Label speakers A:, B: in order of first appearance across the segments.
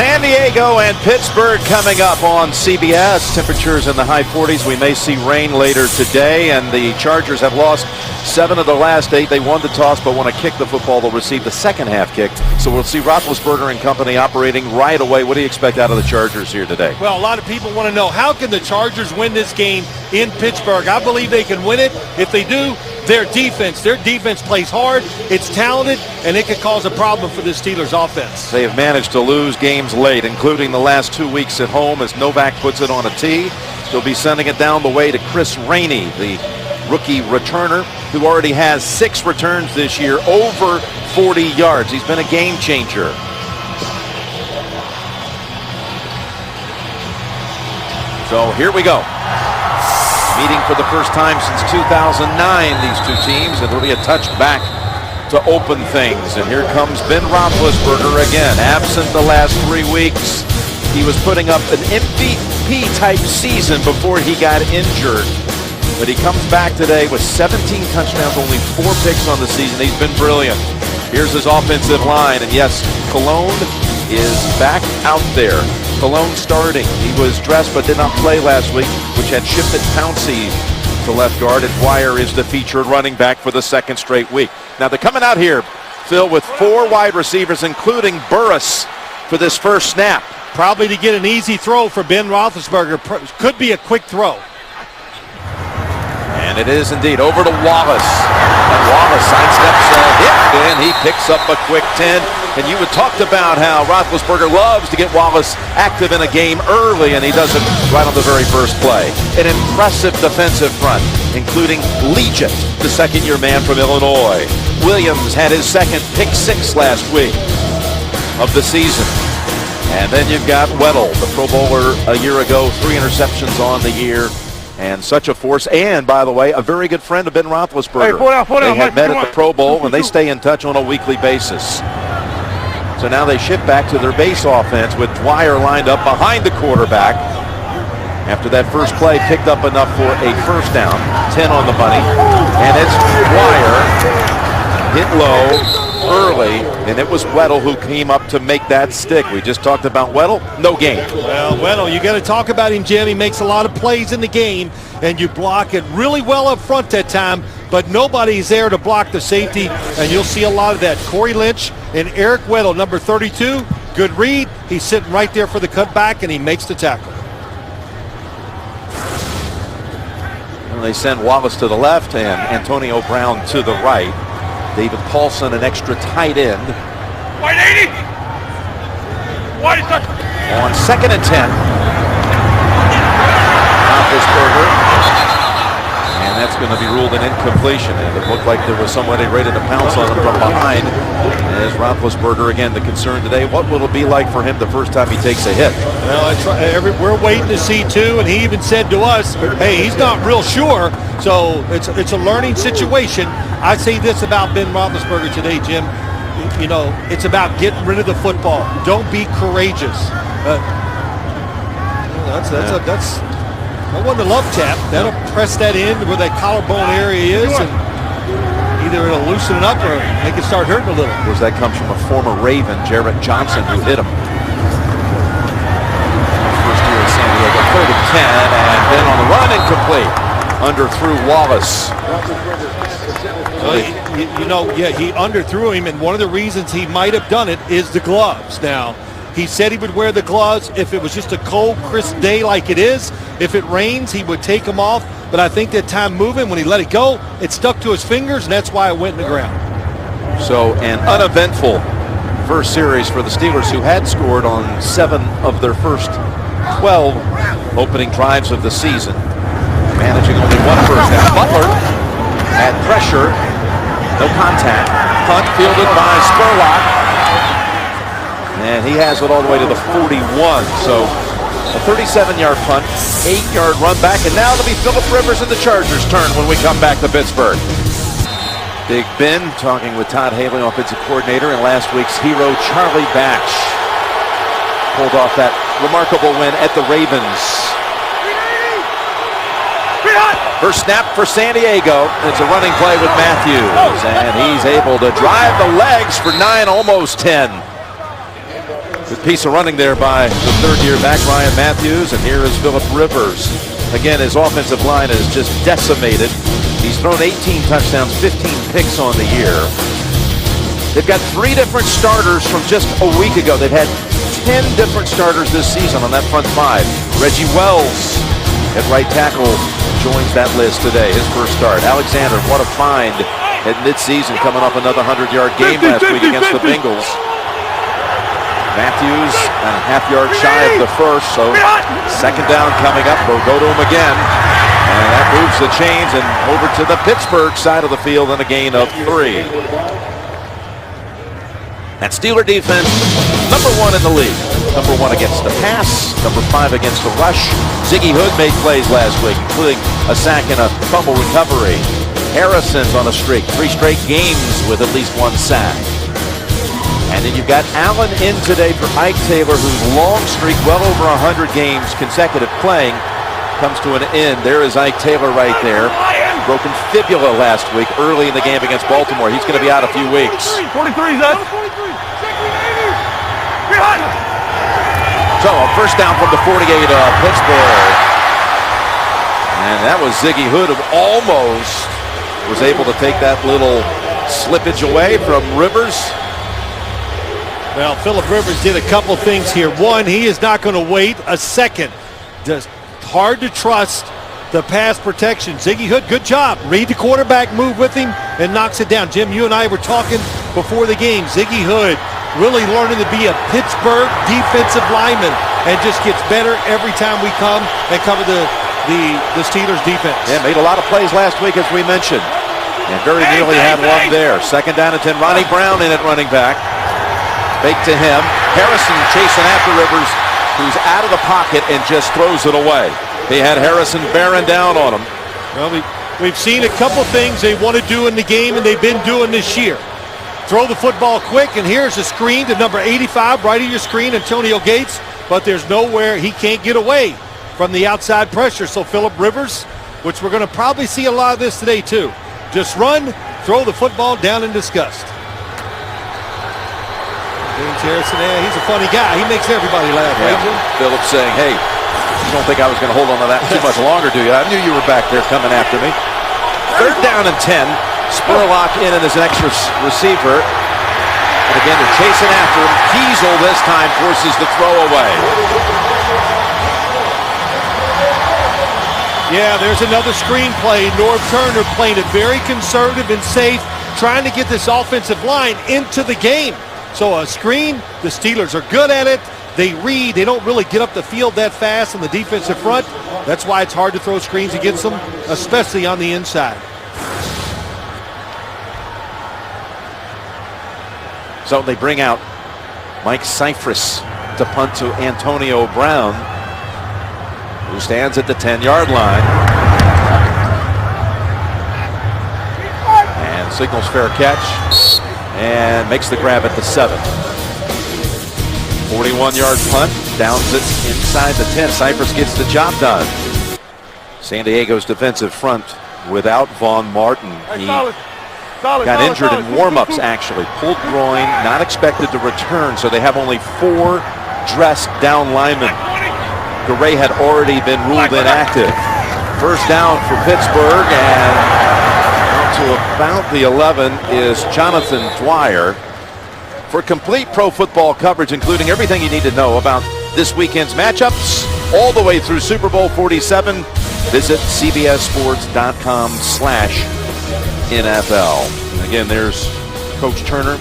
A: San Diego and Pittsburgh coming up on CBS. Temperatures in the high 40s. We may see rain later today, and the Chargers have lost 7 of their last 8. They won the toss but want to kick the football. They'll receive the second half kick. So we'll see Roethlisberger and company operating right away. What do you expect out of the Chargers here today?
B: Well, a lot of people want to know, how can the Chargers win this game in Pittsburgh? I believe they can win it. If they do, their defense plays hard, it's talented, and it could cause a problem for the Steelers offense.
A: They have managed to lose games late, including the last 2 weeks at home as Novak puts it on a tee. They'll be sending it down the way to Chris Rainey, the rookie returner, who already has 6 returns this year, over 40 yards. He's been a game changer. So here we go. Meeting for the first time since 2009, these two teams. It'll be a touch back to open things. And here comes Ben Roethlisberger again. Absent the last 3 weeks. He was putting up an MVP-type season before he got injured. But he comes back today with 17 touchdowns, only 4 picks on the season. He's been brilliant. Here's his offensive line. And yes, Cologne is back out there. Cologne starting. He was dressed but did not play last week, which had shifted Pouncey to left guard, and Dwyer is the featured running back for the second straight week. Now they're coming out here, Phil, with 4 wide receivers, including Burris, for this first snap.
B: Probably to get an easy throw for Ben Roethlisberger. Could be a quick throw.
A: And it is indeed over to Wallace. And Wallace sidesteps a hit, and he picks up a quick 10. And you had talked about how Roethlisberger loves to get Wallace active in a game early, and he does it right on the very first play. An impressive defensive front, including Legit, the second-year man from Illinois. Williams had his second pick 6 last week of the season. And then you've got Weddle, the Pro Bowler a year ago, 3 interceptions on the year. And such a force, and by the way, a very good friend of Ben Roethlisberger. They had met at the Pro Bowl, and they stay in touch on a weekly basis. So now they shift back to their base offense with Dwyer lined up behind the quarterback. After that first play, picked up enough for a first down, 10 on the money, and it's Dwyer hit low early, and it was Weddle who came up to make that stick. We just talked about Weddle, no gain.
B: Well, Weddle, you got to talk about him, Jim. He makes a lot of plays in the game, and you block it really well up front that time, but nobody's there to block the safety, and you'll see a lot of that. Corey Lynch and Eric Weddle, number 32, good read. He's sitting right there for the cutback, and he makes the tackle.
A: And they send Wallace to the left and Antonio Brown to the right. David Paulson, an extra tight end.
C: White 80! White is
A: on 2nd and 10. Roethlisberger. And that's going to be ruled an incompletion. And it looked like there was somebody ready to pounce on him from behind. As Roethlisberger, again, the concern today, what will it be like for him the first time he takes a hit?
B: Well, we're waiting to see, too, and he even said to us, hey, he's not real sure, so it's a learning situation. I say this about Ben Roethlisberger today, Jim. You know, it's about getting rid of the football. Don't be courageous. That wasn't a love tap. That'll press that in where that collarbone area is, and either it'll loosen it up or make it start hurting a little.
A: Of course, that comes from a former Raven, Jarrett Johnson, who hit him. First year at San Diego, 3rd and 10, and then on the run, incomplete. Underthrew Wallace.
B: He underthrew him, and one of the reasons he might have done it is the gloves. Now, he said he would wear the gloves if it was just a cold, crisp day like it is. If it rains, he would take them off. But I think that time moving, when he let it go, it stuck to his fingers, and that's why it went in the ground.
A: So an uneventful first series for the Steelers, who had scored on 7 of their first 12 opening drives of the season. Managing only 1 first down. Butler had pressure, no contact. Punt fielded by Spurlock. And he has it all the way to the 41. So a 37-yard punt, 8-yard run back, and now it'll be Phillip Rivers and the Chargers' turn when we come back to Pittsburgh. Big Ben talking with Todd Haley, offensive coordinator, and last week's hero, Charlie Batch, pulled off that remarkable win at the Ravens. First snap for San Diego. It's a running play with Matthews, and he's able to drive the legs for 9, almost 10. Good piece of running there by the third-year back, Ryan Matthews, and here is Phillip Rivers. Again, his offensive line is just decimated. He's thrown 18 touchdowns, 15 picks on the year. They've got 3 different starters from just a week ago. They've had 10 different starters this season on that front 5. Reggie Wells at right tackle joins that list today, his first start. Alexander, what a find at midseason, coming off another 100-yard game last week against the Bengals. Matthews a half-yard shy of the first, so second down coming up. They'll go to him again, and that moves the chains and over to the Pittsburgh side of the field and a gain of 3. That Steeler defense, number 1 in the league. Number 1 against the pass, number 5 against the rush. Ziggy Hood made plays last week, including a sack and a fumble recovery. Harrison's on a streak, 3 straight games with at least 1 sack. And then you've got Allen in today for Ike Taylor, whose long streak, well over 100 games consecutive playing, comes to an end. There is Ike Taylor right there. Broken fibula last week early in the game against Baltimore. He's going to be out a few weeks.
C: 43, Zach.
A: So a first down from the 48 of Pittsburgh. And that was Ziggy Hood, who almost was able to take that little slippage away from Rivers.
B: Well, Phillip Rivers did a couple things here. One, he is not going to wait a second. Just hard to trust the pass protection. Ziggy Hood, good job. Read the quarterback, move with him, and knocks it down. Jim, you and I were talking before the game. Ziggy Hood really learning to be a Pittsburgh defensive lineman and just gets better every time we come and cover the Steelers defense.
A: Yeah, made a lot of plays last week, as we mentioned. And very nearly had one there. Second down and 10. Ronnie Brown in at running back. Fake to him. Harrison chasing after Rivers, who's out of the pocket and just throws it away. They had Harrison bearing down on him.
B: Well, we've seen a couple things they want to do in the game, and they've been doing this year. Throw the football quick, and here's a screen to number 85, right of your screen, Antonio Gates, but there's nowhere he can't get away from the outside pressure. So Phillip Rivers, which we're going to probably see a lot of this today too, just run, throw the football down in disgust. James Harrison, yeah, he's a funny guy. He makes everybody laugh.
A: Yeah. Phillip saying, hey, you don't think I was going to hold on to that too much longer, do you? I knew you were back there coming after me. Third down and 10. Spurlock in as an extra receiver. And again, they're chasing after him. Kiesel this time forces the throw away.
B: Yeah, there's another screen play. Norv Turner playing it very conservative and safe, trying to get this offensive line into the game. So a screen, the Steelers are good at it. They read. They don't really get up the field that fast on the defensive front. That's why it's hard to throw screens against them, especially on the inside.
A: So they bring out Mike Cyphris to punt to Antonio Brown, who stands at the 10-yard line. And signals fair catch and makes the grab at the 7. 41-yard punt, downs it inside the 10. Cyphris gets the job done. San Diego's defensive front without Vaughn Martin. He got injured in warm-ups, actually. Pulled groin, not expected to return, so they have only 4 dressed down linemen. Garay had already been ruled inactive. First down for Pittsburgh, and out to about the 11 is Jonathan Dwyer. For complete pro football coverage, including everything you need to know about this weekend's matchups, all the way through Super Bowl 47, visit cbssports.com/NFL. And again, there's Coach Turner.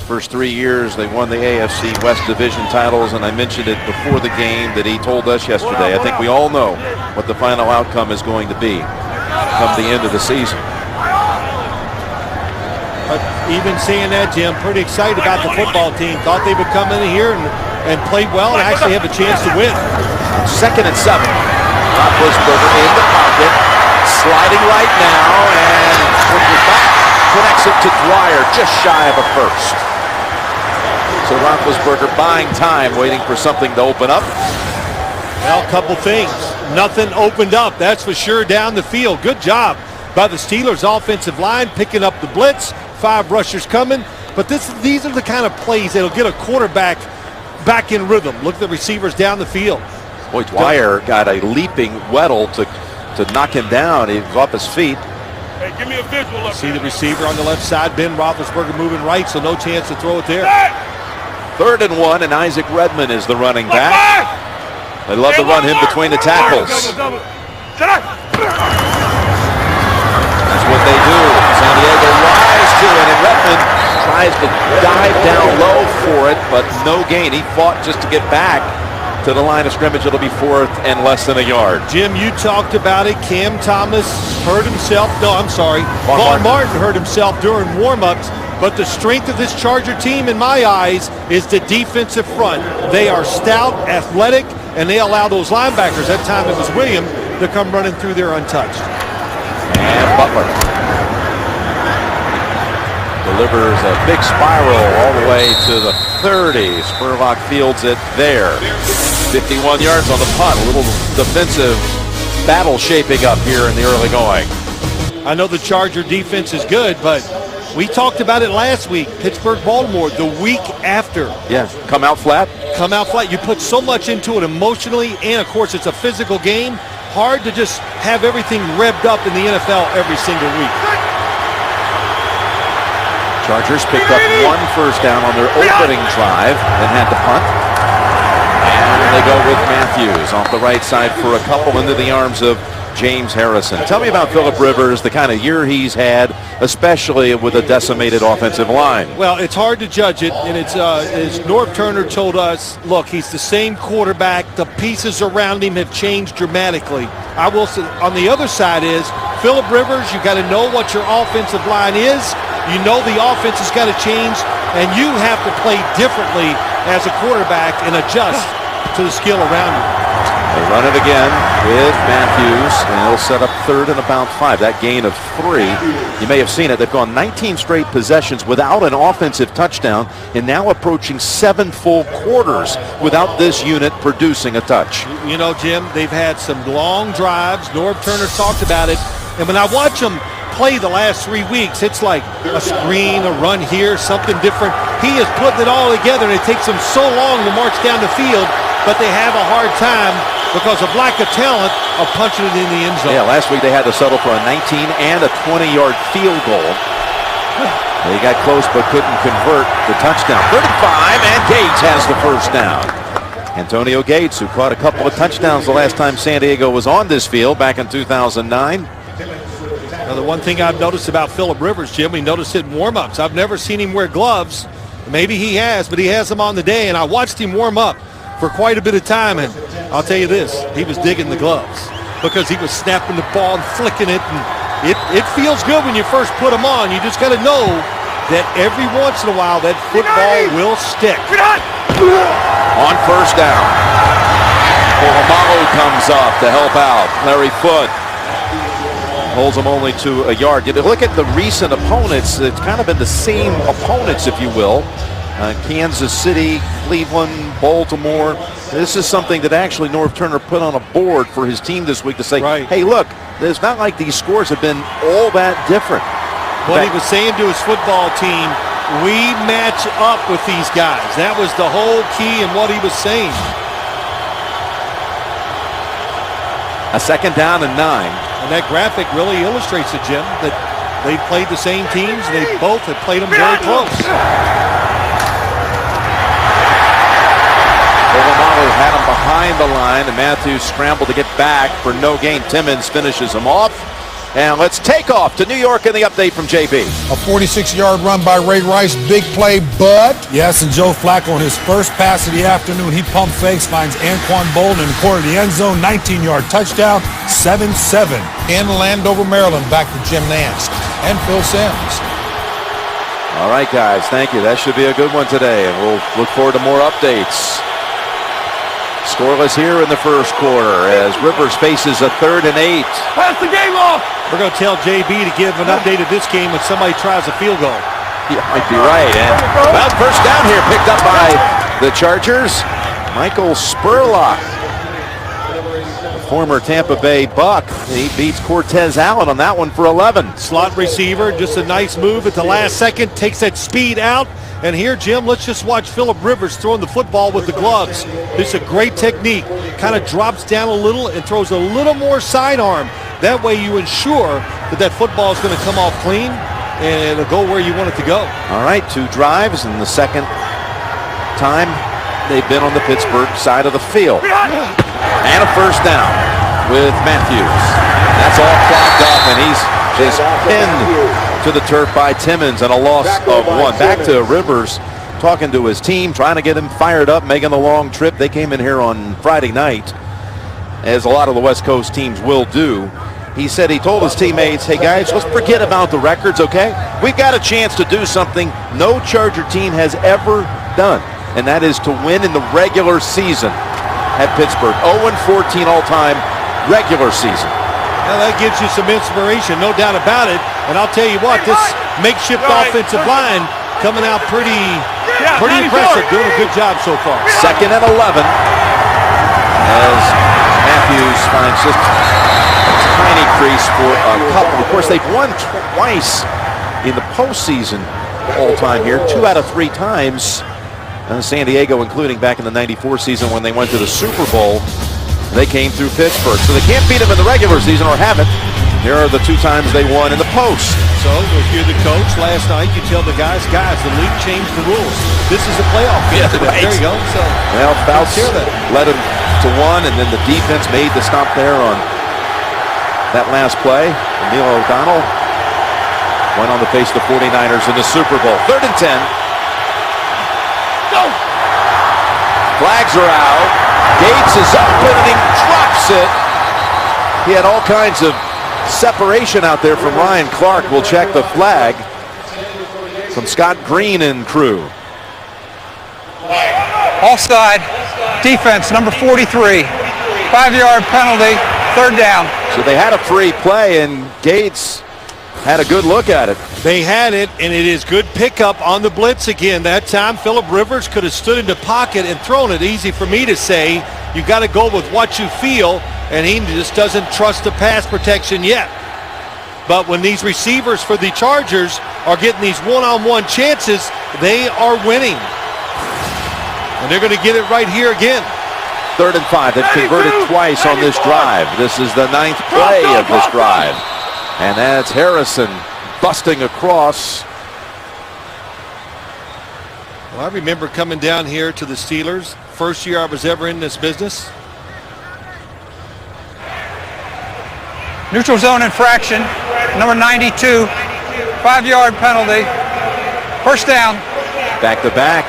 A: First 3 years, they won the AFC West Division titles, and I mentioned it before the game that he told us yesterday. I think we all know what the final outcome is going to be come the end of the season.
B: But even saying that, Jim, pretty excited about the football team. Thought they would come in here and play well and actually have a chance to win.
A: Second and 7. Roethlisberger in the pocket, sliding right now, and quickly back. Connects it to Dwyer, just shy of a first. So Roethlisberger buying time, waiting for something to open up.
B: Well, a couple things. Nothing opened up, that's for sure, down the field. Good job by the Steelers' offensive line, picking up the blitz. 5 rushers coming. But these are the kind of plays that'll get a quarterback back in rhythm. Look at the receivers down the field.
A: Boy, Dwyer got a leaping Weddle to knock him down. He was off his feet.
C: Hey, give me a visual up
B: See the receiver on the left side, Ben Roethlisberger moving right, so no chance to throw it there.
A: 3rd and 1, and Isaac Redmond is the running back. They love to run him between the tackles.
C: Double.
A: That's what they do. San Diego lies to it, and Redmond tries to dive down low for it, but no gain. He fought just to get back to the line of scrimmage. It'll be 4th and less than a yard.
B: Jim, you talked about it. Cam Thomas hurt himself. No, I'm sorry. Vaughn Martin hurt himself during warm-ups. But the strength of this Charger team, in my eyes, is the defensive front. They are stout, athletic, and they allow those linebackers, that time it was William, to come running through there untouched.
A: And Butler delivers a big spiral all the way to the 30. Spurlock fields it there. 51 yards on the punt. A little defensive battle shaping up here in the early going.
B: I know the Charger defense is good, but we talked about it last week. Pittsburgh, Baltimore, the week after.
A: Yeah, come out flat.
B: Come out flat. You put so much into it emotionally, and of course it's a physical game. Hard to just have everything revved up in the NFL every single week.
A: Chargers picked up 1 first down on their opening drive, then had to punt. And they go with Matthews off the right side for a couple into the arms of James Harrison. Tell me about Phillip Rivers, the kind of year he's had, especially with a decimated offensive line.
B: Well, it's hard to judge it, and it's as Norv Turner told us, look, he's the same quarterback. The pieces around him have changed dramatically. I will say, on the other side is, Phillip Rivers, you got to know what your offensive line is. You know the offense has got to change, and you have to play differently as a quarterback and adjust to the skill around you.
A: They run it again with Matthews, and it'll set up 3rd and about 5. That gain of 3. You may have seen it. They've gone 19 straight possessions without an offensive touchdown, and now approaching 7 full quarters without this unit producing a touch.
B: You know, Jim, they've had some long drives. Norv Turner talked about it. And when I watch them play the last 3 weeks, it's like a screen, a run here, something different. He is putting it all together, and it takes them so long to march down the field, but they have a hard time because of lack of talent of punching it in the end zone.
A: Yeah, last week they had to settle for a 19 and a 20-yard field goal. They got close but couldn't convert the touchdown. 35, and Gates has the first down. Antonio Gates, who caught a couple of touchdowns the last time San Diego was on this field back in 2009.
B: Now, the one thing I've noticed about Phillip Rivers, Jim, we noticed it in warm-ups. I've never seen him wear gloves. Maybe he has, but he has them on the day, and I watched him warm up for quite a bit of time, and I'll tell you this, he was digging the gloves because he was snapping the ball and flicking it, and it feels good when you first put them on. You just got to know that every once in a while that football will stick.
A: On first down, Polamalu comes up to help out. Larry Foote holds them only to a yard. You look at the recent opponents, it's kind of been the same opponents, if you will. Kansas City, Cleveland, Baltimore. This is something that actually Norv Turner put on a board for his team this week to say, hey, look, it's not like these scores have been all that different.
B: What he was saying to his football team, we match up with these guys. That was the whole key in what he was saying.
A: A 2nd down and 9.
B: And that graphic really illustrates it, Jim, that they've played the same teams. They both have played them very close.
A: Polamalu had him behind the line, and Matthews scrambled to get back for no gain. Timmons finishes him off. And let's take off to New York in the update from JB.
D: A 46-yard run by Ray Rice. Big play, but...
E: Yes, and Joe Flacco on his first pass of the afternoon. He pump fakes, finds Anquan Bolden in the corner of the end zone. 19-yard touchdown, 7-7.
D: In Landover, Maryland, back to Jim Nance and Phil Simms.
A: All right, guys, thank you. That should be a good one today, and we'll look forward to more updates. Scoreless here in the first quarter as Rivers faces a 3rd and 8.
C: Pass the game off.
B: We're going to tell JB to give an update of this game when somebody tries a field goal.
A: You might be right. And well, first down here picked up by the Chargers. Michael Spurlock, the former Tampa Bay Buck. He beats Cortez Allen on that one for 11.
B: Slot receiver, just a nice move at the last second. Takes that speed out And here, Jim, let's just watch Phillip Rivers throwing the football with the gloves. It's a great technique. Kind of drops down a little and throws a little more sidearm. That way you ensure that football is going to come off clean and it'll go where you want it to go.
A: All right, 2 drives, and the second time they've been on the Pittsburgh side of the field. And a first down with Matthews. That's all clogged up, and he's just pinned to the turf by Timmons, and a loss of 1. Back to Rivers, talking to his team, trying to get him fired up, making the long trip. They came in here on Friday night, as a lot of the West Coast teams will do. He said he told his teammates, hey guys, let's forget about the records, okay? We've got a chance to do something no Charger team has ever done, and that is to win in the regular season at Pittsburgh. 0-14 all-time regular season.
B: Now that gives you some inspiration, no doubt about it. And I'll tell you what, this makeshift offensive line coming out pretty impressive, doing a good job so far.
A: 2nd and 11 as Matthews finds just a tiny crease for a couple. Of course, they've won twice in the postseason all time here, 2 out of 3 times. San Diego, including back in the '94 season when they went to the Super Bowl. They came through Pittsburgh, so they can't beat them in the regular season, or haven't. Here are the 2 times they won in the post.
B: So if you're the coach last night, you tell the guys, the league changed the rules. This is a playoff game.
A: Yeah, right.
B: There you go. So
A: well, Fouts led them to 1, and then the defense made the stop there on that last play. Emil O'Donnell went on to face the 49ers in the Super Bowl. 3rd and 10. Flags are out. Gates is open and he drops it. He had all kinds of separation out there from Ryan Clark. We'll check the flag from Scott Green and crew.
F: Offside, defense, number 43. 5-yard penalty, 3rd down.
A: So they had a free play, and Gates had a good look at it.
B: They had it, and it is good pickup on the blitz again. That time, Phillip Rivers could have stood in the pocket and thrown it. Easy for me to say. You got to go with what you feel, and he just doesn't trust the pass protection yet. But when these receivers for the Chargers are getting these one-on-one chances, they are winning. And they're going to get it right here again.
A: 3rd and 5. They've converted twice on this drive. This is the 9th play of this drive. And that's Harrison busting across.
B: Well, I remember coming down here to the Steelers. First year I was ever in this business.
F: Neutral zone infraction, number 92. 5-yard penalty, 1st down.
A: Back-to-back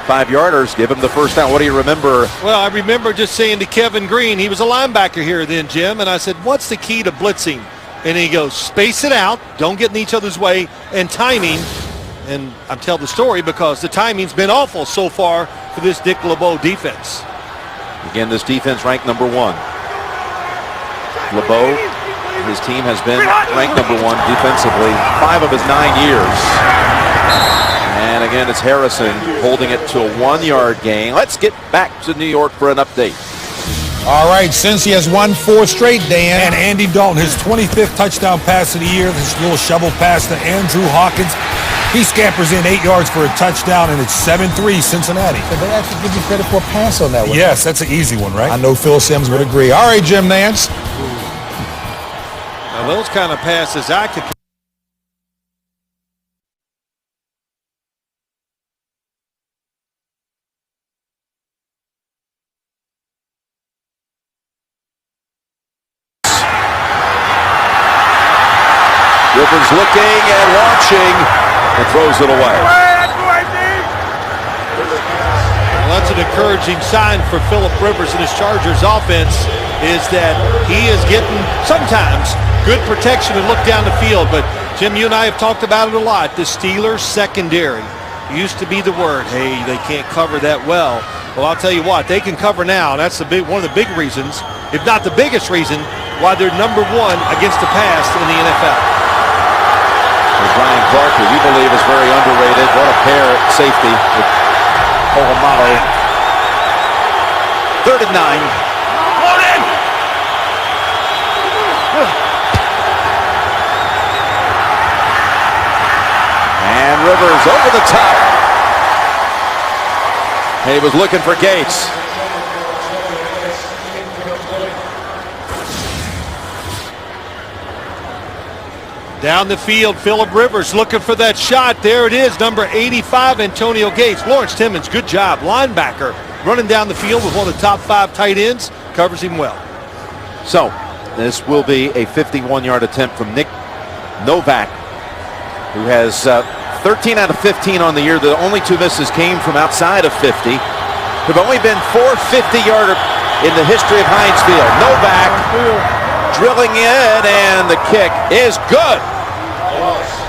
A: 5-yarders. Give him the first down. What do you remember?
B: Well, I remember just saying to Kevin Green, he was a linebacker here then, Jim, and I said, what's the key to blitzing? And he goes, space it out, don't get in each other's way, and timing. And I'm telling the story because the timing's been awful so far for this Dick LeBeau defense.
A: Again, this defense ranked number 1. LeBeau, his team has been ranked number 1 defensively 5 of his 9 years. And again, it's Harrison holding it to a 1-yard gain. Let's get back to New York for an update.
D: All right, since he has won 4 straight, Dan.
E: And Andy Dalton, his 25th touchdown pass of the year, this little shovel pass to Andrew Hawkins. He scampers in 8 yards for a touchdown, and it's 7-3 Cincinnati.
D: Did they actually give you credit for a pass on that one?
E: Yes, that's an easy one, right?
D: I know Phil Simms would agree. All right, Jim Nance.
B: Now those kind of passes I could.
A: Rivers looking and launching and throws it away.
B: Well, that's an encouraging sign for Phillip Rivers and his Chargers offense is that he is getting sometimes good protection and look down the field. But Jim, you and I have talked about it a lot. The Steelers secondary used to be the word, hey, they can't cover that well. Well, I'll tell you what, they can cover now. And that's one of the big reasons, if not the biggest reason, why they're number 1 against the pass in the NFL.
A: Ryan Clark, who we believe is very underrated. What a pair at safety with Polamalu. 3rd and 9. And Rivers over the top. He was looking for Gates.
B: Down the field, Phillip Rivers looking for that shot. There it is, number 85, Antonio Gates. Lawrence Timmons, good job. Linebacker running down the field with one of the top 5 tight ends. Covers him well.
A: So this will be a 51-yard attempt from Nick Novak, who has 13 out of 15 on the year. The only 2 misses came from outside of 50. There have only been 4 50-yarder in the history of Heinz Field. Novak drilling in, and the kick is good.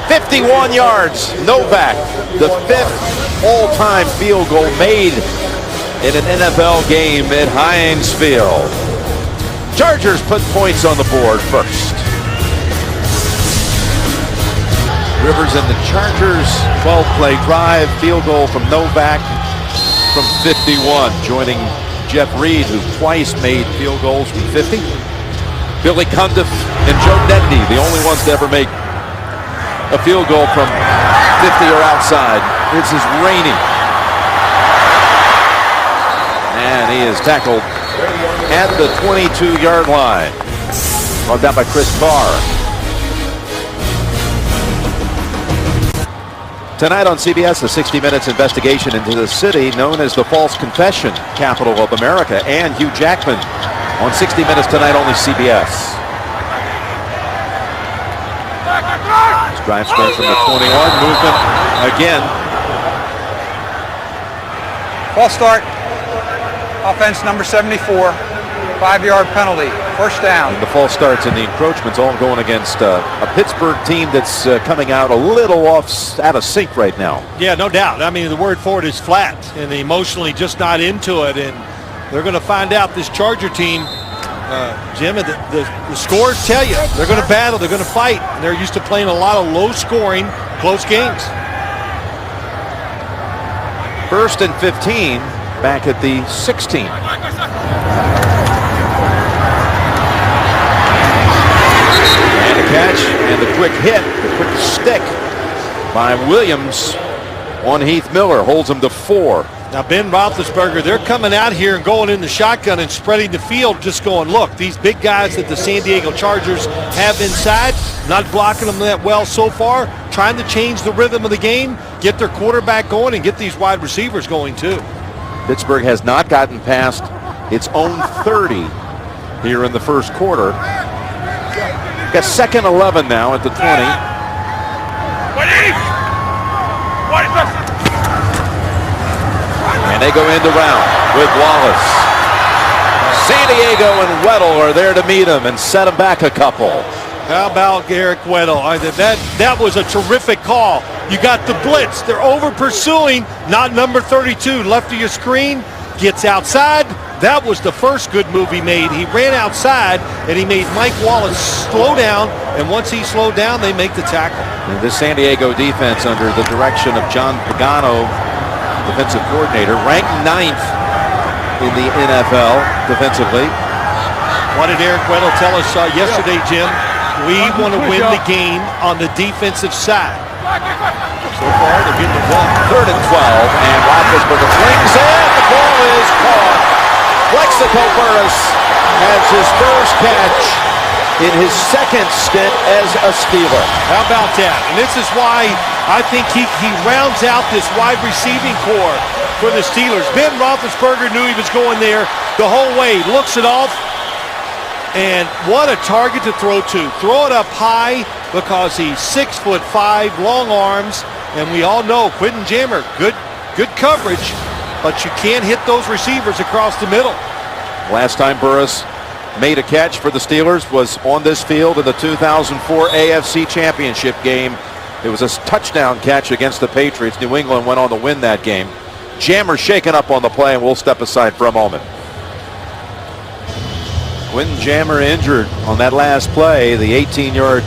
A: 51 yards. Novak, the 5th all-time field goal made in an NFL game at Heinz Field. Chargers put points on the board first. Rivers and the Chargers 12-play drive, field goal from Novak from 51, joining Jeff Reed, who twice made field goals from 50. Billy Cundiff and Joe Nedney, the only ones to ever make a field goal from 50 or outside. This is Rainey. And he is tackled at the 22-yard line. Brought down by Chris Barr. Tonight on CBS, a 60 Minutes investigation into the city known as the False Confession Capital of America, and Hugh Jackman on 60 Minutes tonight, only CBS. This drive starts from the 21, movement again.
F: False start. Offense number 74. 5-yard penalty. First down.
A: And the false starts and the encroachments all going against a Pittsburgh team that's coming out a little out of sync right now.
B: Yeah, no doubt. I mean, the word for it is flat, and emotionally just not into it. And they're going to find out, this Charger team, Jim, the scores tell you they're going to battle, they're going to fight. And they're used to playing a lot of low-scoring, close games.
A: 1st and 15 back at the 16. And a catch, and the quick hit, the quick stick by Williams on Heath Miller holds him to 4.
B: Now Ben Roethlisberger, they're coming out here and going in the shotgun and spreading the field, just going, look, these big guys that the San Diego Chargers have inside, not blocking them that well so far, trying to change the rhythm of the game, get their quarterback going, and get these wide receivers going too.
A: Pittsburgh has not gotten past its own 30 here in the first quarter. Got 2nd 11 now at the 20. And they go into round with Wallace. San Diego and Weddle are there to meet him and set him back a couple.
B: How about Eric Weddle? That was a terrific call. You got the blitz. They're over pursuing, not number 32. Left of your screen, gets outside. That was the first good move he made. He ran outside, and he made Mike Wallace slow down, and once he slowed down, they make the tackle.
A: And this San Diego defense, under the direction of John Pagano, defensive coordinator, ranked 9th in the NFL defensively.
B: What did Eric Weddle tell us yesterday, Jim? We want to win the game on the defensive side. So far, they're getting the ball.
A: 3rd and 12, and Roethlisberger flings in. The ball is caught. Plexico Burress has his first catch in his 2nd stint as a Steeler.
B: How about that? And this is why I think he rounds out this wide receiving core for the Steelers. Ben Roethlisberger knew he was going there the whole way. Looks it off. And what a target to throw to. Throw it up high because he's 6'5", long arms. And we all know Quentin Jammer, good coverage, but you can't hit those receivers across the middle.
A: Last time Burress made a catch for the Steelers was on this field in the 2004 AFC Championship game. It was a touchdown catch against the Patriots. New England went on to win that game. Jammer shaken up on the play, and we'll step aside for a moment. Quentin Jammer injured on that last play, the 18-yard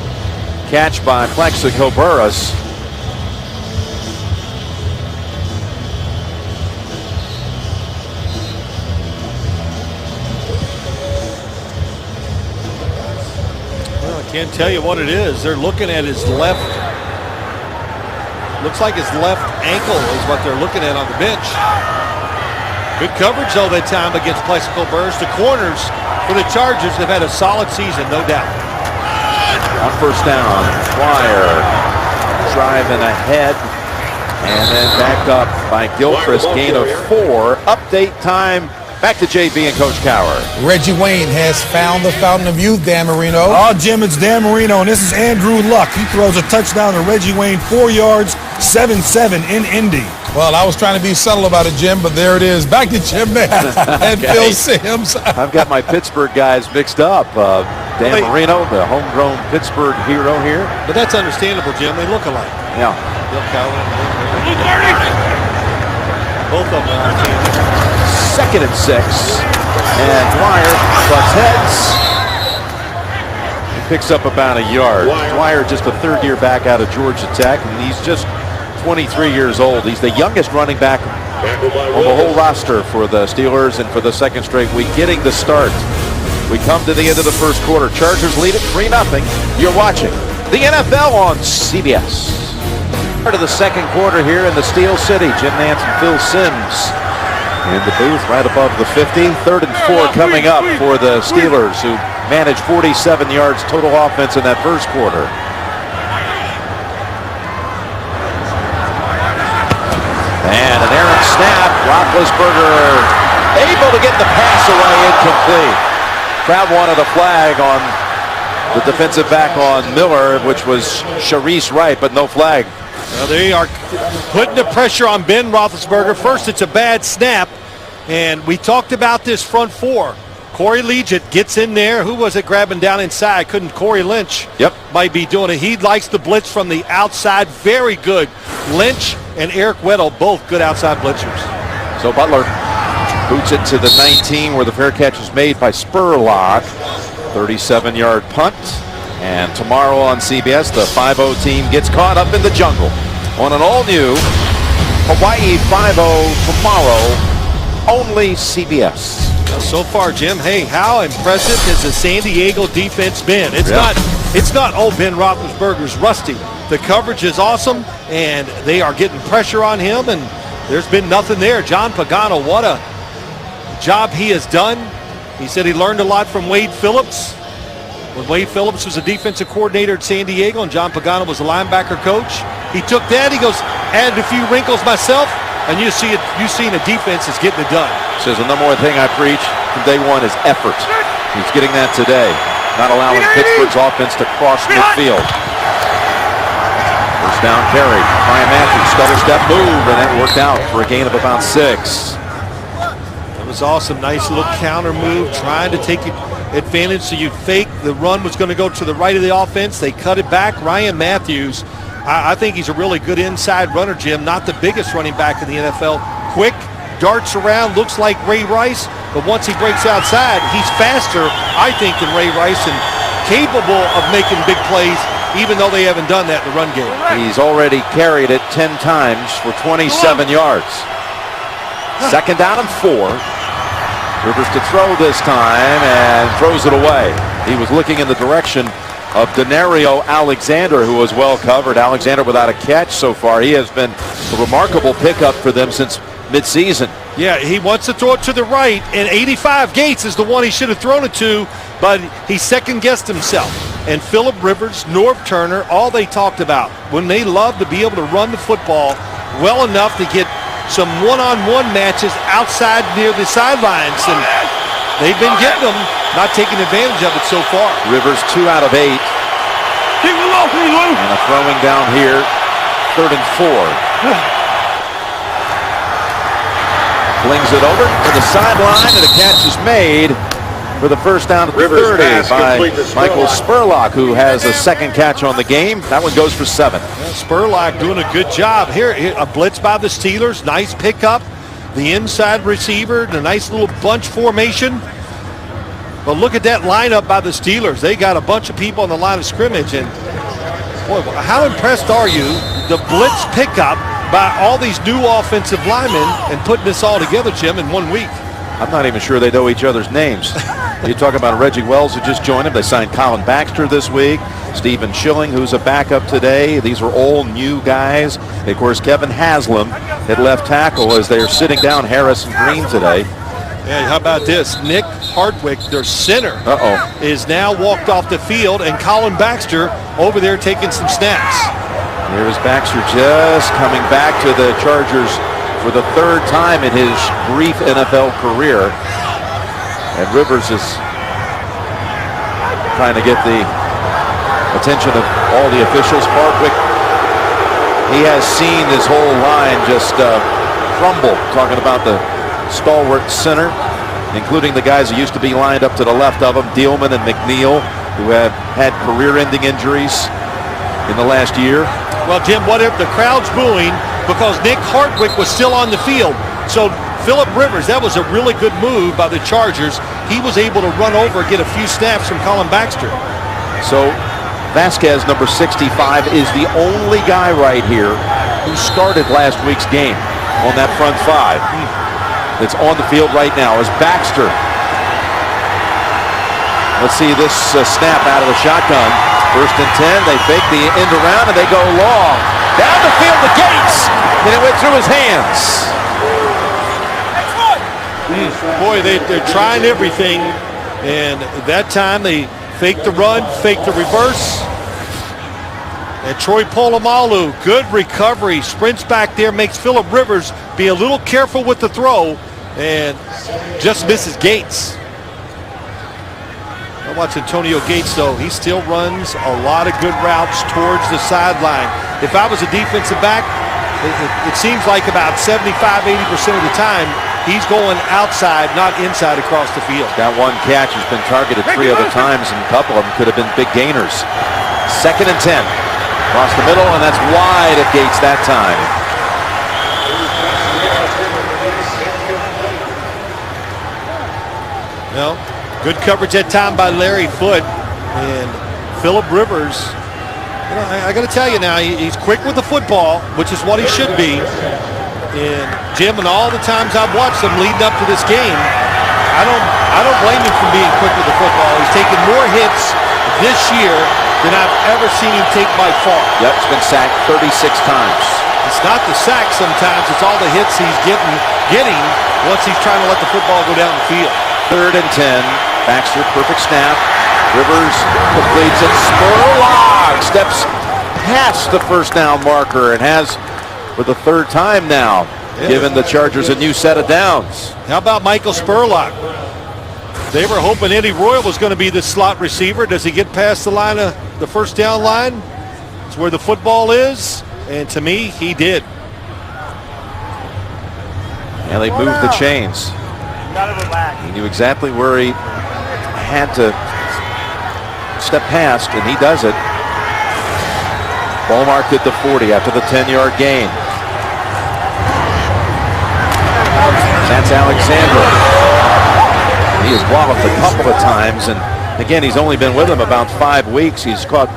A: catch by Plexico Burress.
B: Well, I can't tell you what it is. They're looking at his left. Looks like his left ankle is what they're looking at on the bench. Good coverage, though, that time against Plexico Burrs. The corners for the Chargers have had a solid season, no doubt.
A: On first down, Dwyer driving ahead and then backed up by Gilchrist. Gain of 4. Update time. Back to JB and Coach Cowher.
D: Reggie Wayne has found the fountain of youth, Dan Marino.
E: Oh, Jim, it's Dan Marino, and this is Andrew Luck. He throws a touchdown to Reggie Wayne, 4 yards, 7-7 in Indy.
D: Well, I was trying to be subtle about it, Jim, but there it is. Back to Jim Nance and Phil Simms.
A: I've got my Pittsburgh guys mixed up. Dan Marino, the homegrown Pittsburgh hero here.
B: But that's understandable, Jim. They look alike.
A: Yeah.
B: Bill Cowher. Both of them are on team.
A: 2nd and 6. And Dwyer butts heads. He picks up about a yard. Dwyer just a third-year back out of Georgia Tech, and he's just 23 years old. He's the youngest running back on the whole roster for the Steelers, and for the second straight week getting the start. We come to the end of the first quarter. Chargers lead it 3-0. You're watching the NFL on CBS. Part of the second quarter here in the Steel City. Jim Nance and Phil Simms in the booth right above the 50. 3rd and 4 coming up for the Steelers, who managed 47 yards total offense in that first quarter. And an errant snap. Roethlisberger able to get the pass away, incomplete. Crowd wanted a flag on the defensive back on Miller, which was Sharice Wright, but no flag.
B: Well, they are putting the pressure on Ben Roethlisberger. First, it's a bad snap, and we talked about this front four. Corey Legit gets in there. Who was it grabbing down inside? Couldn't Corey Lynch?
A: Yep.
B: Might be doing it. He likes the blitz from the outside. Very good. Lynch and Eric Weddle, both good outside blitzers.
A: So Butler boots it to the 19, where the fair catch is made by Spurlock. 37-yard punt. And tomorrow on CBS, the 5-0 team gets caught up in the jungle on an all-new Hawaii 5-0 tomorrow, only CBS.
B: Well, so far, Jim, hey, how impressive has the San Diego defense been? It's not, oh, Ben Roethlisberger's rusty. The coverage is awesome, and they are getting pressure on him, and there's been nothing there. John Pagano, what a job he has done. He said he learned a lot from Wade Phillips. When Wade Phillips was a defensive coordinator at San Diego and John Pagano was a linebacker coach, he took that, he goes, added a few wrinkles myself, and you've seen a defense that's getting it done.
A: Says the number one thing I preach from day one is effort. He's getting that today, not allowing Pittsburgh's offense to cross midfield. First down carry. Ryan Matthews, stutter step move, and that worked out for a gain of about 6.
B: That was awesome. Nice little counter move, trying to take advantage, so you fake the run was going to go to the right of the offense. They cut it back. Ryan Matthews, I think he's a really good inside runner, Jim. Not the biggest running back in the NFL. Quick, darts around, looks like Ray Rice, but once he breaks outside, he's faster, I think, than Ray Rice and capable of making big plays, even though they haven't done that in the run game.
A: He's already carried it 10 times for 27 yards. 2nd down and 4. Rivers to throw this time and throws it away. He was looking in the direction of Denario Alexander, who was well covered. Alexander without a catch so far. He has been a remarkable pickup for them since midseason.
B: Yeah, he wants to throw it to the right, and 85 Gates is the one he should have thrown it to, but he second-guessed himself. And Phillip Rivers, Norv Turner, all they talked about, when they love to be able to run the football well enough to get some one-on-one matches outside near the sidelines, and they've been getting them, not taking advantage of it so far.
A: Rivers 2 out of 8. And a throwing down here, 3rd and 4. Flings it over to the sideline, and a catch is made for the first down at the 30 by Michael Spurlock, who has a second catch on the game. That one goes for 7.
B: Yeah, Spurlock doing a good job. Here, a blitz by the Steelers. Nice pickup. The inside receiver, the nice little bunch formation. But look at that lineup by the Steelers. They got a bunch of people on the line of scrimmage. And, boy, how impressed are you? The blitz pickup by all these new offensive linemen and putting this all together, Jim, in 1 week.
A: I'm not even sure they know each other's names. You talk about Reggie Wells, who just joined him. They signed Colin Baxter this week. Stephen Schilling, who's a backup today. These are all new guys. And of course, Kevin Haslam at left tackle as they're sitting down Harris and Green today.
B: Yeah, how about this? Nick Hardwick, their center, is now walked off the field, and Colin Baxter over there taking some snaps.
A: Here's Baxter just coming back to the Chargers for the third time in his brief NFL career. And Rivers is trying to get the attention of all the officials. Hardwick, he has seen this whole line just crumble, talking about the stalwart center, including the guys who used to be lined up to the left of him, Dielman and McNeil, who have had career-ending injuries in the last year.
B: Well, Jim, what if the crowd's booing because Nick Hardwick was still on the field? So Phillip Rivers, that was a really good move by the Chargers. He was able to run over and get a few snaps from Colin Baxter.
A: So Vasquez, number 65, is the only guy right here who started last week's game on that front five. That's on the field right now is Baxter. Let's see this snap out of the shotgun. 1st and 10, they fake the end around and they go long. Down the field to Gates, and it went through his hands.
B: Boy, they're trying everything, and that time they faked the run, faked the reverse. And Troy Polamalu, good recovery, sprints back there, makes Phillip Rivers be a little careful with the throw, and just misses Gates. I watch Antonio Gates, though. He still runs a lot of good routes towards the sideline. If I was a defensive back, it seems like about 75-80% of the time, he's going outside, not inside across the field.
A: Got one catch. He's been targeted 3 other times, and a couple of them could have been big gainers. 2nd and 10. Across the middle, and that's wide at Gates that time.
B: Well, good coverage that time by Larry Foote, and Phillip Rivers. You know, I got to tell you now, he's quick with the football, which is what he should be. And Jim, and all the times I've watched him leading up to this game, I don't blame him for being quick with the football. He's taken more hits this year than I've ever seen him take by far.
A: Yep, he's been sacked 36 times.
B: It's not the sack sometimes, it's all the hits he's getting once he's trying to let the football go down the field.
A: 3rd and 10. Baxter, perfect snap. Rivers completes it. Spurlock steps past the first down marker and has, for the 3rd time now, given the Chargers a new set of downs.
B: How about Michael Spurlock? They were hoping Eddie Royal was going to be the slot receiver. Does he get past the line of the first down line? It's where the football is, and to me, he did.
A: And they moved the chains. He knew exactly where he had to step past, and he does it. Ball marked at the 40 after the 10-yard gain. That's Alexander. He has walloped a couple of times, and again, he's only been with him about 5 weeks. He's caught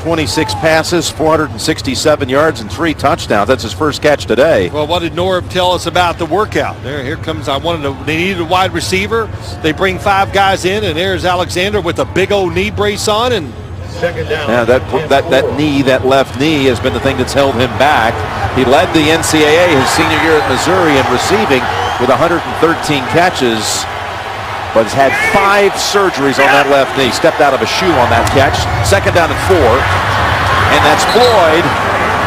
A: 26 passes, 467 yards, and 3 touchdowns. That's his first catch today.
B: Well, what did Norb tell us about the workout? Here comes, they needed a wide receiver. They bring 5 guys in, and there's Alexander with a big old knee brace on, and
C: Second down.
A: Yeah, that knee, that left knee, has been the thing that's held him back. He led the NCAA his senior year at Missouri in receiving with 113 catches, but has had 5 surgeries on that left knee. Stepped out of a shoe on that catch. 2nd down and 4. And that's Floyd.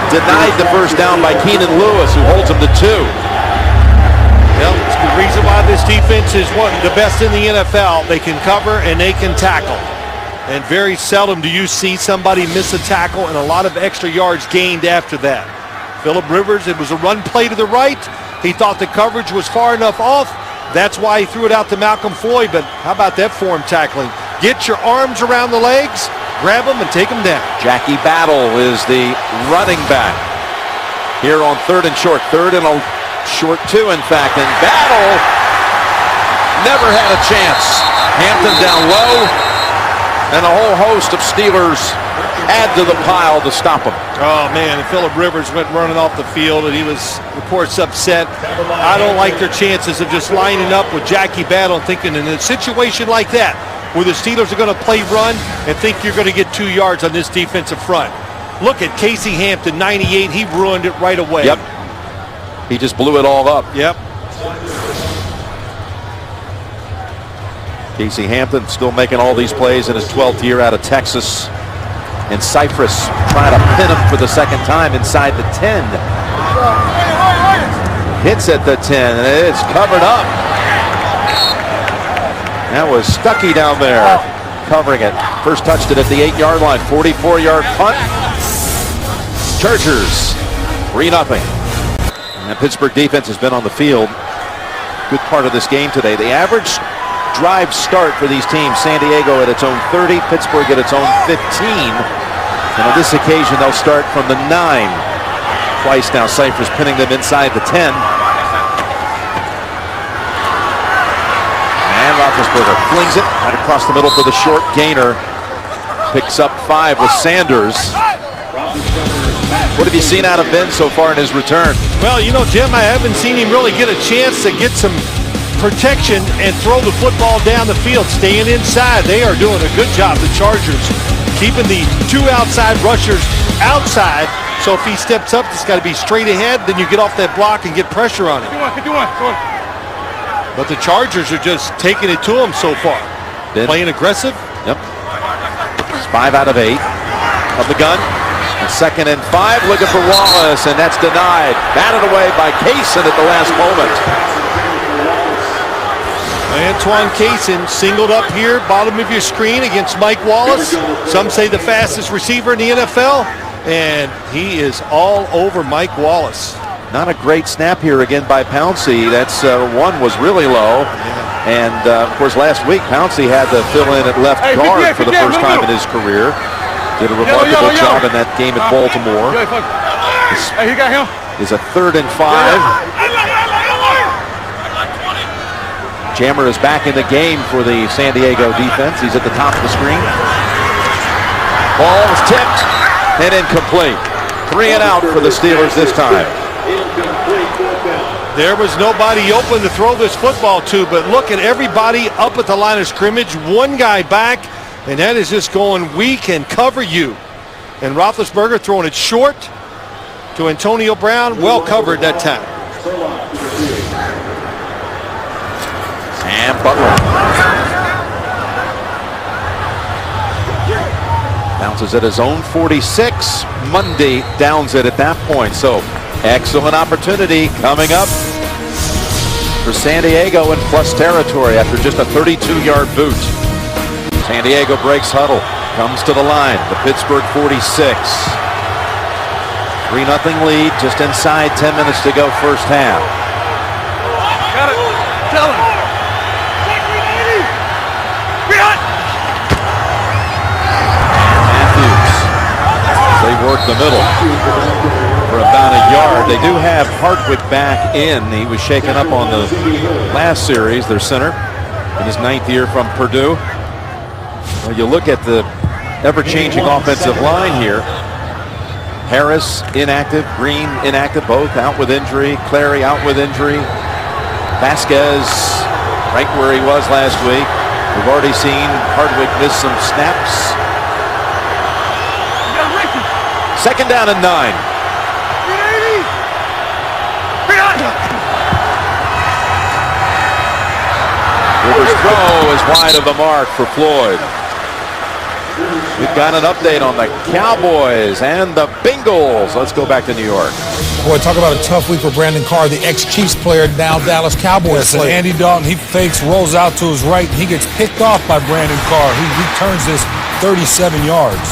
A: Denied the first down by Keenan Lewis, who holds him to 2.
B: Well, it's the reason why this defense is one of the best in the NFL. They can cover and they can tackle. And very seldom do you see somebody miss a tackle and a lot of extra yards gained after that. Phillip Rivers, it was a run play to the right. He thought the coverage was far enough off. That's why he threw it out to Malcolm Floyd. But how about that form tackling? Get your arms around the legs, grab them, and take them down.
A: Jackie Battle is the running back here on 3rd and short. 3rd and a short 2, in fact. And Battle never had a chance. Hampton down low. And a whole host of Steelers add to the pile to stop him.
B: Oh, man, and Phillip Rivers went running off the field, and he was, of course, upset. I don't like their chances of just lining up with Jackie Battle and thinking in a situation like that, where the Steelers are going to play run and think you're going to get 2 yards on this defensive front. Look at Casey Hampton, 98. He ruined it right away.
A: Yep. He just blew it all up.
B: Yep.
A: Casey Hampton still making all these plays in his 12th year out of Texas. And Cypress trying to pin him for the second time inside the 10. Hits at the 10, and it's covered up. That was Stuckey down there covering it. First touched it at the 8-yard line. 44-yard punt. Chargers 3-0. And the Pittsburgh defense has been on the field good part of this game today. The average drive start for these teams, San Diego at its own 30, Pittsburgh at its own 15. And on this occasion, they'll start from the 9. Twice now, Cypress pinning them inside the 10. And Roethlisberger flings it right across the middle for the short gainer. Picks up 5 with Sanders. What have you seen out of Ben so far in his return?
B: Well, you know, Jim, I haven't seen him really get a chance to get some protection and throw the football down the field, staying inside. They are doing a good job, the Chargers, keeping the 2 outside rushers outside. So if he steps up, it's got to be straight ahead. Then you get off that block and get pressure on him. But the Chargers are just taking it to him so far. Playing aggressive.
A: Yep. It's 5 out of 8 of the gun. And 2nd and 5, looking for Wallace, and that's denied. Batted away by Kaysen at the last moment.
B: Antoine Kaysen singled up here, bottom of your screen against Mike Wallace. Some say the fastest receiver in the NFL, and he is all over Mike Wallace.
A: Not a great snap here again by Pouncey. That's one was really low. And, of course, last week, Pouncey had to fill in at left guard for the first time in his career. Did a remarkable job in that game at Baltimore.
C: Hey, he got him.
A: Is a 3rd and 5. Jammer is back in the game for the San Diego defense. He's at the top of the screen. Ball is tipped and incomplete. 3 and out for the Steelers this time.
B: There was nobody open to throw this football to, but look at everybody up at the line of scrimmage. One guy back, and that is just going, we can cover you. And Roethlisberger throwing it short to Antonio Brown. Well covered that time.
A: And Butler bounces at his own 46. Mundy downs it at that point. So excellent opportunity coming up for San Diego in plus territory after just a 32-yard boot. San Diego breaks huddle, comes to the line, the Pittsburgh 46. 3-0 lead, just inside 10 minutes to go first half.
C: Got it. Tell him.
A: They work the middle for about a yard. They do have Hardwick back in. He was shaken up on the last series, their center, in his 9th year from Purdue. Well, you look at the ever-changing offensive line here. Harris inactive, Green inactive, both out with injury. Clary out with injury. Vasquez right where he was last week. We've already seen Hardwick miss some snaps. 2nd down and 9. Rivers' throw is wide of the mark for Floyd. We've got an update on the Cowboys and the Bengals. Let's go back to New York.
D: Boy, talk about a tough week for Brandon Carr, the ex-Chiefs player, now Dallas Cowboys player.
E: Andy Dalton, he fakes, rolls out to his right, and he gets picked off by Brandon Carr. He returns this 37 yards.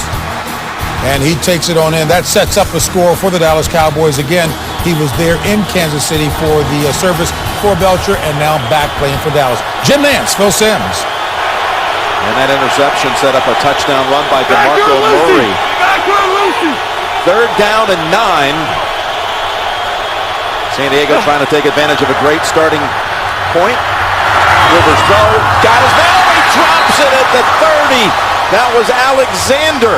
D: And he takes it on in. That sets up a score for the Dallas Cowboys. Again, he was there in Kansas City for the service for Belcher, and now back playing for Dallas. Jim Nance, Phil Simms.
A: And that interception set up a touchdown run by DeMarco Murray. 3rd down and 9. San Diego trying to take advantage of a great starting point. Rivers throw, got his man, he drops it at the 30. That was Alexander.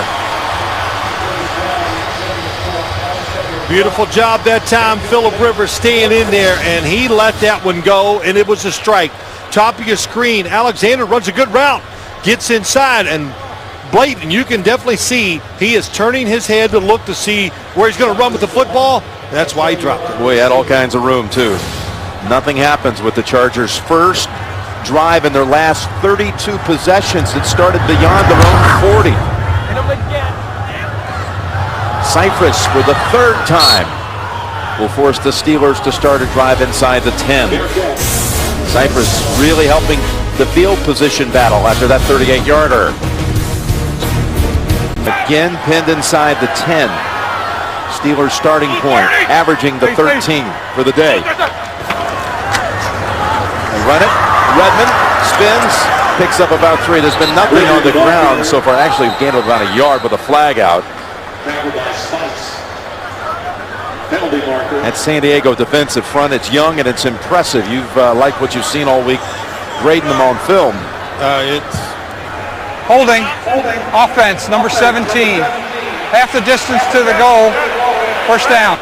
B: Beautiful job that time. Phillip Rivers staying in there, and he let that one go, and it was a strike. Top of your screen, Alexander runs a good route, gets inside, and blatant, you can definitely see he is turning his head to look to see where he's going to run with the football. That's why he dropped it.
A: Boy, he had all kinds of room, too. Nothing happens with the Chargers' first drive in their last 32 possessions that started beyond their own 40. Cypress for the third time will force the Steelers to start a drive inside the 10. Cypress really helping the field position battle after that 38-yarder. Again pinned inside the 10. Steelers starting point, averaging the 13 for the day. They run it. Redmond spins, picks up about 3. There's been nothing on the ground so far. Actually, gained about a yard with a flag out. At San Diego defensive front, it's young and it's impressive. You've liked what you've seen all week, grading them on film.
B: It's
F: Holding. Offense, number 17. Half the distance to the goal. First down.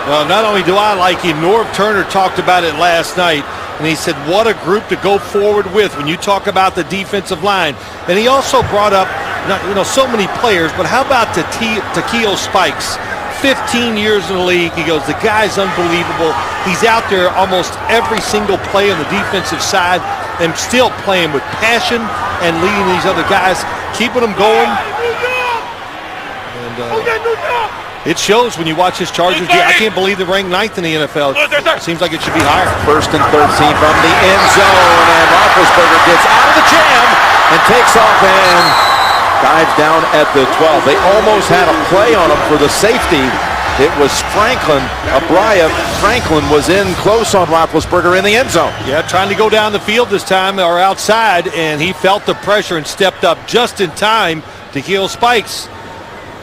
B: Well, not only do I like him, Norv Turner talked about it last night, and he said what a group to go forward with when you talk about the defensive line. And he also brought up, so many players, but how about Takeo Spikes? 15 years in the league. He goes, the guy's unbelievable. He's out there almost every single play on the defensive side and still playing with passion and leading these other guys, keeping them going. And it shows when you watch his Chargers. I can't believe they're ranked 9th in the NFL. It seems like it should be higher.
A: First and 13 from the end zone, and Roethlisberger gets out of the jam and takes off and dives down at the 12. They almost had a play on him for the safety. It was Franklin. Franklin was in close on Roethlisberger in the end zone.
B: Yeah, trying to go down the field this time or outside, and he felt the pressure and stepped up just in time to heal Spikes.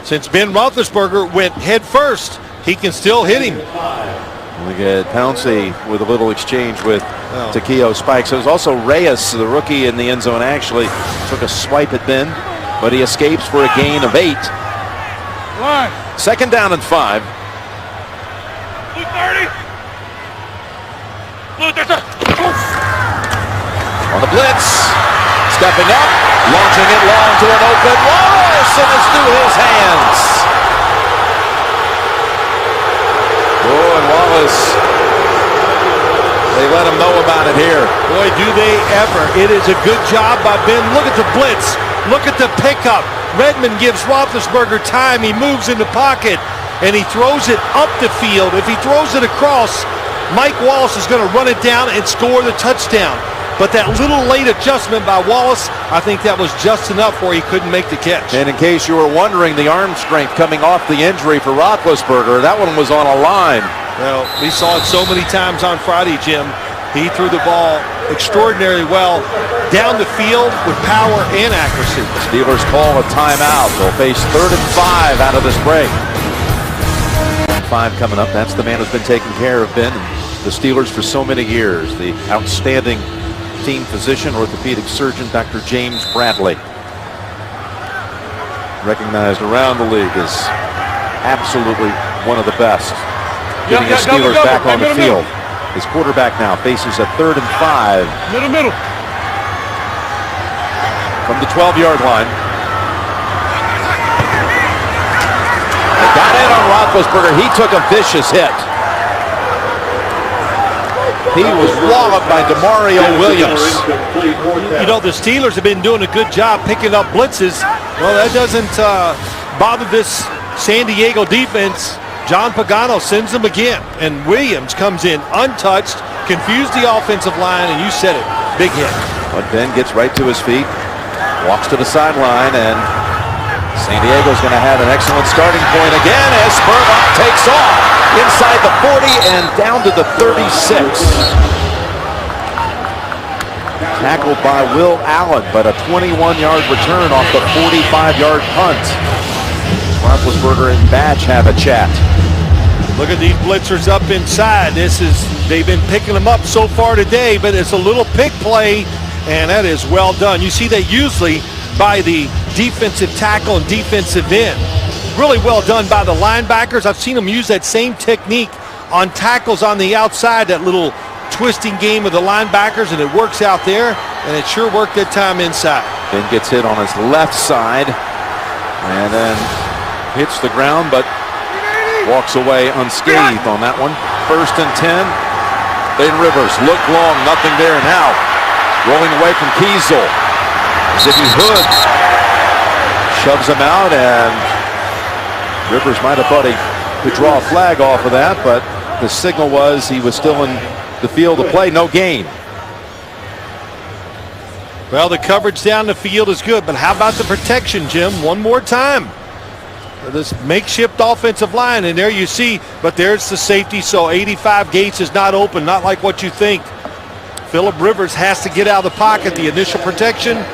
B: Since Ben Roethlisberger went head first, he can still hit him.
A: We get Pouncey with a little exchange with Takeo Spikes. It was also Reyes, the rookie in the end zone, actually took a swipe at Ben, but he escapes for a gain of 8. Second down and 5.
C: Blue 30. Blue 30.
A: On the blitz, stepping up, launching it long to an open Wallace, and it's through his hands. Oh, and Wallace, they let him know about it here.
B: Boy, do they ever. It is a good job by Ben. Look at the blitz. Look at the pickup. Redmond gives Roethlisberger time. He moves in the pocket, and he throws it up the field. If he throws it across, Mike Wallace is going to run it down and score the touchdown. But that little late adjustment by Wallace, I think that was just enough where he couldn't make the catch.
A: And in case you were wondering, the arm strength coming off the injury for Roethlisberger, that one was on a line.
B: Well, we saw it so many times on Friday, Jim. He threw the ball extraordinarily well down the field with power and accuracy.
A: The Steelers call a timeout. They'll face 3rd and 5 out of this break. 5 coming up. That's the man who's been taking care of Ben and the Steelers for so many years. The outstanding team physician, orthopedic surgeon, Dr. James Bradley. Recognized around the league as absolutely one of the best. Getting the Steelers back on the field. His quarterback now faces a 3rd and 5.
C: Middle.
A: From the 12-yard line. They got in on Roethlisberger. He took a vicious hit. He was walloped by DeMario Williams.
B: The Steelers have been doing a good job picking up blitzes. Well, that doesn't bother this San Diego defense. John Pagano sends them again, and Williams comes in untouched, confused the offensive line, and you said it, big hit.
A: But Ben gets right to his feet, walks to the sideline, and San Diego's going to have an excellent starting point again as Spurlock takes off inside the 40 and down to the 36. Tackled by Will Allen, but a 21-yard return off the 45-yard punt. Roethlisberger and Batch have a chat.
B: Look at these blitzers up inside. They've been picking them up so far today, but it's a little pick play, and that is well done. You see that usually by the defensive tackle and defensive end. Really well done by the linebackers. I've seen them use that same technique on tackles on the outside, that little twisting game of the linebackers, and it works out there, and it sure worked that time inside.
A: Ben gets hit on his left side and then hits the ground, but walks away unscathed on that one. 1st and 10. Then Rivers look long, nothing there. Now rolling away from Kiesel. Zippy Hood shoves him out, and Rivers might have thought he could draw a flag off of that, but the signal was he was still in the field of play. No gain.
B: Well, the coverage down the field is good, but how about the protection, Jim? One more time. This makeshift offensive line, and there you see, but there's the safety, so 85 Gates is not open, not like what you think. Phillip Rivers has to get out of the pocket. The initial protection,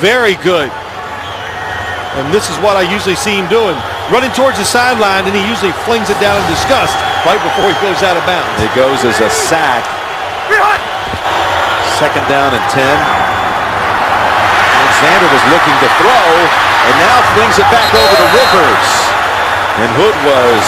B: very good. And this is what I usually see him doing. Running towards the sideline, and he usually flings it down in disgust right before he goes out of bounds.
A: It goes as a sack. 2nd down and 10. Alexander was looking to throw, and now flings it back over to Rivers. And Hood was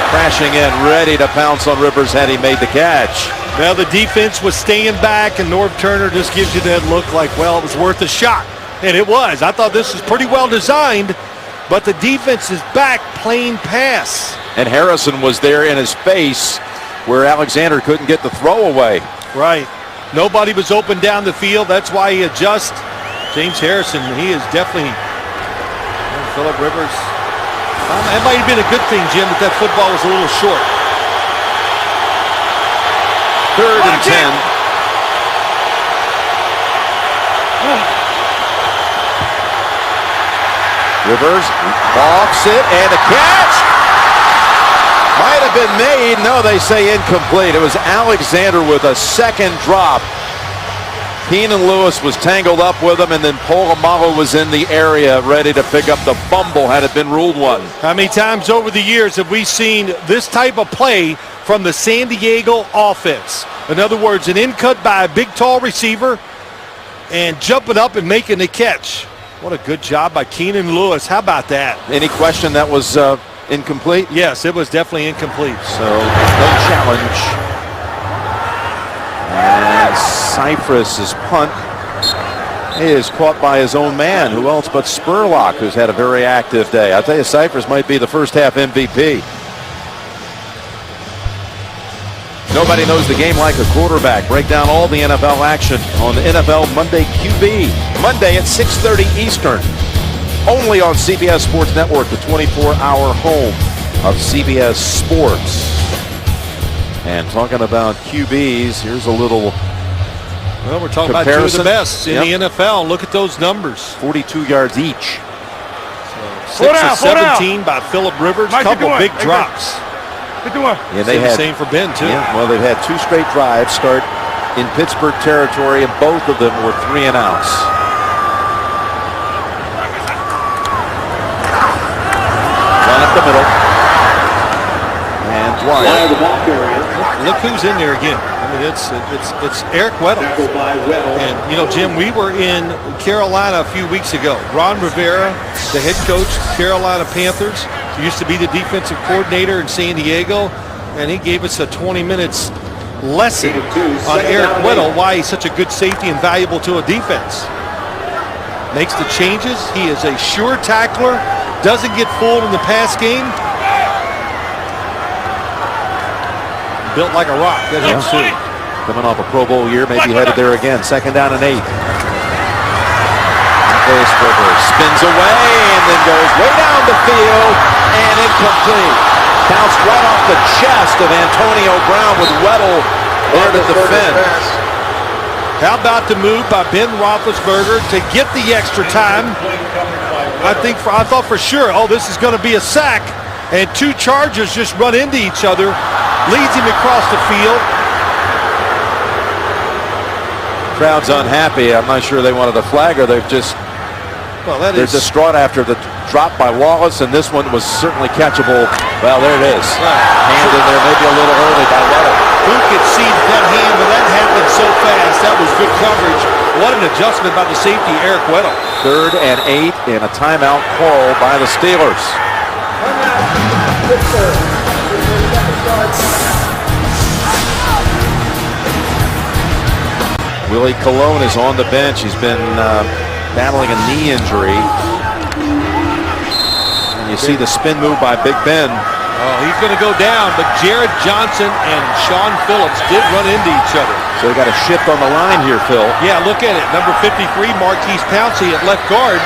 A: crashing in, ready to pounce on Rivers had he made the catch.
B: Now the defense was staying back, and Norv Turner just gives you that look like, well, it was worth a shot. And it was. I thought this was pretty well designed, but the defense is back playing pass.
A: And Harrison was there in his face where Alexander couldn't get the throw away.
B: Right. Nobody was open down the field. That's why he adjusts. James Harrison, he is definitely, Phillip Rivers. That might have been a good thing, Jim, that football was a little short.
A: 3rd and 10. Rivers walks it, and a catch might have been made. No, they say incomplete. It was Alexander with a second drop. Keenan Lewis was tangled up with him, and then Polamalu was in the area ready to pick up the fumble had it been ruled one.
B: How many times over the years have we seen this type of play from the San Diego offense? In other words, an in cut by a big, tall receiver and jumping up and making the catch. What a good job by Keenan Lewis. How about that? Any
A: question that was incomplete?
B: Yes, it was definitely incomplete.
A: So no challenge. And Cypress' punt is caught by his own man. Who else but Spurlock, who's had a very active day. I'll tell you, Cypress might be the first half MVP. Nobody knows the game like a quarterback. Break down all the NFL action on the NFL Monday QB. Monday at 6:30 Eastern. Only on CBS Sports Network, the 24-hour home of CBS Sports. And talking about QBs, here's a little
B: well, we're talking about two of the best in the NFL. Look at those numbers.
A: 42 yards each.
B: So 6 of 17 by Phillip Rivers. A couple big drops.
A: Yeah, they had
B: the same for Ben, too.
A: Yeah, well, they've had 2 straight drives start in Pittsburgh territory, and both of them were 3 and outs. Run up the middle. And Dwyer.
B: Look who's in there again. I mean, it's Eric Weddle. And, you know, Jim, we were in Carolina a few weeks ago. Ron Rivera, the head coach, Carolina Panthers, used to be the defensive coordinator in San Diego, and he gave us a 20 minutes lesson on Eric Weddle, why he's such a good safety and valuable to a defense. Makes the changes. He is a sure tackler, doesn't get fooled in the pass game. Built like a rock. That helps too.
A: Coming off a Pro Bowl year, maybe headed there again. 2nd down and 8. Spins away and then goes way down the field and incomplete. Bounced right off the chest of Antonio Brown with Weddle there to defend.
B: How about the move by Ben Roethlisberger to get the extra time? I thought for sure, oh, this is going to be a sack, and 2 Chargers just run into each other, leads him across the field.
A: Crowd's unhappy. I'm not sure they wanted a flag, or they've just.
B: Well,
A: they're distraught after the drop by Wallace, and this one was certainly catchable. Well, there it is. Hand in there maybe a little early by Weddle.
B: Who could see that hand, but that happened so fast. That was good coverage. What an adjustment by the safety, Eric Weddle.
A: 3rd and 8 and a timeout call by the Steelers. Willie Colon is on the bench. He's been battling a knee injury. And you see the spin move by Big Ben.
B: Oh, he's going to go down, but Jared Johnson and Sean Phillips did run into each other.
A: So they got a shift on the line here, Phil.
B: Yeah, look at it. Number 53, Marquise Pouncey at left guard,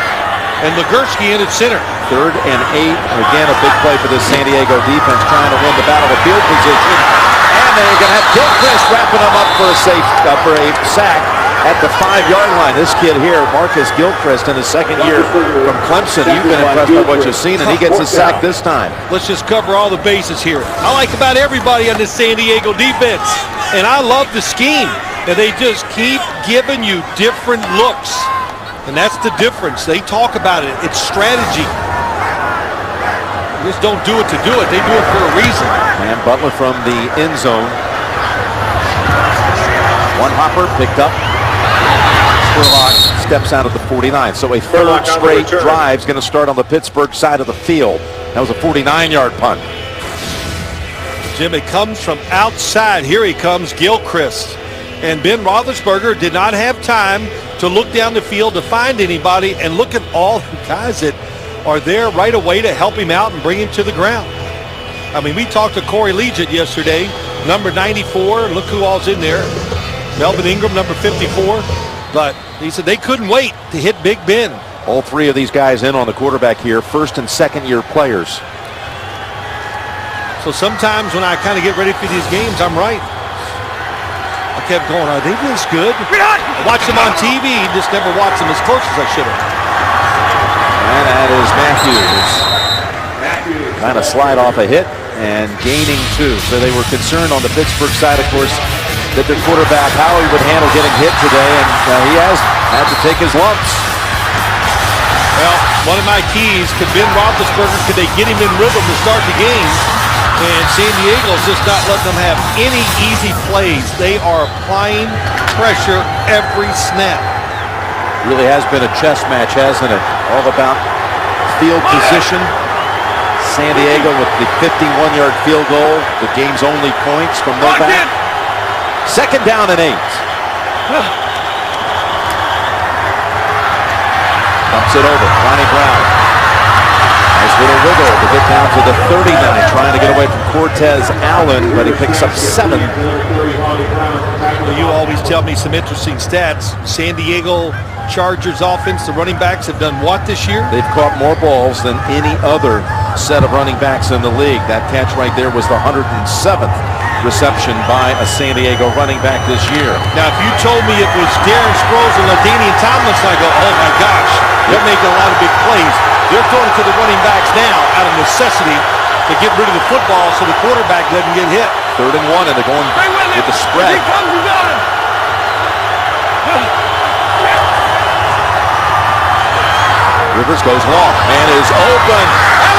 B: and Legursky in at center.
A: 3rd and 8. Again, a big play for the San Diego defense, trying to win the battle of field position. And they're going to have Gilchrist wrapping them up for a sack at the 5-yard line. This kid here, Marcus Gilchrist, in his 2nd year from Clemson. You've been impressed by what you've seen, and he gets a sack this time.
B: Let's just cover all the bases here. I like about everybody on this San Diego defense, and I love the scheme. And they just keep giving you different looks, and that's the difference. They talk about it. It's strategy. You just don't do it to do it. They do it for a reason.
A: And Butler from the end zone. One hopper picked up. Spurlock steps out of the 49. So a 3rd straight drive is going to start on the Pittsburgh side of the field. That was a 49-yard punt.
B: Jim, it comes from outside. Here he comes, Gilchrist. And Ben Roethlisberger did not have time to look down the field to find anybody. And look at all the guys that are there right away to help him out and bring him to the ground. I mean, we talked to Corey Legent yesterday, number 94. Look who all's in there. Melvin Ingram, number 54. But he said they couldn't wait to hit Big Ben.
A: All 3 of these guys in on the quarterback here, 1st and 2nd year players.
B: So sometimes when I kind of get ready for these games, I'm right. I kept going, are they this good? I watched them on TV, just never watched them as close as I should have.
A: And that is Matthews. Kind of slide off a hit and gaining 2. So they were concerned on the Pittsburgh side, of course, that their quarterback, how he would handle getting hit today, and he has had to take his lumps.
B: Well, one of my keys, could Ben Roethlisberger, could they get him in rhythm to start the game? And San Diego's just not letting them have any easy plays. They are applying pressure every snap.
A: Really has been a chess match, hasn't it? All about field position. San Diego with the 51-yard field goal, the game's only points from Novak. 2nd down and 8. Dumps it over, Ronnie Brown. Nice little wiggle to get down to the 39, trying to get away from Cortez Allen, but he picks up 7.
B: Well, you always tell me some interesting stats. San Diego Chargers offense, the running backs have done what this year?
A: They've caught more balls than any other set of running backs in the league. That catch right there was the 107th reception by a San Diego running back this year.
B: Now, if you told me it was Darren Sproles and LaDainian Tomlinson, I go, oh my gosh, they're making a lot of big plays. They're throwing it to the running backs now out of necessity to get rid of the football so the quarterback doesn't get hit.
A: 3rd and 1, and they're going with the spread. Rivers goes long. Man is open.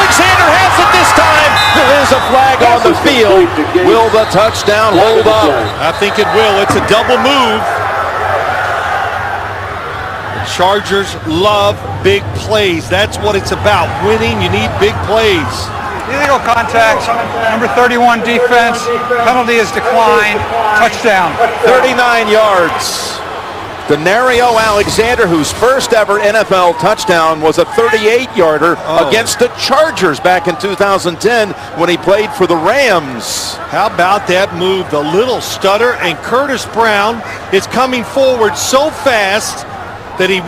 A: Alexander has it this time. There is a flag on the field. Will the touchdown hold up?
B: I think it will. It's a double move. The Chargers love big plays. That's what it's about. Winning, you need big plays.
F: Illegal contact, number 31 defense, penalty is declined, touchdown.
A: 39 yards. Denario Alexander, whose first ever NFL touchdown was a 38-yarder against the Chargers back in 2010 when he played for the Rams.
B: How about that move? The little stutter, and Curtis Brown is coming forward so fast that he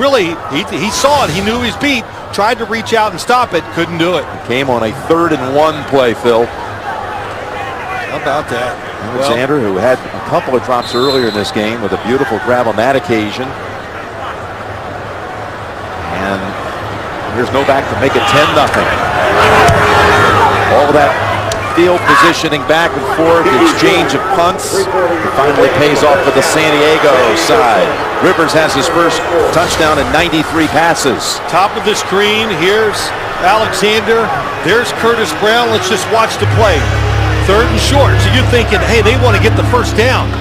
B: saw it. He knew his beat, tried to reach out and stop it, couldn't do it.
A: Came on a 3rd and 1 play, Phil.
B: How about that?
A: Alexander, who had a couple of drops earlier in this game with a beautiful grab on that occasion. And here's Novak to make it 10-0. All that field positioning back and forth, exchange of punts. It finally pays off for the San Diego side. Rivers has his first touchdown in 93 passes.
B: Top of the screen, here's Alexander. There's Curtis Brown. Let's just watch the play. 3rd and short. So you're thinking, hey, they want to get the first down.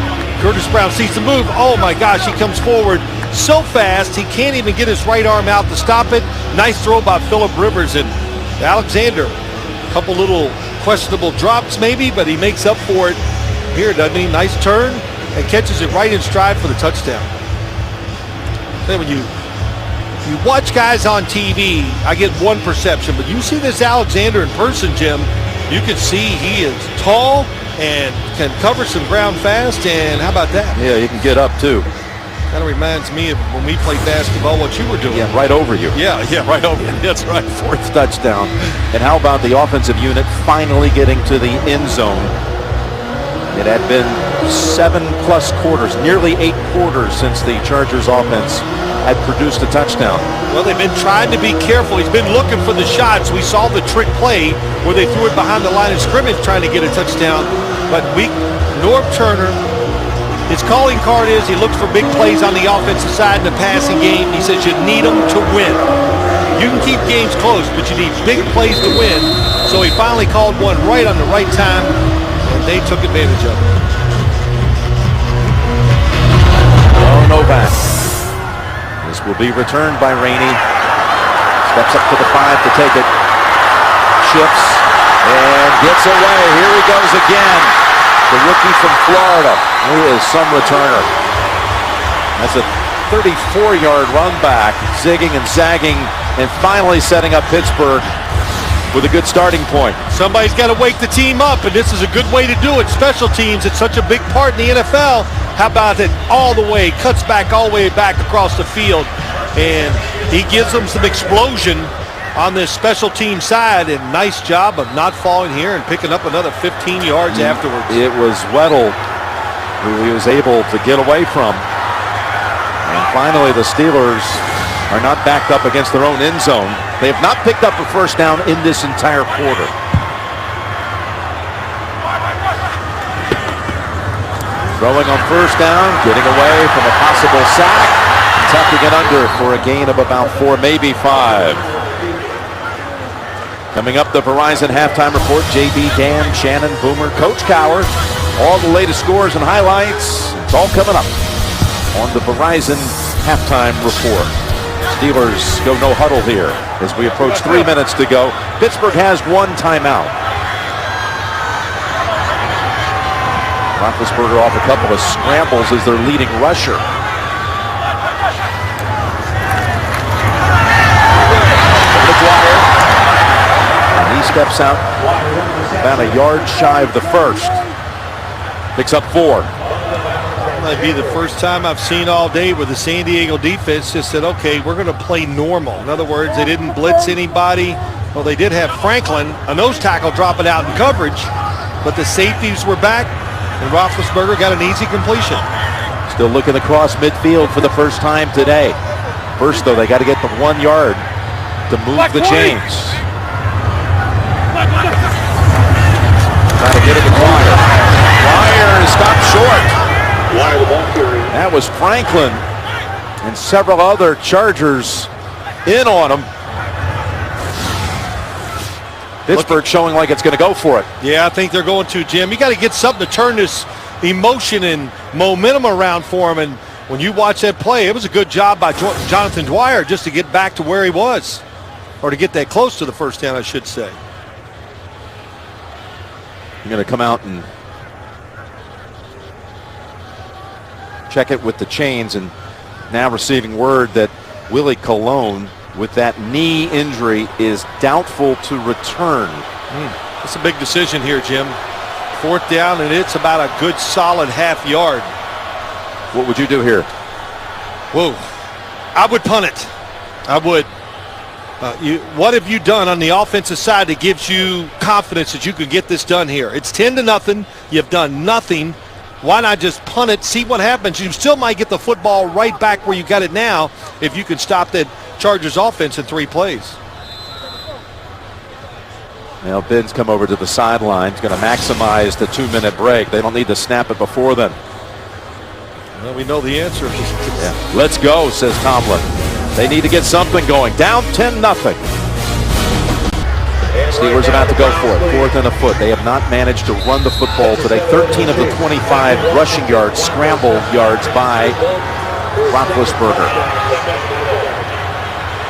B: Curtis Brown sees the move. Oh my gosh, he comes forward so fast he can't even get his right arm out to stop it. Nice throw by Phillip Rivers, and Alexander, a couple little questionable drops maybe, but he makes up for it here, doesn't he? Nice turn and catches it right in stride for the touchdown. Then when you watch guys on TV, I get one perception, but you see this Alexander in person, Jim, you can see he is tall and can cover some ground fast, and how about that?
A: Yeah, you can get up too.
B: Kind of reminds me of when we played basketball, what you were doing.
A: Yeah, right over you.
B: Yeah, right over you. That's right.
A: Fourth touchdown. And how about the offensive unit finally getting to the end zone? It had been 7+ quarters, nearly 8 quarters since the Chargers offense had produced a touchdown.
B: Well, they've been trying to be careful. He's been looking for the shots. We saw the trick play where they threw it behind the line of scrimmage trying to get a touchdown. But Norv Turner, his calling card is he looks for big plays on the offensive side in the passing game. He says you need them to win. You can keep games close, but you need big plays to win. So he finally called one right on the right time, and they took advantage of it.
A: Oh, Novak. This will be returned by Rainey. Steps up to the 5 to take it. Shifts and gets away. Here he goes again. The rookie from Florida. He is some returner. That's a 34-yard run back, zigging and zagging, and finally setting up Pittsburgh with a good starting point.
B: Somebody's got to wake the team up, and this is a good way to do it. Special teams, it's such a big part in the NFL. How about it all the way, cuts back all the way back across the field, and he gives them some explosion on this special team side, and nice job of not falling here and picking up another 15 yards afterwards.
A: It was Weddle who he was able to get away from. And finally, the Steelers are not backed up against their own end zone. They have not picked up a first down in this entire quarter. Throwing on first down, getting away from a possible sack, tucking it under for a gain of about 4, maybe 5. Coming up, the Verizon halftime report. JB, Dan, Shannon, Boomer, Coach Cowher. All the latest scores and highlights. It's all coming up on the Verizon halftime report. Steelers go no huddle here as we approach 3 minutes to go. Pittsburgh has one timeout. Roethlisberger off a couple of scrambles as their leading rusher. Dwyer. And he steps out about a yard shy of the first. Picks up 4.
B: Might be the first time I've seen all day where the San Diego defense just said, okay, we're going to play normal. In other words, they didn't blitz anybody. Well, they did have Franklin, a nose tackle, dropping out in coverage, but the safeties were back, and Roethlisberger got an easy completion.
A: Still looking across midfield for the first time today. First, though, they got to get the 1 yard to move the chains. Trying to get it to Dwyer. Dwyer is stopped short. That was Franklin and several other Chargers in on him. Pittsburgh showing like it's going to go for it.
B: Yeah, I think they're going to, Jim. You got to get something to turn this emotion and momentum around for him. And when you watch that play, it was a good job by Jonathan Dwyer just to get back to where he was, or to get that close to the first down, I should say.
A: You're going to come out and check it with the chains, and now receiving word that Willie Colon, with that knee injury, is doubtful to return.
B: It's a big decision here, Jim. 4th down, and it's about a good solid half yard.
A: What would you do here?
B: Whoa. I would punt it. I would. What have you done on the offensive side that gives you confidence that you can get this done here? It's 10-0. You've done nothing. Why not just punt it, see what happens? You still might get the football right back where you got it now if you can stop that Chargers offense in 3 plays.
A: Now Ben's come over to the sideline. He's going to maximize the 2-minute break. They don't need to snap it before then.
B: Well, we know the answer.
A: Yeah. Let's go, says Tomlin. They need to get something going. Down 10-0. Steelers about to go for it. 4th and a foot. They have not managed to run the football today. 13 of the 25 rushing yards, scramble yards by Roethlisberger.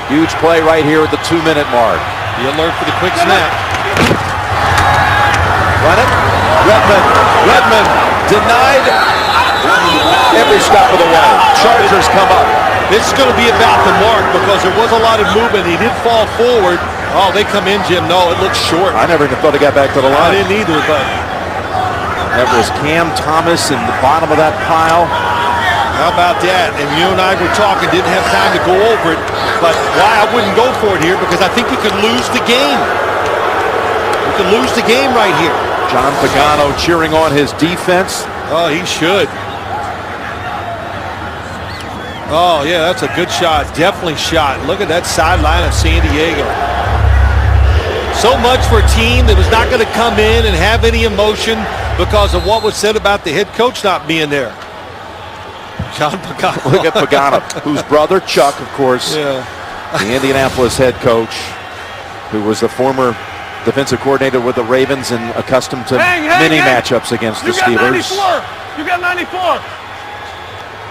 A: Huge play right here at the 2-minute mark.
B: Be alert for the quick snap.
A: Run it. Redmond denied every step of the way. Chargers come up.
B: This is going to be about the mark because there was a lot of movement. He did fall forward. Oh, they come in, Jim. No, it looks short.
A: I never even thought he got back to the line.
B: I didn't either, but
A: that was Cam Thomas in the bottom of that pile.
B: How about that? And you and I were talking, didn't have time to go over it, but why I wouldn't go for it here, because I think you could lose the game. You could lose the game right here.
A: John Pagano cheering on his defense.
B: Oh, he should. Oh, yeah, that's a good shot. Definitely shot. Look at that sideline of San Diego. So much for a team that was not going to come in and have any emotion because of what was said about the head coach not being there. John Pagano.
A: Look at Pagano, whose brother Chuck, of course, the Indianapolis head coach, who was the former defensive coordinator with the Ravens and accustomed to many matchups against the Steelers.
C: You got 94.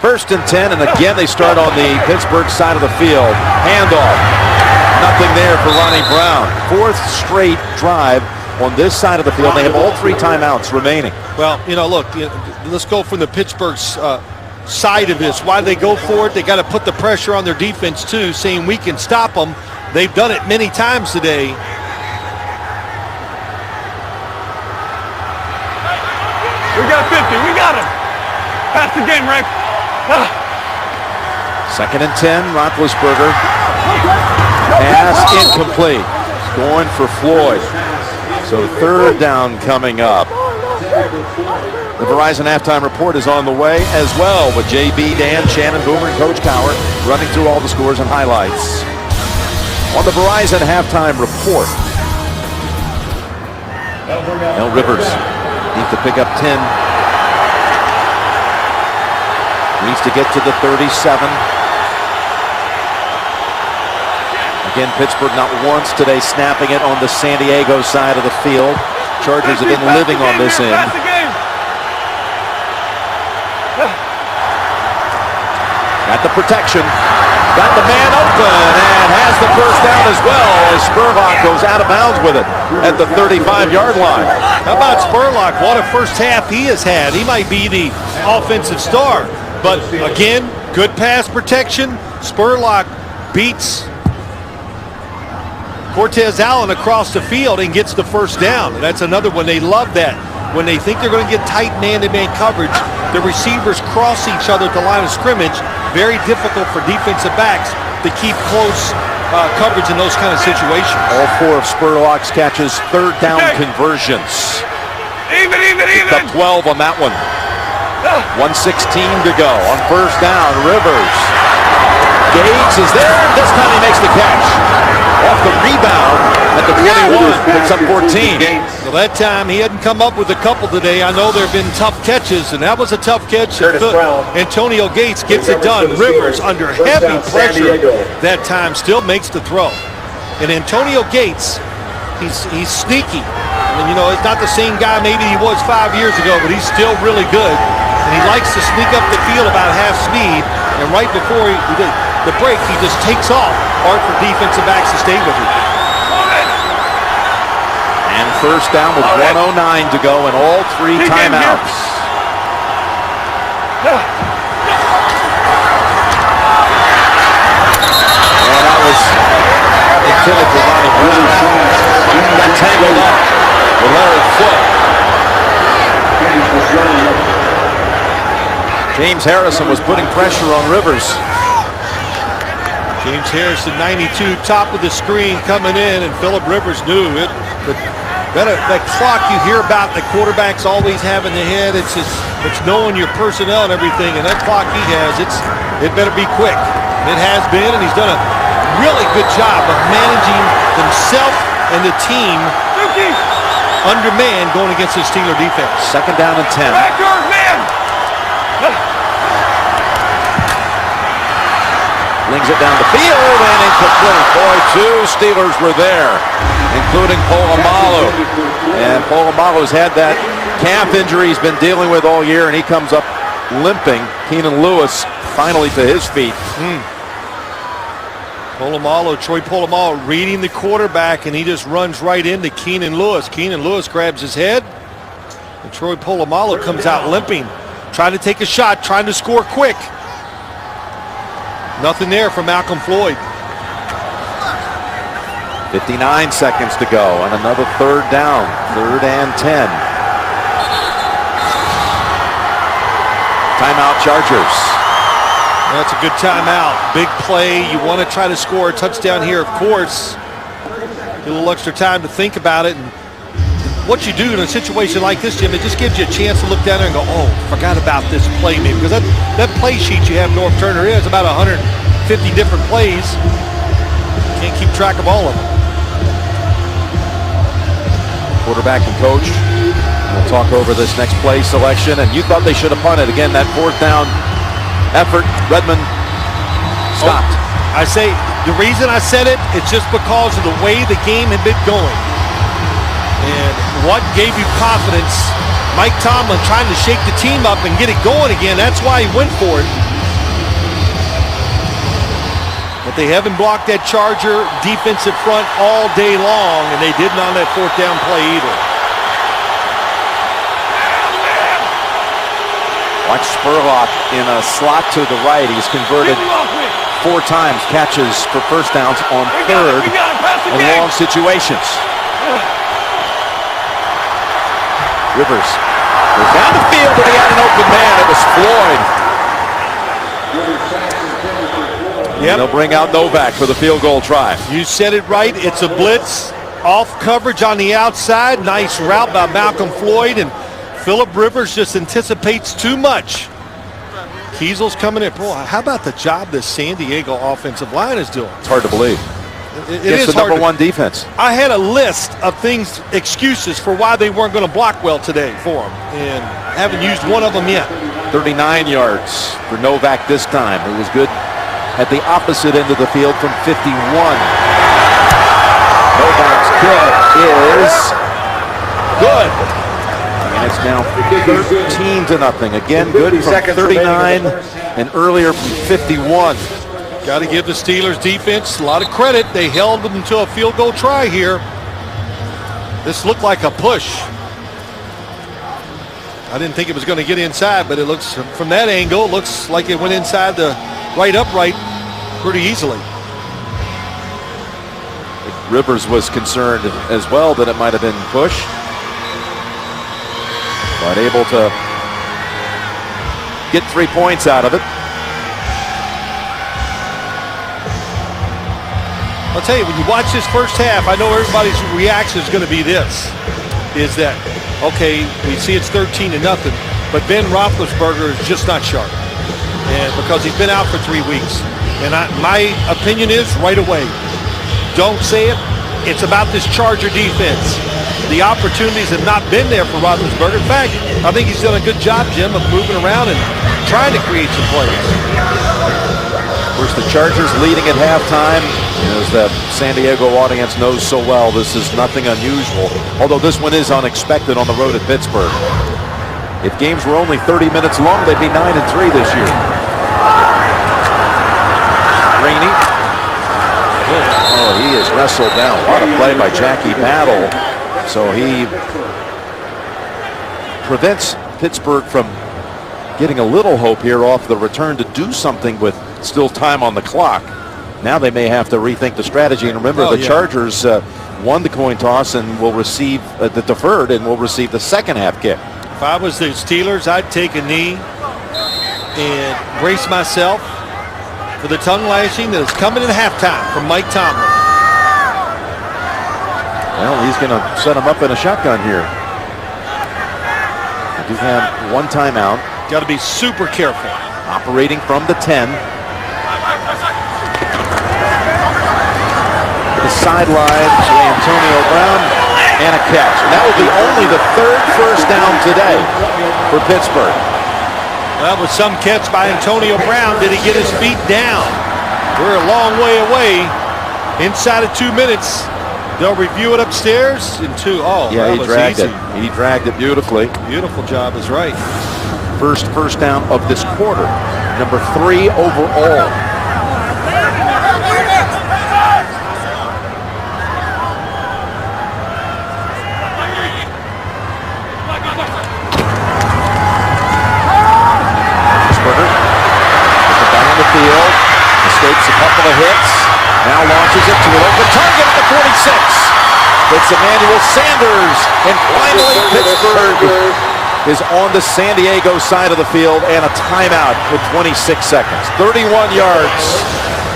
A: 1st and 10, and again they start on the Pittsburgh side of the field. Handoff. Nothing there for Ronnie Brown. 4th straight drive on this side of the field. They have all 3 timeouts remaining.
B: Well, you know, look, let's go from the Pittsburgh side of this. Why they go for it? They got to put the pressure on their defense too, saying we can stop them. They've done it many times today.
C: We got 50. We got him. Pass the game, Rick.
A: 2nd and 10, Roethlisberger. Pass incomplete. He's going for Floyd. So 3rd down coming up. The Verizon halftime report is on the way as well with JB, Dan, Shannon, Boomer, and Coach Cowher running through all the scores and highlights. On the Verizon halftime report, Mel Rivers needs to pick up 10. Needs to get to the 37. Again, Pittsburgh not once today snapping it on the San Diego side of the field. Chargers have been living on this end. Got the protection. Got the man open and has the 1st down as well as Spurlock goes out of bounds with it at the 35-yard line.
B: How about Spurlock? What a first half he has had. He might be the offensive star. But again, good pass protection. Spurlock beats Cortez Allen across the field and gets the 1st down. That's another one. They love that. When they think they're going to get tight man-to-man coverage, the receivers cross each other at the line of scrimmage. Very difficult for defensive backs to keep close coverage in those kind of situations.
A: All 4 of Spurlock's catches 3rd down conversions.
C: Even.
A: The 12 on that one. 1:16 to go on 1st down. Rivers. Gates is there. This time he makes the catch. Off the rebound at the 21. Picks up 14.
B: Well, that time he hadn't come up with a couple today. I know there have been tough catches, and that was a tough catch. Antonio Gates gets it done. Rivers under heavy pressure that time still makes the throw. And Antonio Gates, he's sneaky. I mean, you know, it's not the same guy maybe he was 5 years ago, but he's still really good. And he likes to sneak up the field about half speed. And right before the break, he just takes off. Hard for defensive backs to stay with him.
A: And 1st down with 1:09 to go and all 3 timeouts. And that was intended for Ronnie Brown. Got tangled up with Larry Foote. James Harrison was putting pressure on Rivers.
B: James Harrison, 92, top of the screen coming in, and Phillip Rivers knew it. That clock you hear about the quarterbacks always have in the head, it's knowing your personnel and everything, and that clock he has, it better be quick. And it has been, and he's done a really good job of managing himself and the team under man going against the Steeler defense.
A: 2nd down and 10.
C: Backyard man.
A: Flings it down the field and incomplete. Boy, 2 Steelers were there. including Polamalu. And Polamalu's had that calf injury he's been dealing with all year, and he comes up limping. Keenan Lewis finally to his feet.
B: Troy Polamalu reading the quarterback, and he just runs right into Keenan Lewis. Keenan Lewis grabs his head, and Troy Polamalu comes out limping, trying to take a shot, trying to score quick. Nothing there for Malcolm Floyd.
A: 59 seconds to go, and another third down, 3rd and 10. Timeout, Chargers.
B: That's a good timeout. Big play. You want to try to score a touchdown here, of course. Get a little extra time to think about it. And what you do in a situation like this, Jim, it just gives you a chance to look down there and go, oh, forgot about this play maybe. Because that play sheet you have, North Turner, is about 150 different plays. Can't keep track of all of them.
A: Quarterback and coach. We'll talk over this next play selection. And you thought they should have punted. Again, that 4th down effort, Redmond stopped.
B: I say, the reason I said it, it's just because of the way the game had been going. And what gave you confidence? Mike Tomlin trying to shake the team up and get it going again. That's why he went for it. But they haven't blocked that Charger defensive front all day long, and they didn't on that 4th down play either.
A: Watch Spurlock in a slot to the right. He's converted 4 times, catches for first downs on 3rd in long situations. Rivers goes down the field, and he had an open man. It was Floyd. Yep. They'll bring out Novak for the field goal try.
B: You said it right. It's a blitz. Off coverage on the outside. Nice route by Malcolm Floyd, and Phillip Rivers just anticipates too much. Kiesel's coming in. Boy, how about the job this San Diego offensive line is doing?
A: It's hard to believe.
B: It
A: is the number 1 defense.
B: I had a list of things, excuses for why they weren't going to block well today for them, and haven't used one of them yet.
A: 39 yards for Novak this time. It was good at the opposite end of the field from 51. Novak's kick is good. And it's now 13-0. Again, good from 39 and earlier from 51.
B: Got to give the Steelers defense a lot of credit. They held them to a field goal try here. This looked like a push. I didn't think it was going to get inside, but it looks, from that angle, it looks like it went inside the right upright pretty easily.
A: Rivers was concerned as well that it might have been pushed, but able to get 3 points out of it.
B: I'll tell you, when you watch this first half, I know everybody's reaction is going to be this, is that, okay, we see it's 13-0, but Ben Roethlisberger is just not sharp. And because he's been out for 3 weeks. And my opinion is right away, don't say it. It's about this Charger defense. The opportunities have not been there for Roethlisberger. In fact, I think he's done a good job, Jim, of moving around and trying to create some plays.
A: Of course, the Chargers leading at halftime. As the San Diego audience knows so well, this is nothing unusual. Although this one is unexpected on the road at Pittsburgh. If games were only 30 minutes long, they'd be 9-3 this year. Rainey. Oh, he is wrestled down. What a play by Jackie Battle. So he prevents Pittsburgh from getting a little hope here off the return to do something with still time on the clock. Now they may have to rethink the strategy. And remember, Chargers won the coin toss and will receive the deferred and will receive the second half kick.
B: If I was the Steelers, I'd take a knee and brace myself for the tongue lashing that is coming at halftime from Mike Tomlin.
A: Well, he's going to set him up in a shotgun here. We do have 1 timeout.
B: Got to be super careful.
A: Operating from the 10. The sideline to Antonio Brown and a catch. And that will be only the 3rd first down today for Pittsburgh.
B: That was some catch by Antonio Brown. Did he get his feet down? We're a long way away. Inside of 2 minutes. They'll review it upstairs in 2. Oh,
A: Yeah,
B: that
A: he
B: was
A: dragged
B: easy.
A: it. He dragged it beautifully.
B: Beautiful job is right.
A: First down of this quarter. Number 3 overall. Field, escapes a couple of hits, now launches it to an open target at the 46. It's Emmanuel Sanders, and finally Pittsburgh is on the San Diego side of the field, and a timeout with 26 seconds. 31 yards.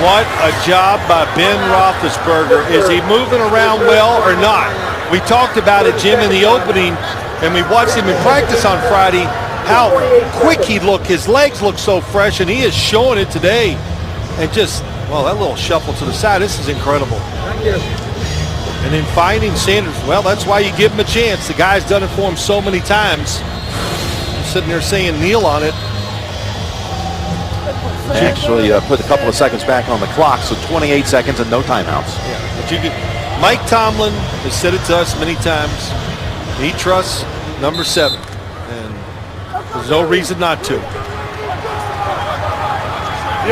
B: What a job by Ben Roethlisberger. Is he moving around well or not? We talked about it, Jim, in the opening, and we watched him in practice on Friday. How quick he looked. His legs look so fresh, and he is showing it today. And just, well, that little shuffle to the side, this is incredible. And then finding Sanders, well, that's why you give him a chance. The guy's done it for him so many times. I'm sitting there saying kneel on it.
A: They actually put a couple of seconds back on the clock, so 28 seconds and no timeouts.
B: Yeah, but you could, Mike Tomlin has said it to us many times. He trusts number 7. There's no reason not to.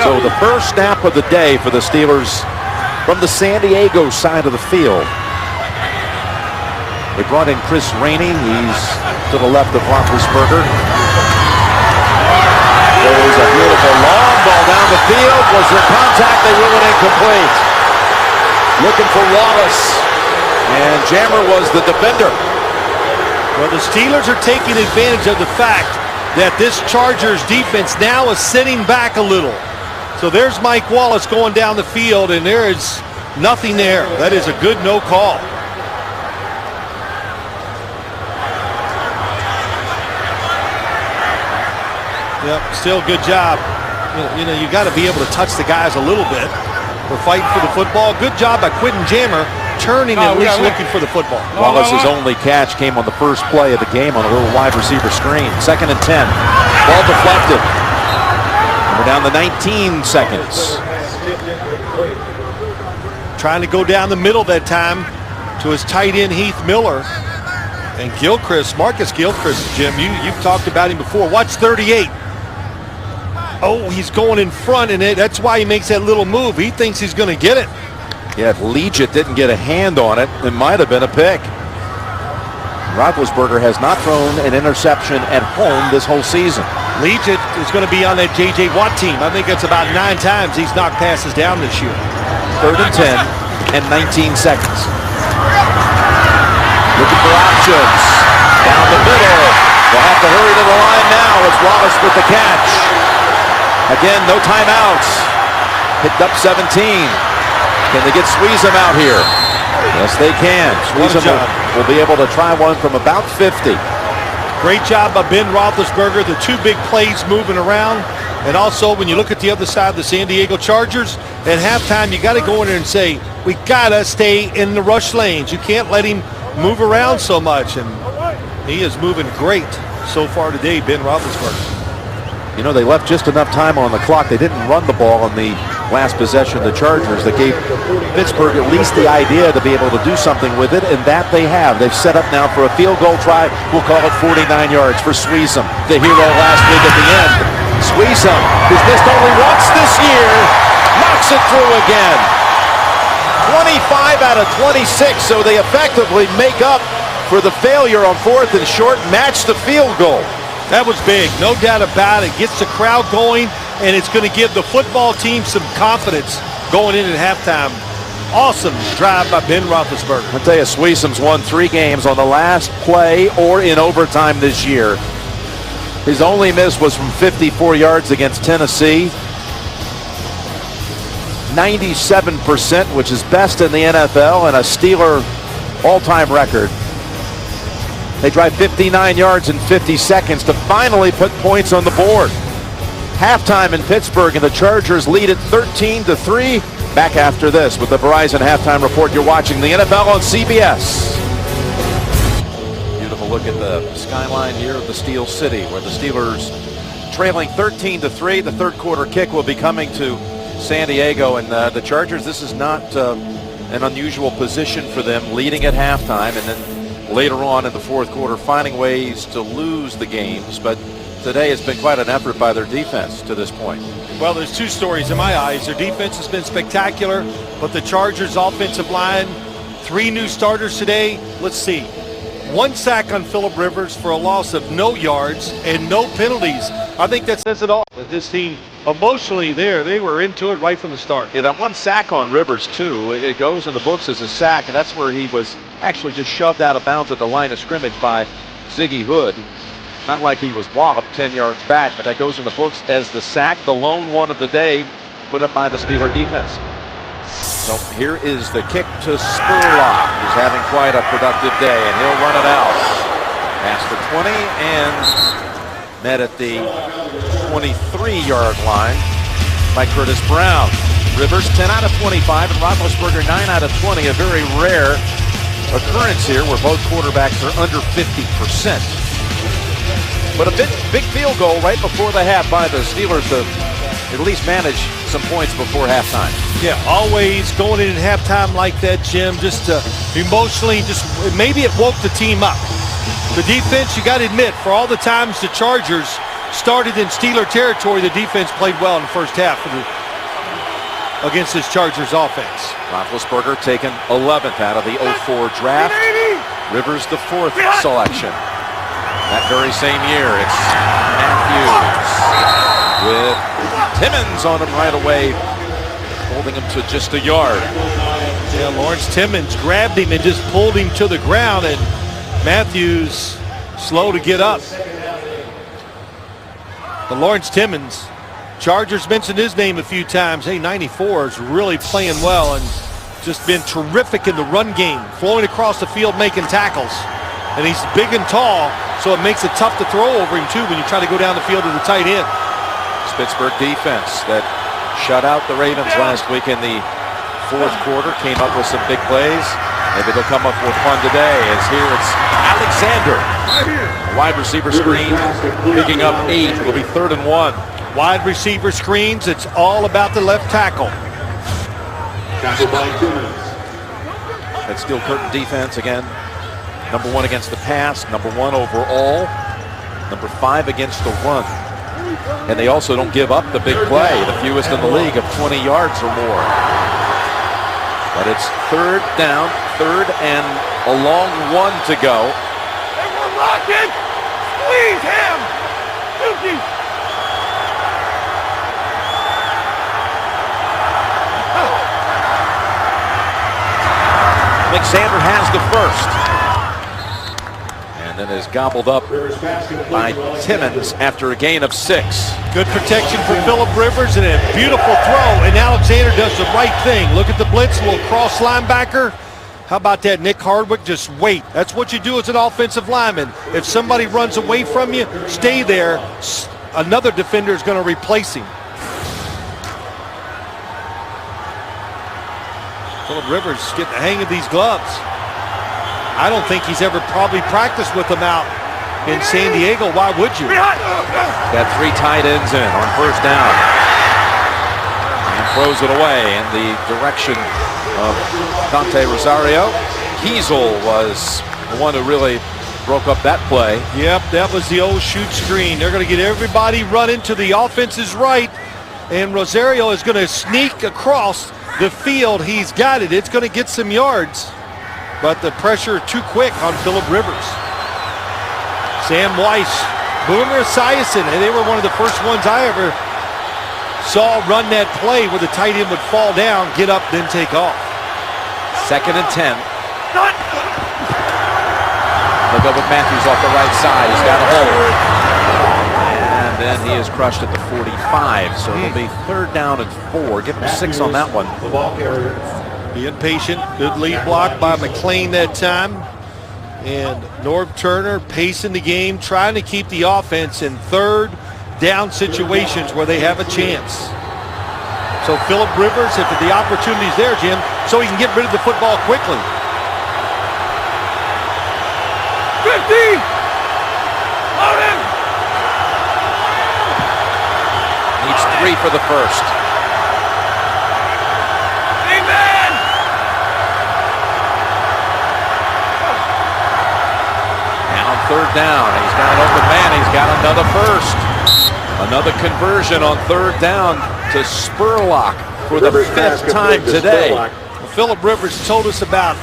A: So the first snap of the day for the Steelers from the San Diego side of the field. They brought in Chris Rainey. He's to the left of Roethlisberger. There's a beautiful long ball down the field. Was there contact? They rule it incomplete. Looking for Wallace. And Jammer was the defender.
B: Well, the Steelers are taking advantage of the fact that this Chargers defense now is sitting back a little. So there's Mike Wallace going down the field, and there is nothing there. That is a good no call. Yep, still good job. You know, you got to be able to touch the guys a little bit. We're fighting for the football. Good job by Quentin Jammer, turning and at least looking for the football.
A: Wallace's only catch came on the first play of the game on a little wide receiver screen. 2nd and 10. Ball deflected. And we're down to 19 seconds.
B: Trying to go down the middle that time to his tight end Heath Miller. And Gilchrist, Marcus Gilchrist, Jim, you've talked about him before. Watch 38. Oh, he's going in front, and that's why he makes that little move. He thinks he's going to get it.
A: Yeah, if Leggett didn't get a hand on it, it might have been a pick. Roethlisberger has not thrown an interception at home this whole season.
B: Leggett is going to be on that J.J. Watt team. I think that's about 9 times he's knocked passes down this year.
A: 3rd and 10 and 19 seconds. Looking for options. Down the middle. They'll have to hurry to the line now as Wallace with the catch. Again, no timeouts. Picked up 17. Can they get Sweezum out here? Yes, they can. Sweezum will be able to try one from about 50.
B: Great job by Ben Roethlisberger. The 2 big plays moving around. And also, when you look at the other side of the San Diego Chargers, at halftime, you got to go in there and say, we got to stay in the rush lanes. You can't let him move around so much. And he is moving great so far today, Ben Roethlisberger.
A: You know, they left just enough time on the clock. They didn't run the ball on the last possession of the Chargers. That gave Pittsburgh at least the idea to be able to do something with it, and that they have. They've set up now for a field goal try. We'll call it 49 yards for Sweezum, the hero last week at the end. Sweezum, who's missed only once this year, knocks it through again. 25 out of 26, so they effectively make up for the failure on 4th and short, match the field goal.
B: That was big, no doubt about it. Gets the crowd going, and it's going to give the football team some confidence going in at halftime. Awesome drive by Ben Roethlisberger.
A: I'll tell you, Sweezum's won 3 games on the last play or in overtime this year. His only miss was from 54 yards against Tennessee. 97%, which is best in the NFL and a Steeler all-time record. They drive 59 yards in 50 seconds to finally put points on the board. Halftime in Pittsburgh, and the Chargers lead it 13-3. Back after this with the Verizon Halftime Report. You're watching the NFL on CBS. Beautiful look at the skyline here of the Steel City, where the Steelers trailing 13-3. The third quarter kick will be coming to San Diego, and the Chargers, this is not an unusual position for them, leading at halftime, and then later on in the fourth quarter finding ways to lose the games. But today has been quite an effort by their defense to this point.
B: Well, there's two stories in my eyes. Their defense has been spectacular, but the Chargers' offensive line, 3 new starters today. Let's see. 1 sack on Phillip Rivers for a loss of no yards and no penalties. I think that says it all. With this team emotionally they were into it right from the start.
A: Yeah, that 1 sack on Rivers, too, it goes in the books as a sack, and that's where he was actually just shoved out of bounds at the line of scrimmage by Ziggy Hood. Not like he was walloped 10 yards back, but that goes in the books as the sack, the lone one of the day, put up by the Steeler defense. So here is the kick to Spurlock, who's having quite a productive day, and he'll run it out. Past the 20 and met at the 23-yard line by Curtis Brown. Rivers 10 out of 25 and Roethlisberger 9 out of 20. A very rare occurrence here where both quarterbacks are under 50%. But a big field goal right before the half by the Steelers to at least manage some points before halftime.
B: Yeah, always going in at halftime like that, Jim, just emotionally, maybe it woke the team up. The defense, you got to admit, for all the times the Chargers started in Steeler territory, the defense played well in the first half against this Chargers offense.
A: Roethlisberger taken 11th out of the 04 draft. Rivers the 4th selection. That very same year, it's Matthews with Timmons on him right away, holding him to just a yard.
B: Yeah, Lawrence Timmons grabbed him and just pulled him to the ground, and Matthews slow to get up. But Lawrence Timmons, Chargers mentioned his name a few times. Hey, 94 is really playing well and just been terrific in the run game, flowing across the field, making tackles. And he's big and tall, so it makes it tough to throw over him, too, when you try to go down the field to the tight end.
A: This Pittsburgh defense that shut out the Ravens last week in the fourth quarter came up with some big plays. Maybe they'll come up with one today, as here it's Alexander. A wide receiver screen, picking up 8. It'll be 3rd and 1.
B: Wide receiver screens, it's all about the left tackle.
A: That Steel Curtain defense again. Number 1 against the pass, number 1 overall, number 5 against the run. And they also don't give up the big play, the fewest in the league of 20 yards or more. But it's 3rd down, 3rd and a long 1 to go.
C: They were rocking! Squeeze him! Dookie!
A: Alexander has the first. And then is gobbled up by Timmons after a gain of 6.
B: Good protection for Phillip Rivers and a beautiful throw, and Alexander does the right thing. Look at the blitz, a little cross linebacker. How about that, Nick Hardwick? Just wait. That's what you do as an offensive lineman. If somebody runs away from you, stay there. Another defender is going to replace him. Phillip Rivers getting the hang of these gloves. I don't think he's ever probably practiced with them out in San Diego. Why would you?
A: Got 3 tight ends in on 1st down. And throws it away in the direction of Dante Rosario. Kiesel was the one who really broke up that play.
B: Yep, that was the old shoot screen. They're going to get everybody running to the offense's right, and Rosario is going to sneak across the field. He's got it. It's going to get some yards. But the pressure too quick on Phillip Rivers. Sam Weiss, Boomer Esiason, and they were one of the first ones I ever saw run that play where the tight end would fall down, get up, then take off.
A: 2nd and 10. They'll go with Matthews off the right side. He's got a hold. And then he is crushed at the 45. So it'll be 3rd down and 4. Give him 6 on that one.
C: The ball carrier.
B: Being patient. Good lead block by McLean that time. And Norv Turner pacing the game, trying to keep the offense in 3rd down situations where they have a chance. So Phillip Rivers, if the opportunity's there, Jim, so he can get rid of the football quickly.
C: 50! Load him!
A: Needs 3 for the first.
C: Amen!
A: third down. He's got an open man. He's got another first. Another conversion on third down to Spurlock for the 5th time today.
B: Phillip Rivers told us about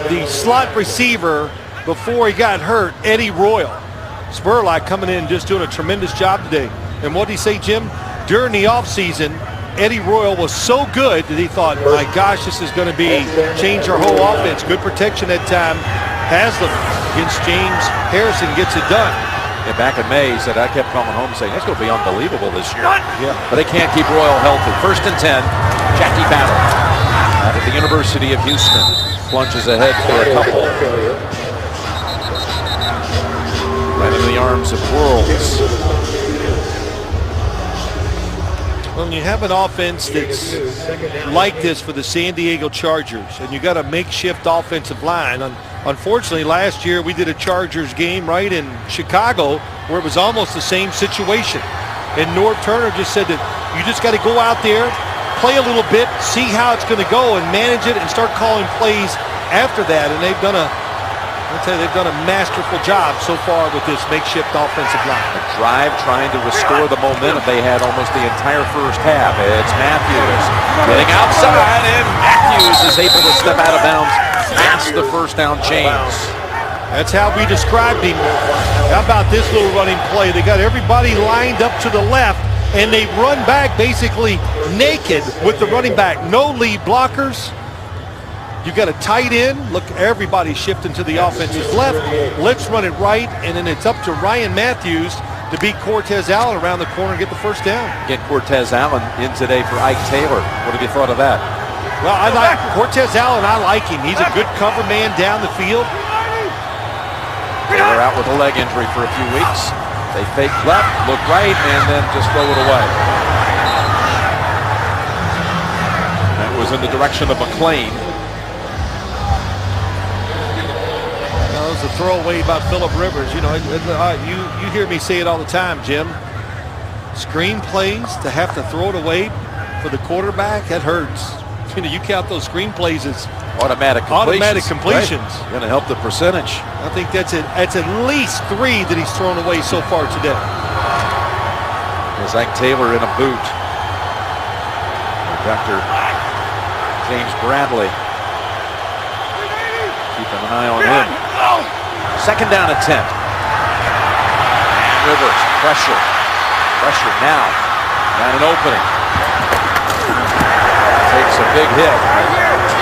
B: the slot receiver before he got hurt, Eddie Royal. Spurlock coming in and just doing a tremendous job today. And what did he say, Jim? During the offseason, Eddie Royal was so good that he thought, my gosh, this is going to change our whole offense. Good protection that time. Haslam against James Harrison gets it done.
A: Yeah, back in May, he said, I kept calling home saying, it's going to be unbelievable this year.
B: Yeah.
A: But they can't keep Royal healthy. 1st and 10, Jackie Battle out of the University of Houston. Plunges ahead for a couple. Right into the arms of Worlds.
B: When you have an offense that's like this for the San Diego Chargers, and you got a makeshift offensive line, unfortunately last year we did a Chargers game right in Chicago where it was almost the same situation. And Norv Turner just said that you just got to go out there, play a little bit, see how it's going to go, and manage it and start calling plays after that. And they've done they've done a masterful job so far with this makeshift offensive line.
A: A drive trying to restore the momentum they had almost the entire first half. It's Matthews getting outside, and Matthews is able to step out of bounds past the first down chains.
B: That's how we described him. How about this little running play? They got everybody lined up to the left, and they run back basically naked with the running back. No lead blockers. You got a tight end. Look, everybody's shifting to the offensive left. Let's run it right, and then it's up to Ryan Matthews to beat Cortez Allen around the corner and get the first down.
A: Get Cortez Allen in today for Ike Taylor. What have you thought of that?
B: Well, I like Cortez Allen. I like him. He's a good cover man down the field.
A: Taylor out with a leg injury for a few weeks. They fake left, look right, and then just throw it away. That was in the direction of McLean.
B: That was a throwaway by Phillip Rivers. You know, you hear me say it all the time, Jim. Screen plays, to have to throw it away for the quarterback, that hurts. You know, you count those screen plays as
A: automatic completions.
B: Right.
A: Going to help the percentage.
B: I think that's at least 3 that he's thrown away so far today.
A: There's Ike Taylor in a boot. Dr. James Bradley. Keeping an eye on him. 2nd down and 10. And Rivers, pressure. Pressure now. Got an opening. Takes a big hit.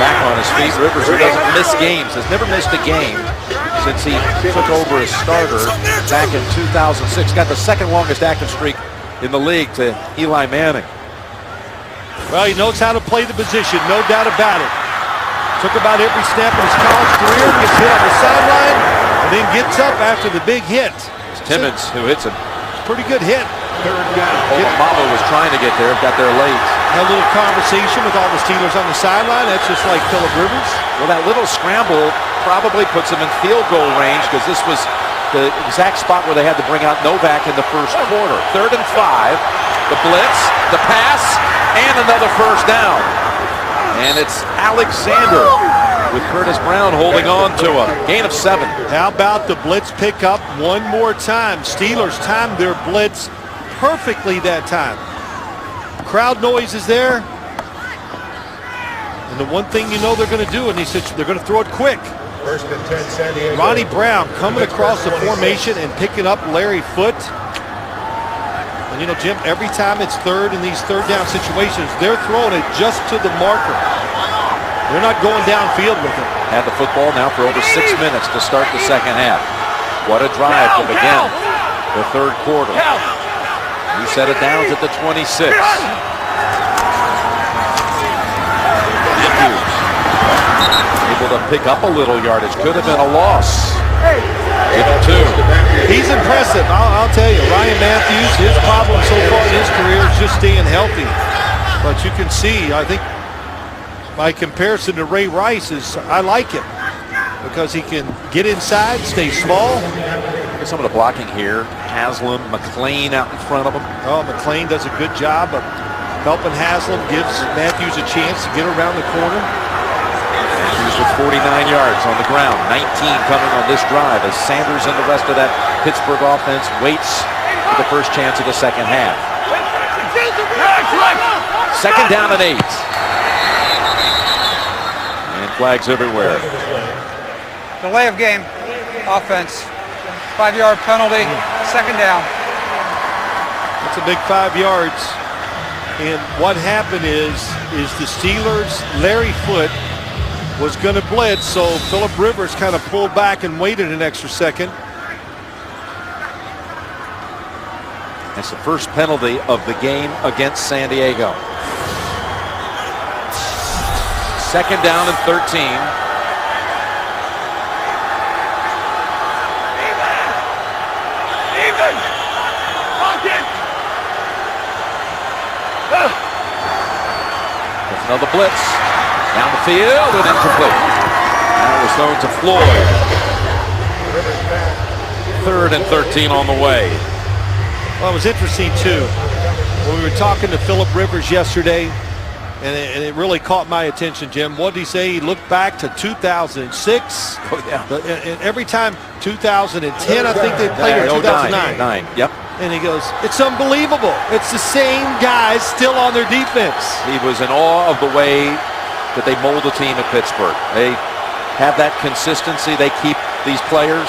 A: Back on his feet. Rivers, who doesn't miss games, has never missed a game since he took over as starter back in 2006. Got the 2nd longest active streak in the league to Eli Manning.
B: Well, he knows how to play the position, no doubt about it. Took about every snap in his college career, gets hit on the sideline, and then gets up after the big hit.
A: It's Timmons who hits him.
B: Pretty good hit.
A: Obama was trying to get there, got there late.
B: Had a little conversation with all the Steelers on the sideline. That's just like Phillip Rivers.
A: Well, that little scramble probably puts him in field goal range because this was the exact spot where they had to bring out Novak in the first quarter. 3rd and 5, the blitz, the pass, and another first down. And it's Alexander with Curtis Brown holding on to a gain of 7.
B: How about the blitz pickup one more time? Steelers timed their blitz perfectly that time. Crowd noise is there. And the one thing you know they're going to do, and he said they're going to throw it quick.
D: 1st and 10, San Diego.
B: Ronnie Brown coming across the formation and picking up Larry Foote. And you know, Jim, every time it's third in these third down situations, they're throwing it just to the marker. They're not going downfield with it.
A: Had the football now for over 6 minutes to start the 2nd half. What a drive to begin the 3rd quarter. He set it down at the 26. Matthews able to pick up a little yardage. Could have been a loss. Give it 2.
B: He's impressive. I'll tell you, Ryan Matthews, his problem so far in his career is just staying healthy. But you can see, I think, by comparison to Ray Rice, I like him because he can get inside, stay small.
A: Look at some of the blocking here. Haslam, McLean out in front of him.
B: Oh, McLean does a good job of helping Haslam, gives Matthews a chance to get around the corner.
A: Matthews with 49 yards on the ground, 19 coming on this drive as Sanders and the rest of that Pittsburgh offense waits for the first chance of the second half. Second down and 8. And flags everywhere.
F: Delay of game, offense. 5-yard penalty, second down.
B: That's a big 5 yards. And what happened is the Steelers, Larry Foote was going to blitz, so Phillip Rivers kind of pulled back and waited an extra second.
A: That's the first penalty of the game against San Diego. Second down and 13. Another blitz. Down the field and incomplete. That was thrown to Floyd. 3rd and 13 on the way.
B: Well, it was interesting, too. When we were talking to Phillip Rivers yesterday, and it really caught my attention, Jim. What did he say? He looked back to 2006.
A: Oh, yeah.
B: And every time 2010, I think they played, or 2009.
A: Yep.
B: And he goes, it's unbelievable. It's the same guys still on their defense.
A: He was in awe of the way that they mold the team at Pittsburgh. They have that consistency. They keep these players.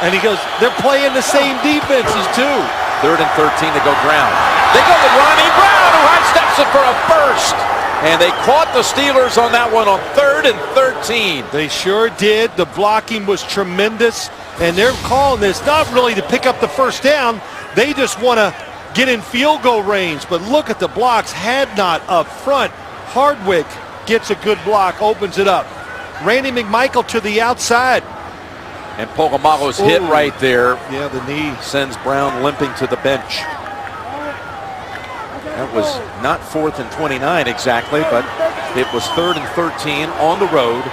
B: And he goes, they're playing the same defenses too.
A: 3rd and 13 to go ground. They go to Ronnie Brown, who high steps it for a first. And they caught the Steelers on that one on 3rd and 13.
B: They sure did. The blocking was tremendous. And they're calling this not really to pick up the first down. They just want to get in field goal range. But look at the blocks. Had not up front. Hardwick gets a good block, opens it up. Randy McMichael to the outside.
A: And Polamalu's hit right there.
B: Yeah, the knee.
A: Sends Brown limping to the bench. That was not 4th and 29 exactly, but it was 3rd and 13 on the road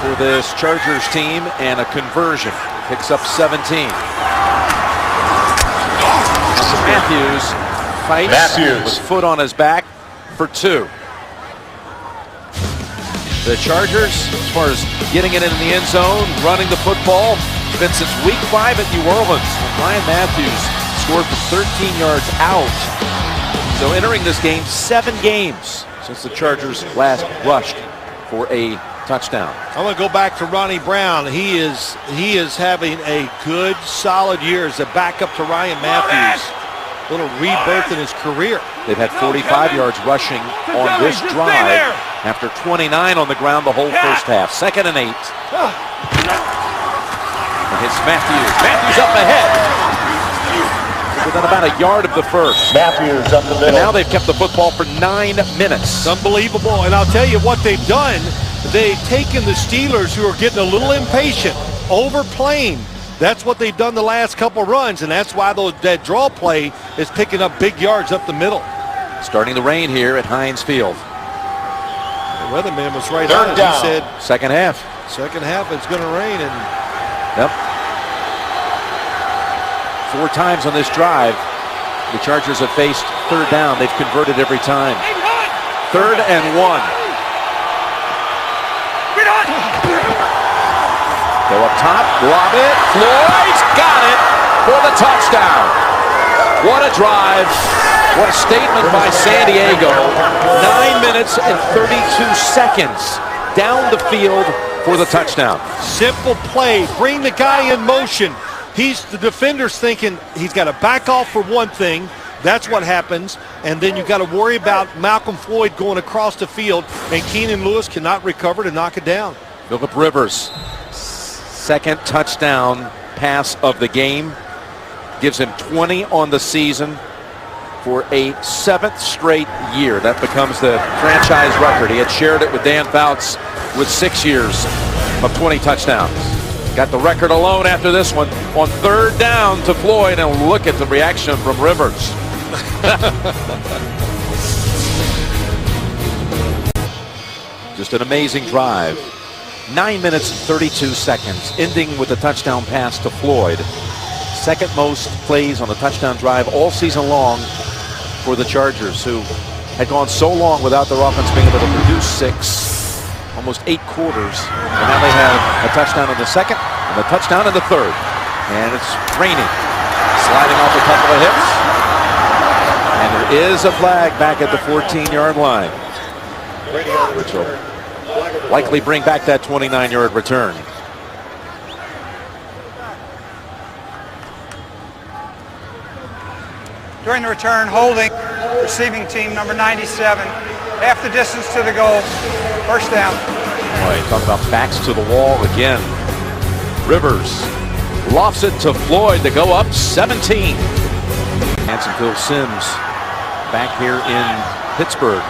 A: for this Chargers team, and a conversion. Picks up 17. Matthews fights with foot on his back for 2. The Chargers, as far as getting it in the end zone, running the football, been since week 5 at New Orleans when Ryan Matthews scored from 13 yards out. So entering this game, 7 games since the Chargers last rushed for a touchdown.
B: I want to go back to Ronnie Brown. He is having a good, solid year as a backup to Ryan Matthews. A little rebirth in his career.
A: They've had 45 yards rushing on this drive after 29 on the ground the whole first half. 2nd and 8. And it's Matthews. Matthews up ahead. Within about a yard of the first.
G: Matthews up the middle.
A: And now they've kept the football for 9 minutes.
B: It's unbelievable. And I'll tell you what they've done. They've taken the Steelers, who are getting a little impatient, overplaying. That's what they've done the last couple runs, and that's why that draw play is picking up big yards up the middle.
A: Starting to rain here at Heinz Field.
B: The weatherman was right
G: Third
B: on it.
G: down.
B: He said
A: second half.
B: Second half it's going to rain. And
A: yep. 4 times on this drive, the Chargers have faced third down. They've converted every time. 3rd and 1. Go up top, lob it, Floyd's got it for the touchdown. What a drive. What a statement by San Diego. 9 minutes and 32 seconds down the field for the touchdown.
B: Simple play, bring the guy in motion. The defender's thinking he's got to back off for one thing. That's what happens. And then you got to worry about Malcolm Floyd going across the field, and Keenan Lewis cannot recover to knock it down.
A: Phillip Rivers, second touchdown pass of the game. Gives him 20 on the season for a 7th straight year. That becomes the franchise record. He had shared it with Dan Fouts with 6 years of 20 touchdowns. Got the record alone after this one on 3rd down to Floyd, and look at the reaction from Rivers. Just an amazing drive. 9 minutes and 32 seconds, ending with a touchdown pass to Floyd. Second most plays on the touchdown drive all season long for the Chargers, who had gone so long without their offense being able to produce 6, almost 8 quarters. And now they have a touchdown in the second and a touchdown in the third. And it's raining. Sliding off a couple of hips. And there is a flag back at the 14-yard line, which will likely bring back that 29-yard return.
F: During the return, holding, receiving team number 97. Half the distance to the goal. First down.
A: Boy, talk about backs to the wall again. Rivers lofts it to Floyd to go up 17. Hanson Phil Simms back here in Pittsburgh.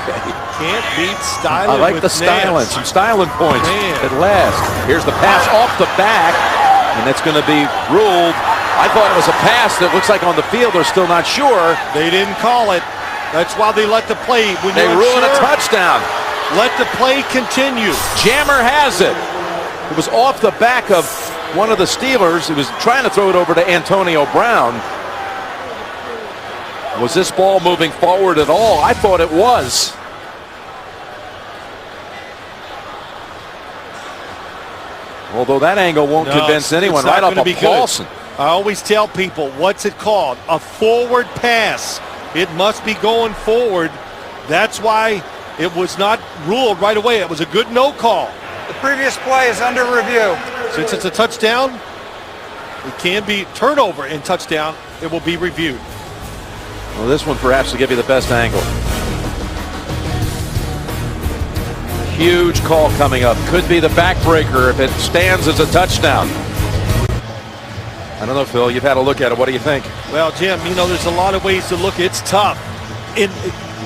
A: Okay.
B: Can't beat styling.
A: I like the styling. Some styling points at last. Here's the pass off the back, and that's going to be ruled. I thought it was a pass that looks like on the field. They're still not sure.
B: They didn't call it. That's why they let the play. When
A: they ruled a touchdown.
B: Let the play continue.
A: Jammer has it. It was off the back of one of the Steelers. He was trying to throw it over to Antonio Brown. Was this ball moving forward at all? I thought it was. Although that angle won't convince anyone. Right off of Paulson.
B: I always tell people, what's it called? A forward pass. It must be going forward. That's why it was not ruled right away. It was a good no call.
F: The previous play is under review.
B: Since it's a touchdown, it can be turnover and touchdown. It will be reviewed.
A: Well, this one perhaps will give you the best angle. Huge call coming up. Could be the backbreaker if it stands as a touchdown. I don't know, Phil. You've had a look at it. What do you think?
B: Well, Jim, you know, there's a lot of ways to look. It's tough.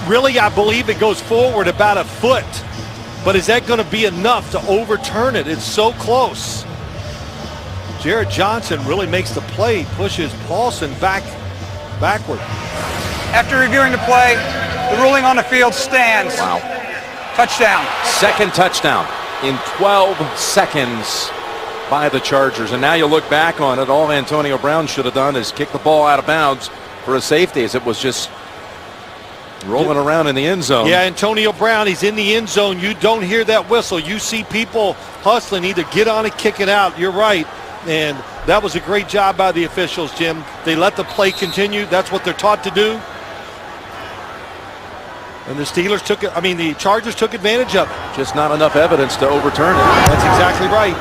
B: Really, I believe it goes forward about a foot. But is that going to be enough to overturn it? It's so close. Jared Johnson really makes the play, pushes Paulson backward.
F: After reviewing the play, the ruling on the field stands.
A: Wow.
F: Touchdown.
A: Second touchdown in 12 seconds by the Chargers. And now you look back on it, all Antonio Brown should have done is kick the ball out of bounds for a safety, as it was just rolling around in the end zone.
B: Yeah, Antonio Brown, he's in the end zone. You don't hear that whistle. You see people hustling, either get on it, kick it out. You're right. And that was a great job by the officials, Jim. They let the play continue. That's what they're taught to do. And the the Chargers took advantage of it.
A: Just not enough evidence to overturn it.
B: That's exactly right.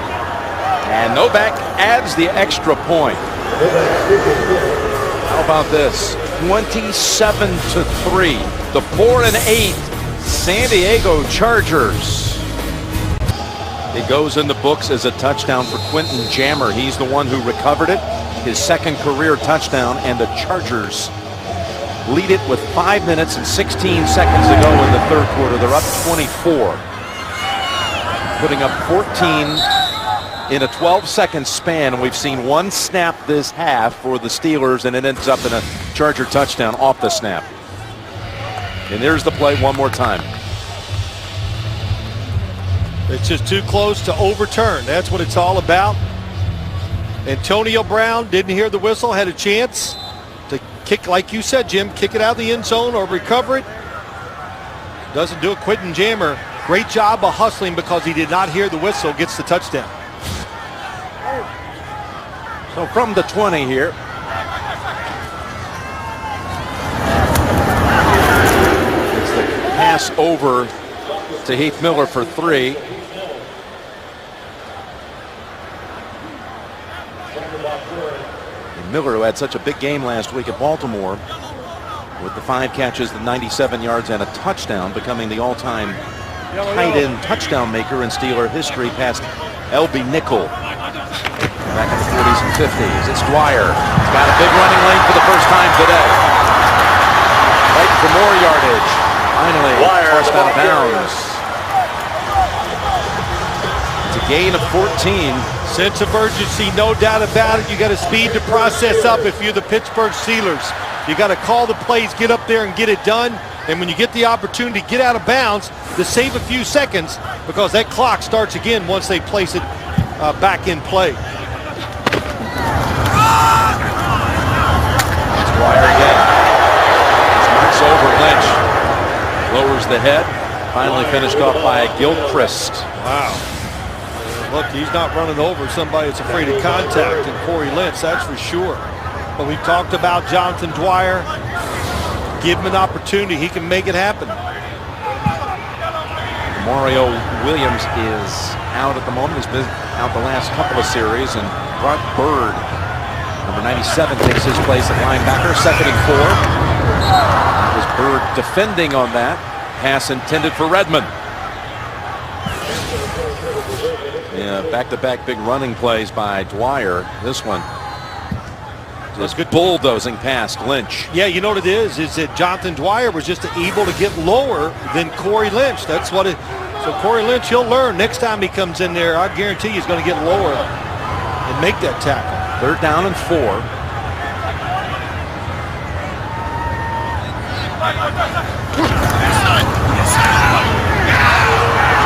A: And Novak adds the extra point. How about this? 27-3. The 4-8 San Diego Chargers. It goes in the books as a touchdown for Quentin Jammer. He's the one who recovered it. His second career touchdown, and the Chargers lead it with 5 minutes and 16 seconds to go in the third quarter. They're up 24. Putting up 14 in a 12-second span. We've seen one snap this half for the Steelers, and it ends up in a Charger touchdown off the snap. And there's the play one more time.
B: It's just too close to overturn. That's what it's all about. Antonio Brown didn't hear the whistle, had a chance to kick, like you said, Jim, kick it out of the end zone or recover it. Doesn't do it. Quentin Jammer, great job of hustling because he did not hear the whistle, gets the touchdown.
A: So from the 20 here. It's the pass over to Heath Miller for 3. And Miller, who had such a big game last week at Baltimore, with the 5 catches, the 97 yards, and a touchdown, becoming the all-time tight end touchdown maker in Steeler history, past L.B. Nickel back in the 40s and 50s. It's Dwyer. He's got a big running lane for the first time today. Fighting for more yardage. Finally, tossed out of bounds. It's a gain of 14.
B: Sense of urgency, no doubt about it. You got to speed the process up if you're the Pittsburgh Steelers. You got to call the plays, get up there and get it done. And when you get the opportunity to get out of bounds, to save a few seconds, because that clock starts again once they place it back in play.
A: Dwyer again. Knocks over Lynch. covers the head. Finally finished off by Gilchrist.
B: Wow. Look, he's not running over somebody that's afraid of contact, and Corey Lynch, that's for sure. But we've talked about Jonathan Dwyer. Give him an opportunity, he can make it happen.
A: Mario Williams is out at the moment. He's been out the last couple of series, and Brock Bird, number 97, takes his place at linebacker, 2nd and 4. That was Bird defending on that. Pass intended for Redmond. Yeah, back-to-back big running plays by Dwyer. This one just good bulldozing past Lynch.
B: Yeah, you know what it is that Jonathan Dwyer was just able to get lower than Corey Lynch. That's what it. So Corey Lynch, he'll learn next time he comes in there. I guarantee he's going to get lower and make that tackle.
A: 3rd down and 4.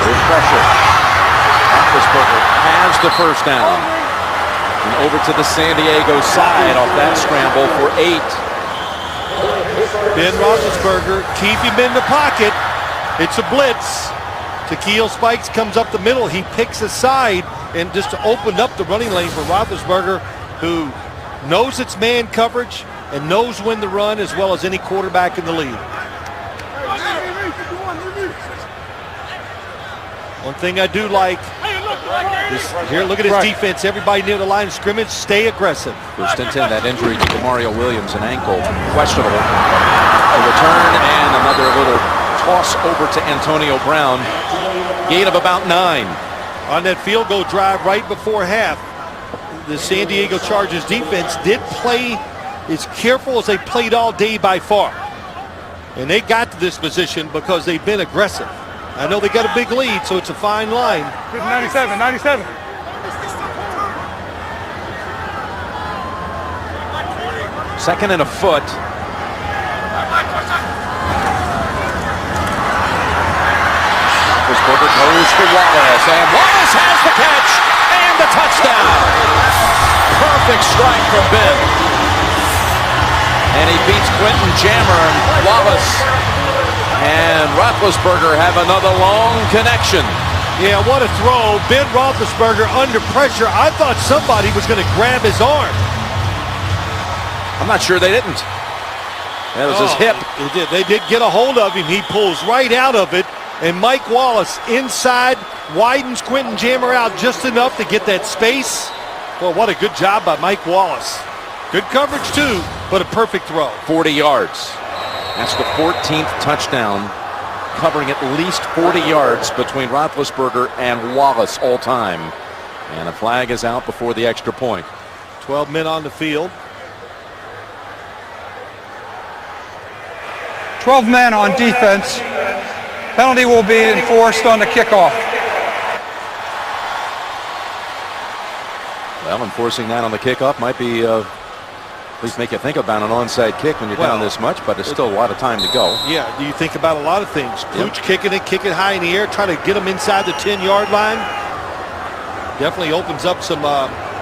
A: There's pressure. Roethlisberger has the 1st down. And over to the San Diego side off that scramble for 8.
B: Ben Roethlisberger, keep him in the pocket. It's a blitz. Takeo Spikes comes up the middle. He picks a side and just opened up the running lane for Roethlisberger, who knows it's man coverage and knows when to run as well as any quarterback in the league. One thing I do like is here, look at his defense. Everybody near the line of scrimmage, stay aggressive.
A: 1st and 10, that injury to Mario Williams, an ankle, questionable. A return and another little toss over to Antonio Brown. Gain of about 9.
B: On that field goal drive right before half, the San Diego Chargers defense did play as careful as they played all day by far. And they got to this position because they've been aggressive. I know they got a big lead, so it's a fine line.
C: 97, 97.
A: Second and a foot. Roethlisberger goes to Wallace, and Wallace has the catch and the touchdown. Perfect strike from Ben. And he beats Quentin Jammer, and Wallace and Roethlisberger have another long connection.
B: Yeah, what a throw. Ben Roethlisberger under pressure. I thought somebody was going to grab his arm.
A: I'm not sure they didn't. That was his hip.
B: They did. They did get a hold of him. He pulls right out of it. And Mike Wallace inside widens Quentin Jammer out just enough to get that space. Well, what a good job by Mike Wallace. Good coverage too, but a perfect throw.
A: 40 yards. That's the 14th touchdown, covering at least 40 yards between Roethlisberger and Wallace all time. And a flag is out before the extra point.
B: 12 men on the field.
F: 12 men on defense. Penalty will be enforced on the kickoff.
A: Well, enforcing that on the kickoff might be at least make you think about an onside kick when you're down this much, but there's still a lot of time to go.
B: Yeah, you think about a lot of things. Pooch kicking it, kick it high in the air, try to get them inside the 10-yard line. Definitely opens up some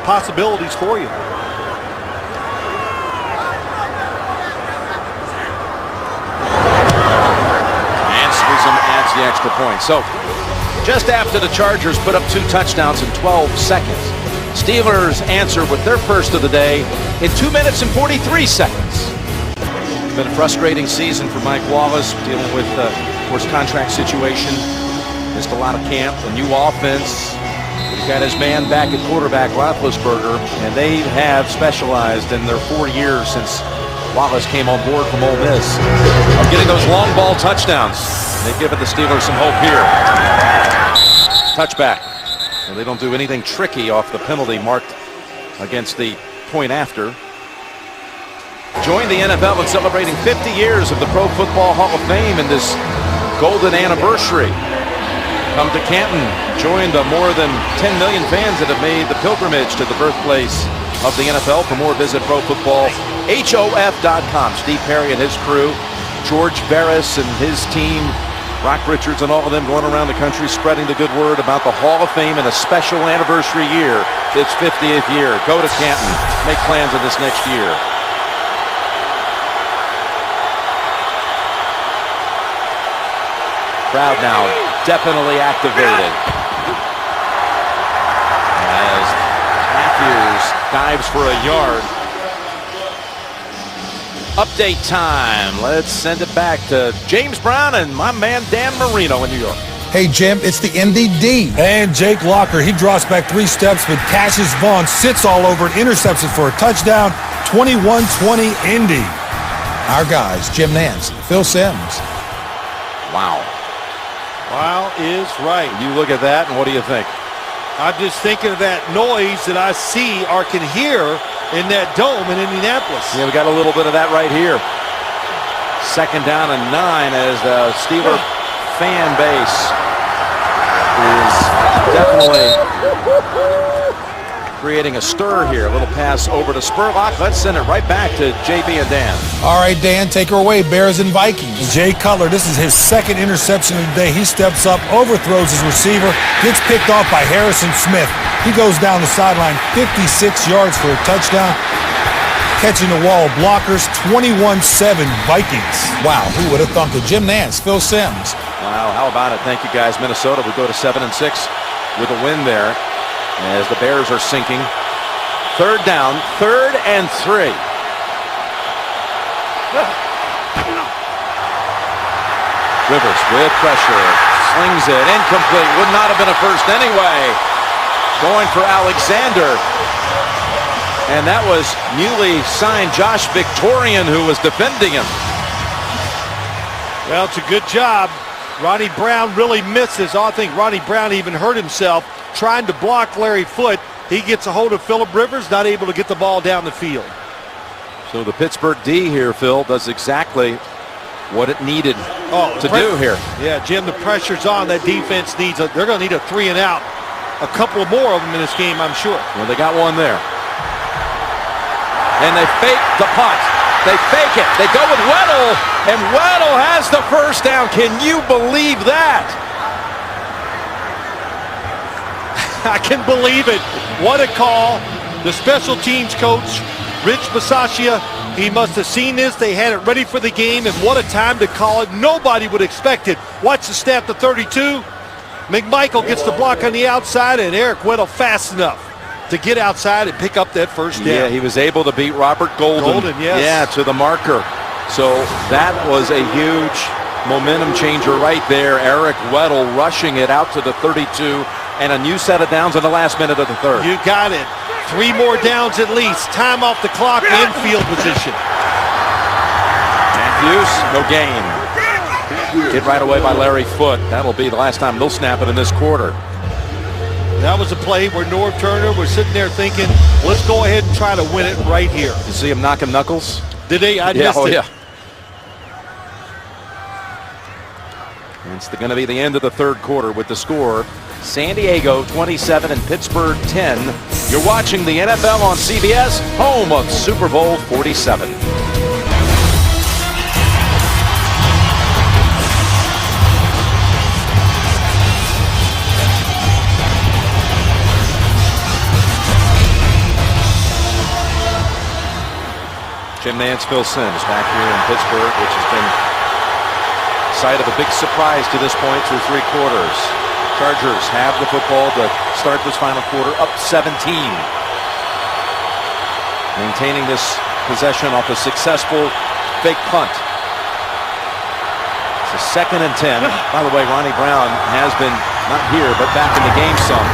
B: possibilities for you. The
A: extra point. So just after the Chargers put up 2 touchdowns in 12 seconds, Steelers answer with their first of the day in 2 minutes and 43 seconds. It's been a frustrating season for Mike Wallace, dealing with of course contract situation. Missed a lot of camp, a new offense. He's got his man back at quarterback, Roethlisberger, and they have specialized in their 4 years since Wallace came on board from Ole Miss of getting those long ball touchdowns. They've given the Steelers some hope here. Touchback. And they don't do anything tricky off the penalty marked against the point after. Joined the NFL in celebrating 50 years of the Pro Football Hall of Fame in this golden anniversary. Come to Canton. Joined more than 10 million fans that have made the pilgrimage to the birthplace of the NFL. For more, visit ProFootballHof.com. Steve Perry and his crew, George Barris and his team, Rock Richards and all of them going around the country spreading the good word about the Hall of Fame in a special anniversary year. Its 50th year. Go to Canton. Make plans in this next year. Crowd now definitely activated as Matthews dives for a yard. Update time. Let's send it back to James Brown and my man Dan Marino in New York.
D: Hey, Jim, it's the NDD.
E: And Jake Locker, he draws back 3 steps, but Cassius Vaughn sits all over it, intercepts it for a touchdown. 21-20 Indy.
D: Our guys, Jim Nance, Phil Simms.
A: Wow.
B: Wow is right.
A: You look at that, and what do you think?
B: I'm just thinking of that noise that I see or can hear in that dome in Indianapolis.
A: Yeah, we got a little bit of that right here. 2nd down and 9 as the Steeler fan base is definitely creating a stir here. A little pass over to Spurlock. Let's send it right back to JB and Dan.
D: All right, Dan, take her away. Bears and Vikings.
E: Jay Cutler, this is his 2nd interception of the day. He steps up, overthrows his receiver, gets picked off by Harrison Smith. He goes down the sideline 56 yards for a touchdown. Catching the wall of blockers, 21-7 Vikings.
D: Wow, who would have thunk it? Jim Nance, Phil Simms.
A: Wow, how about it? Thank you, guys. Minnesota would go to 7-6 with a win there as the Bears are sinking. 3rd down, 3rd and 3. Rivers with pressure, slings it, incomplete. Would not have been a first anyway. Going for Alexander. And that was newly signed Josh Victorian who was defending him.
B: Well, it's a good job. Ronnie Brown really misses. I think Ronnie Brown even hurt himself trying to block Larry Foote. He gets a hold of Phillip Rivers, not able to get the ball down the field.
A: So the Pittsburgh D here, Phil, does exactly what it needed to do here.
B: Yeah, Jim, the pressure's on. That defense needs they're going to need a 3 and out. A couple more of them in this game, I'm sure.
A: Well, they got one there. And they fake the punt. They fake it. They go with Weddle, and Weddle has the first down. Can you believe that?
B: I can believe it. What a call. The special teams coach, Rich Bisaccia, he must have seen this. They had it ready for the game, and what a time to call it. Nobody would expect it. Watch the snap to 32. McMichael gets the block on the outside, and Eric Weddle fast enough to get outside and pick up that first down.
A: Yeah, he was able to beat Robert Golden.
B: Yes.
A: Yeah, to the marker. So that was a huge momentum changer right there. Eric Weddle rushing it out to the 32, and a new set of downs in the last minute of the 3rd.
B: You got it. 3 more downs at least. Time off the clock in field position.
A: Matthews, no gain. Hit right away by Larry Foote. That'll be the last time they'll snap it in this quarter.
B: That was a play where Norv Turner was sitting there thinking, let's go ahead and try to win it right here.
A: You see him knocking knuckles?
B: Did they? I missed it.
A: Yeah. It's going to be the end of the 3rd quarter with the score. San Diego 27 and Pittsburgh 10. You're watching the NFL on CBS, home of Super Bowl 47. Jim Nance, Phil Simms back here in Pittsburgh, which has been site of a big surprise to this point through 3 quarters. Chargers have the football to start this final quarter, up 17. Maintaining this possession off a successful fake punt. It's a 2nd and 10. By the way, Ronnie Brown has been not here, but back in the game some.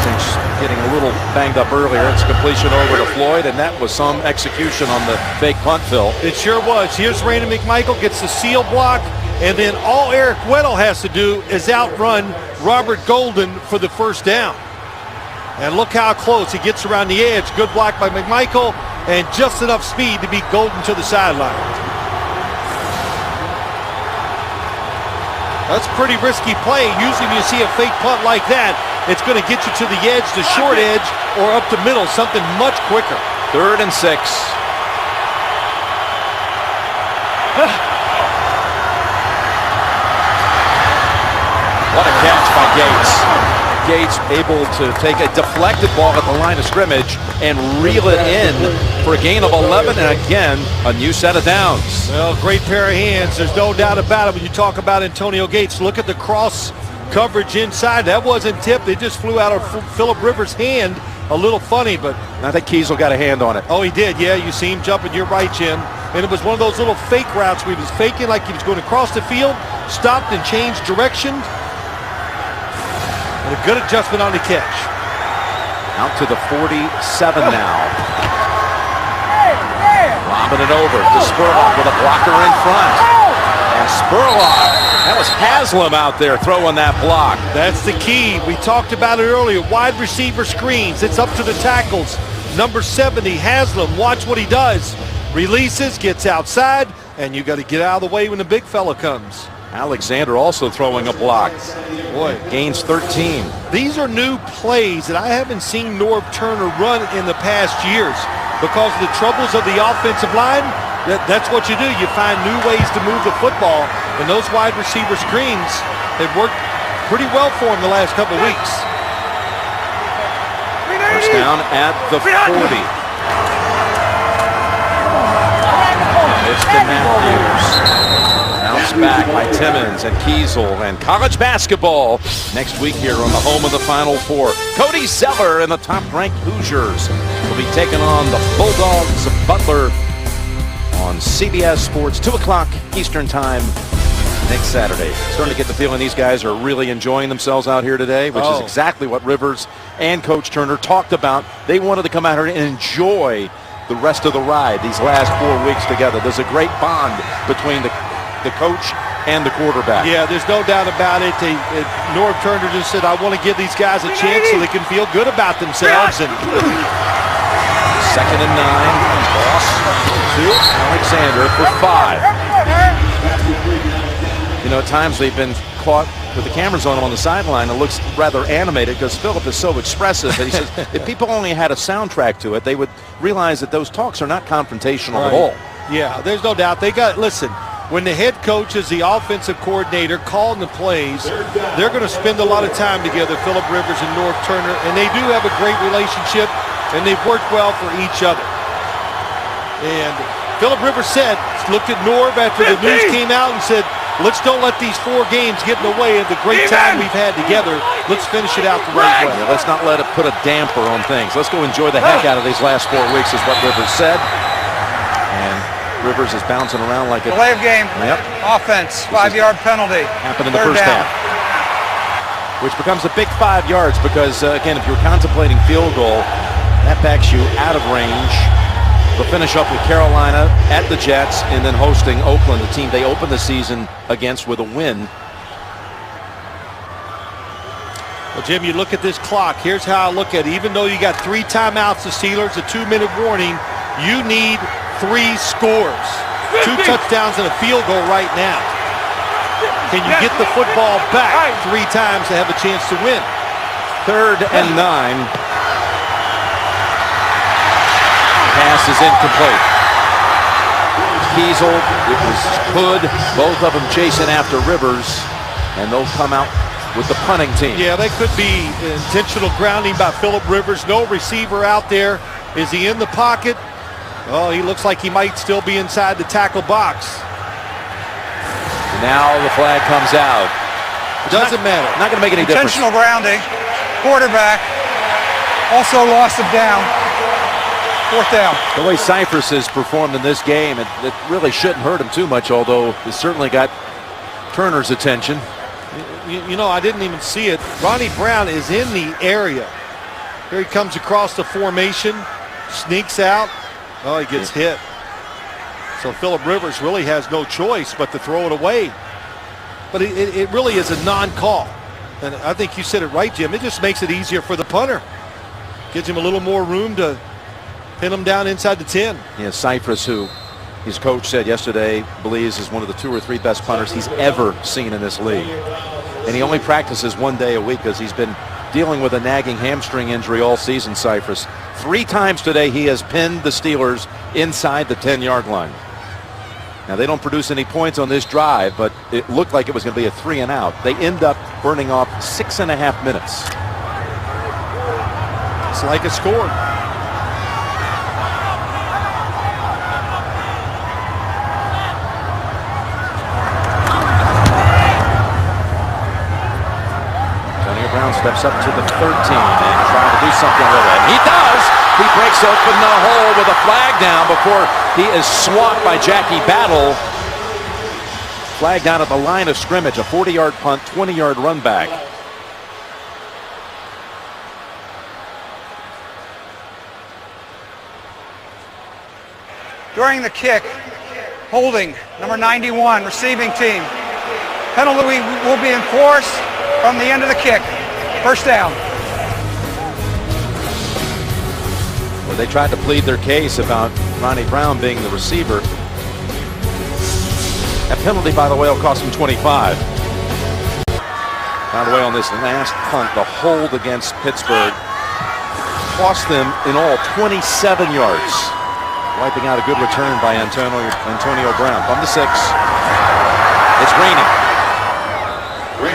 A: Since getting a little banged up earlier. It's completion over to Floyd, and that was some execution on the fake punt, Phil.
B: It sure was. Here's Randy McMichael, gets the seal block, and then all Eric Weddle has to do is outrun Robert Golden for the first down. And look how close he gets around the edge. Good block by McMichael, and just enough speed to beat Golden to the sideline. That's a pretty risky play. Usually when you see a fake punt like that, it's going to get you to the edge, the short edge, or up the middle, something much quicker.
A: 3rd and 6. What a catch by Gates. Gates able to take a deflected ball at the line of scrimmage and reel it in for a gain of 11, and again, a new set of downs.
B: Well, great pair of hands. There's no doubt about it. When you talk about Antonio Gates, look at the cross coverage inside. That wasn't tipped. It just flew out of Phillip Rivers' hand. A little funny, but
A: I think Kiesel got a hand on it.
B: Oh, he did. Yeah, you see him jumping. You're right, Jim. And it was one of those little fake routes where he was faking like he was going across the field, stopped and changed direction. And a good adjustment on the catch.
A: Out to the 47 now. Lobbing it over to Spurlock with a blocker in front. And Spurlock, that was Haslam out there throwing that block.
B: That's the key. We talked about it earlier. Wide receiver screens. It's up to the tackles. Number 70, Haslam. Watch what he does. Releases, gets outside, and you got to get out of the way when the big fella comes.
A: Alexander also throwing a block.
B: Boy,
A: gains 13.
B: These are new plays that I haven't seen Norv Turner run in the past years because of the troubles of the offensive line. That's what you do. You find new ways to move the football, and those wide receiver screens, they've worked pretty well for him the last couple of weeks.
A: First down at the 40. It's to Matthews. Bounce back by Timmons and Kiesel, and college basketball next week here on the home of the Final Four. Cody Zeller and the top-ranked Hoosiers will be taking on the Bulldogs of Butler on CBS Sports, 2 o'clock Eastern Time next Saturday. Starting to get the feeling these guys are really enjoying themselves out here today, which is exactly what Rivers and Coach Turner talked about. They wanted to come out here and enjoy the rest of the ride these last 4 weeks together. There's a great bond between the coach and the quarterback.
B: Yeah, there's no doubt about it. Norv Turner just said, I want to give these guys a chance so they can feel good about themselves. And
A: second and 9. Loss to Alexander for 5. You know, at times they've been caught with the cameras on him on the sideline. It looks rather animated because Phillip is so expressive. And he says if people only had a soundtrack to it, they would realize that those talks are not confrontational at all.
B: Yeah, there's no doubt. Listen, when the head coach is the offensive coordinator calling the plays, they're going to spend a lot of time together, Phillip Rivers and Norv Turner, and they do have a great relationship, and they've worked well for each other. And Phillip Rivers looked at Norv after the news came out and said, let's don't let these 4 games get in the way of the great time we've had together. Let's finish it out the right way.
A: Yeah, let's not let it put a damper on things. Let's go enjoy the heck out of these last 4 weeks is what Rivers said. And Rivers is bouncing around like a
F: delay of game.
A: Yep.
F: Offense, 5-yard penalty.
A: Happened in the first half. Which becomes a big 5 yards because, again, if you're contemplating field goal, that backs you out of range. They'll finish up with Carolina at the Jets and then hosting Oakland, the team they opened the season against with a win.
B: Well, Jim, you look at this clock. Here's how I look at it. Even though you got 3 timeouts, the Steelers, a 2-minute warning, you need 3 scores. 2 touchdowns and a field goal right now. Can you get the football back 3 times to have a chance to win?
A: 3rd and 9. Pass is incomplete. Kiesel, it was Hood, both of them chasing after Rivers, and they'll come out with the punting team.
B: Yeah, that could be intentional grounding by Phillip Rivers. No receiver out there. Is he in the pocket? Oh, he looks like he might still be inside the tackle box.
A: Now the flag comes out.
B: Doesn't matter.
A: Not going to make any difference.
F: Intentional grounding. Quarterback also lost him down. 4th down.
A: The way Cypress has performed in this game, it really shouldn't hurt him too much, although it certainly got Turner's attention.
B: You know, I didn't even see it. Ronnie Brown is in the area. Here he comes across the formation, sneaks out. Oh, he gets hit. So Phillip Rivers really has no choice but to throw it away. But it really is a non-call. And I think you said it right, Jim. It just makes it easier for the punter. Gives him a little more room to pin him down inside the 10.
A: Yeah, Cypress, who his coach said yesterday believes is one of the 2 or 3 best punters he's ever seen in this league. And he only practices 1 day a week because he's been dealing with a nagging hamstring injury all season, Cypress. 3 times today he has pinned the Steelers inside the 10-yard line. Now, they don't produce any points on this drive, but it looked like it was going to be a 3 and out. They end up burning off 6.5 minutes.
B: Looks like a score.
A: Brown steps up to the 13 and trying to do something with it. He does. He breaks open the hole with a flag down before he is swamped by Jackie Battle. Flag down at the line of scrimmage. A 40-yard punt, 20-yard run back.
F: During the kick, holding, number 91, receiving team. Penalty will be enforced from the end of the kick. First down.
A: Well, they tried to plead their case about Ronnie Brown being the receiver. That penalty, by the way, will cost him 25. By the way, on this last punt, the hold against Pittsburgh cost them in all 27 yards. Wiping out a good return by Antonio Brown. From the 6. It's raining.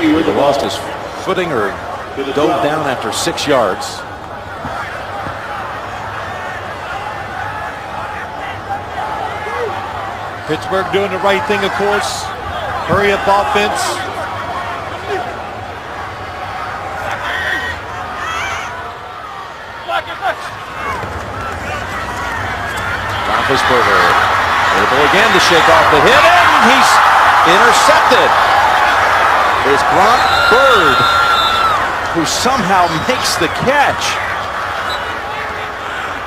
A: He lost his footing or dove down after 6 yards.
B: Pittsburgh doing the right thing, of course. Hurry up offense.
A: Roethlisberger able again to shake off the hit, and he's intercepted. It's Brock Bird who somehow makes the catch.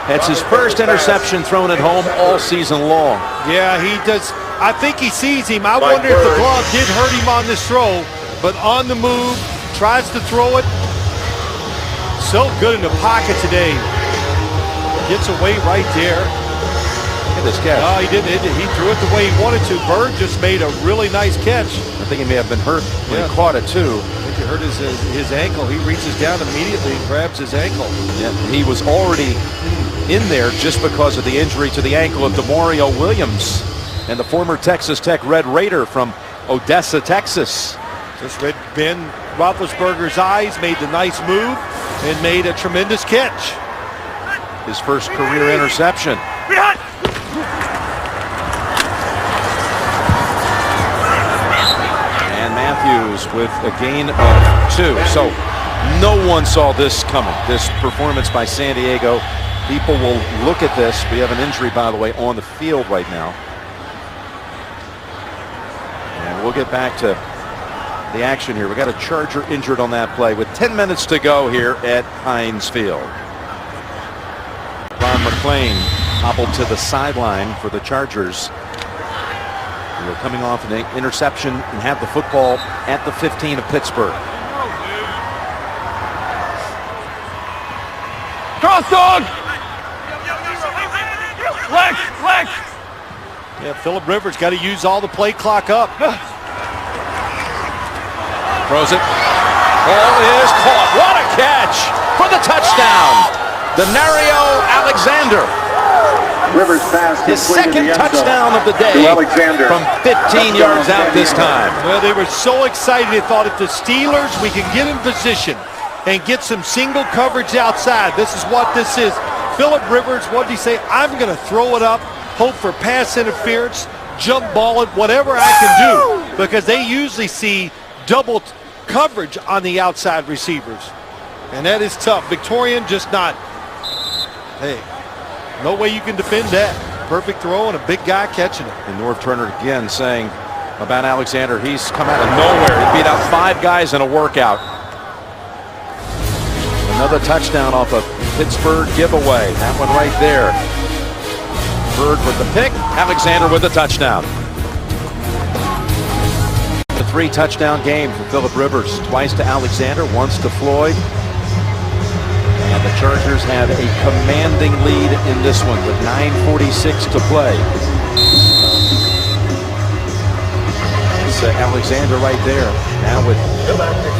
A: That's his first interception thrown at home all season long.
B: Yeah, he does. I think he sees him. I wonder if the glove did hurt him on this throw, but on the move, tries to throw it. So good in the pocket today. Gets away right there.
A: Look at this catch.
B: No, he didn't. He threw it the way he wanted to. Bird just made a really nice catch.
A: I think he may have been hurt when he caught it too.
B: I think he hurt his ankle. He reaches down immediately and grabs his ankle.
A: Yeah, he was already in there just because of the injury to the ankle of Demario Williams and the former Texas Tech Red Raider from Odessa, Texas.
B: Just read Ben Roethlisberger's eyes, made the nice move, and made a tremendous catch.
A: His first career interception. And Matthews with a gain of 2. So no one saw this coming, this performance by San Diego. People will look at this. We have an injury, by the way, on the field right now. And we'll get back to the action here. We got a Charger injured on that play with 10 minutes to go here at Heinz Field. Ron McClain hobbled to the sideline for the Chargers. They're coming off an interception and have the football at the 15 of Pittsburgh.
C: Cross dog! Flex!
B: Yeah, Phillip Rivers got to use all the play clock up.
A: Throws it. Ball is caught. What a catch for the touchdown. Denario Alexander.
G: Rivers pass
A: his second touchdown of the day from 15 yards out this time.
B: Well, they were so excited. They thought if the Steelers, we can get in position and get some single coverage outside. This is what this is. Phillip Rivers, what did he say? I'm going to throw it up, hope for pass interference, jump ball it, whatever I can do. Because they usually see double coverage on the outside receivers. And that is tough. Victorian just not. Hey, no way you can defend that. Perfect throw and a big guy catching it.
A: And Norv Turner again saying about Alexander, he's come out of nowhere. He beat out 5 guys in a workout. Another touchdown off a Pittsburgh giveaway. That one right there. Bird with the pick. Alexander with the touchdown. A 3-touchdown game for Phillip Rivers. Twice to Alexander, once to Floyd. And the Chargers have a commanding lead in this one with 9:46 to play. It's Alexander right there. Now with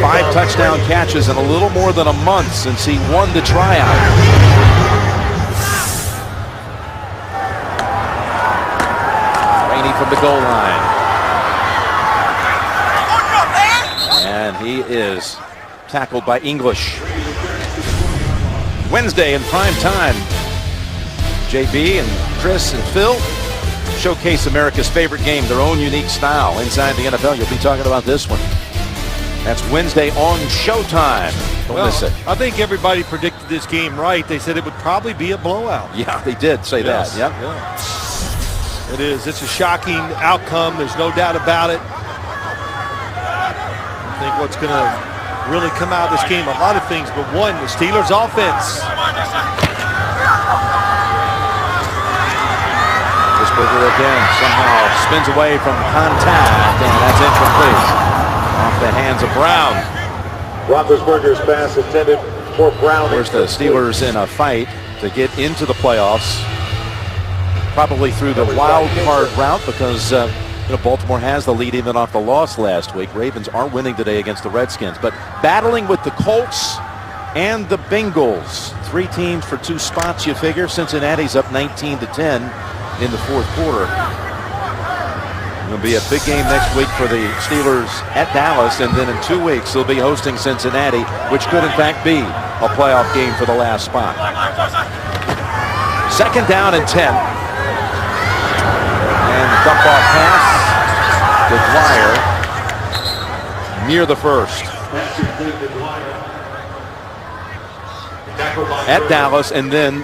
A: 5 touchdown catches in a little more than a month since he won the tryout. Rainey from the goal line. And he is tackled by English. Wednesday in prime time. JB and Chris and Phil showcase America's favorite game, their own unique style inside the NFL. You'll be talking about this one. That's Wednesday on Showtime. Don't miss it.
B: I think everybody predicted this game right. They said it would probably be a blowout.
A: Yeah, they did say that. Yep.
B: Yeah. It is. It's a shocking outcome. There's no doubt about it. I think what's going to really come out of this game, a lot of things, but one, the Steelers' offense.
A: Pittsburgh again somehow spins away from contact, and that's incomplete. Off the hands of Brown.
G: Roethlisberger's pass intended for Brown.
A: Of course, the Steelers in a fight to get into the playoffs. Probably through the wild card route because Baltimore has the lead even off the loss last week. Ravens are winning today against the Redskins, but battling with the Colts and the Bengals. 3 teams for 2 spots, you figure. Cincinnati's up 19-10 in the fourth quarter. It'll be a big game next week for the Steelers at Dallas, and then in 2 weeks they'll be hosting Cincinnati, which could in fact be a playoff game for the last spot. 2nd down and 10. And dump off pass to Dwyer near the first. At Dallas, and then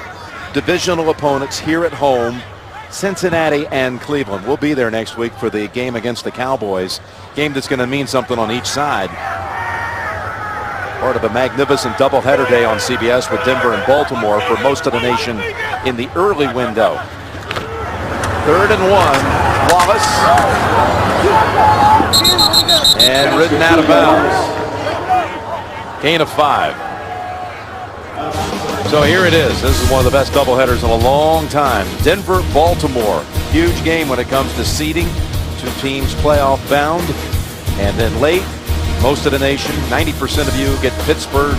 A: divisional opponents here at home, Cincinnati and Cleveland. We'll be there next week for the game against the Cowboys. Game that's going to mean something on each side. Part of a magnificent doubleheader day on CBS with Denver and Baltimore for most of the nation in the early window. 3rd and 1. Wallace. And ridden out of bounds. Gain of 5. So here it is. This is one of the best doubleheaders in a long time. Denver, Baltimore. Huge game when it comes to seeding. 2 teams playoff bound. And then late, most of the nation, 90% of you get Pittsburgh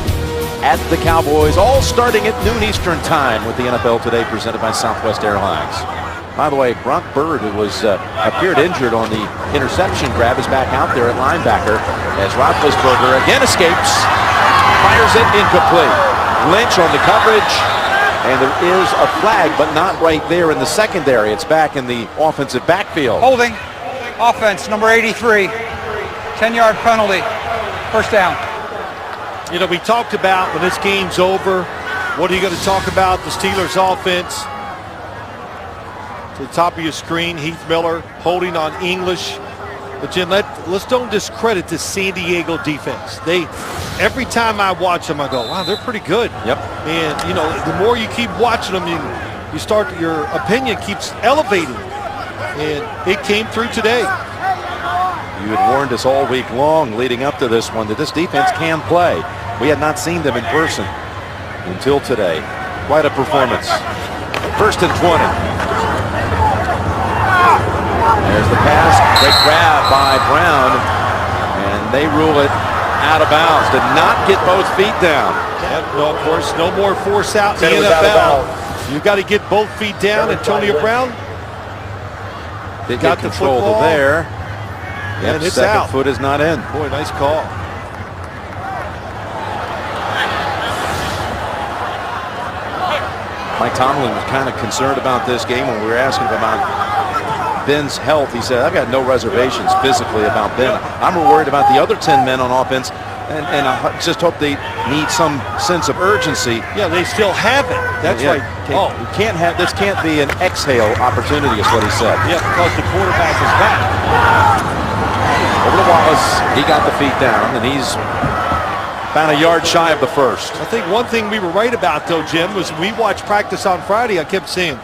A: at the Cowboys, all starting at noon Eastern time with the NFL Today presented by Southwest Airlines. By the way, Brock Bird, who was appeared injured on the interception grab, is back out there at linebacker as Roethlisberger again escapes, fires it incomplete. Lynch on the coverage, and there is a flag, but not right there in the secondary. It's back in the offensive backfield.
F: Holding. Offense, number 83. 10-yard penalty. 1st down.
B: You know, we talked about when this game's over, what are you going to talk about? The Steelers offense. To the top of your screen, Heath Miller holding on English. But Jim, let's don't discredit the San Diego defense. Every time I watch them, I go, wow, they're pretty good.
A: Yep.
B: And the more you keep watching them, you start, your opinion keeps elevating. And it came through today.
A: You had warned us all week long leading up to this one that this defense can play. We had not seen them in person until today. Quite a performance. 1st and 20. There's the pass, great grab by Brown, and they rule it out of bounds. Did not get both feet down.
B: No, of course, no more force out in the NFL. You've got to get both feet down. Antonio Brown
A: got the control there. Yep,
B: and it's
A: 2nd
B: out.
A: foot is not in.
B: Boy, nice call.
A: Mike Tomlin was kind of concerned about this game when we were asking him about Ben's health. He said, I've got no reservations physically about Ben. I'm worried about the other 10 men on offense, and I just hope they need some sense of urgency.
B: Yeah, they still have it. That's right.
A: You can't have, this can't be an exhale opportunity is what he said.
B: Yeah, because the quarterback is back.
A: Over to Wallace. He got the feet down, and he's about a yard shy of the first.
B: I think one thing we were right about, though, Jim, was we watched practice on Friday. I kept saying,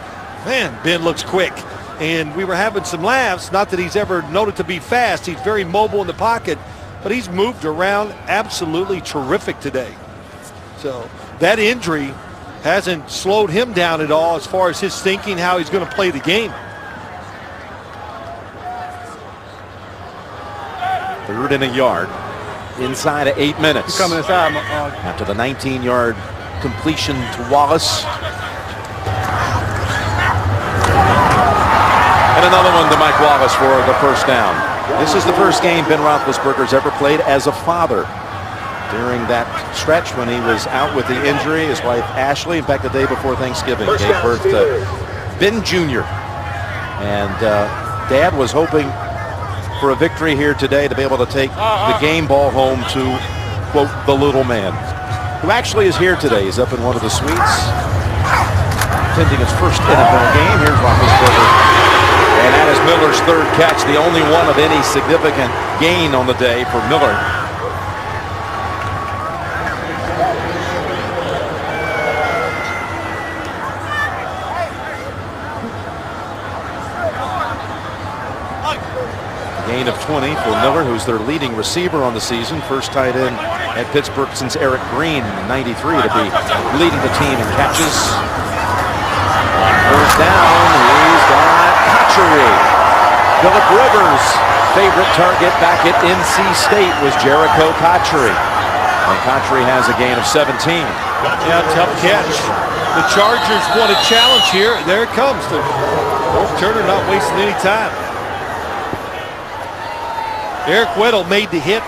B: man, Ben looks quick. And we were having some laughs. Not that he's ever noted to be fast. He's very mobile in the pocket, but he's moved around absolutely terrific today. So that injury hasn't slowed him down at all as far as his thinking, how he's going to play the game.
A: 3rd and a yard. Inside of 8 minutes.
F: Coming inside.
A: After the 19-yard completion to Wallace. And another one to Mike Wallace for the 1st down. This is the first game Ben Roethlisberger's ever played as a father. during that stretch when he was out with the injury. His wife Ashley, in fact, the day before Thanksgiving, gave birth to Ben Jr. And Dad was hoping for a victory here today to be able to take the game ball home to, quote, the little man, who actually is here today. He's up in one of the suites, attending his first NFL game. Here's Roethlisberger. And that is Miller's third catch, the only one of any significant gain on the day for Miller. Gain of 20 for Miller, who's their leading receiver on the season. First tight end at Pittsburgh since Eric Green in '93 to be leading the team in catches. On first down, he's got Cotchery. Phillip Rivers' favorite target back at NC State was Jericho Cotchery. And Cotchery has a gain of 17.
B: Yeah, tough catch. The Chargers want a challenge here. There it comes. Turner not wasting any time. Eric Weddle made the hit.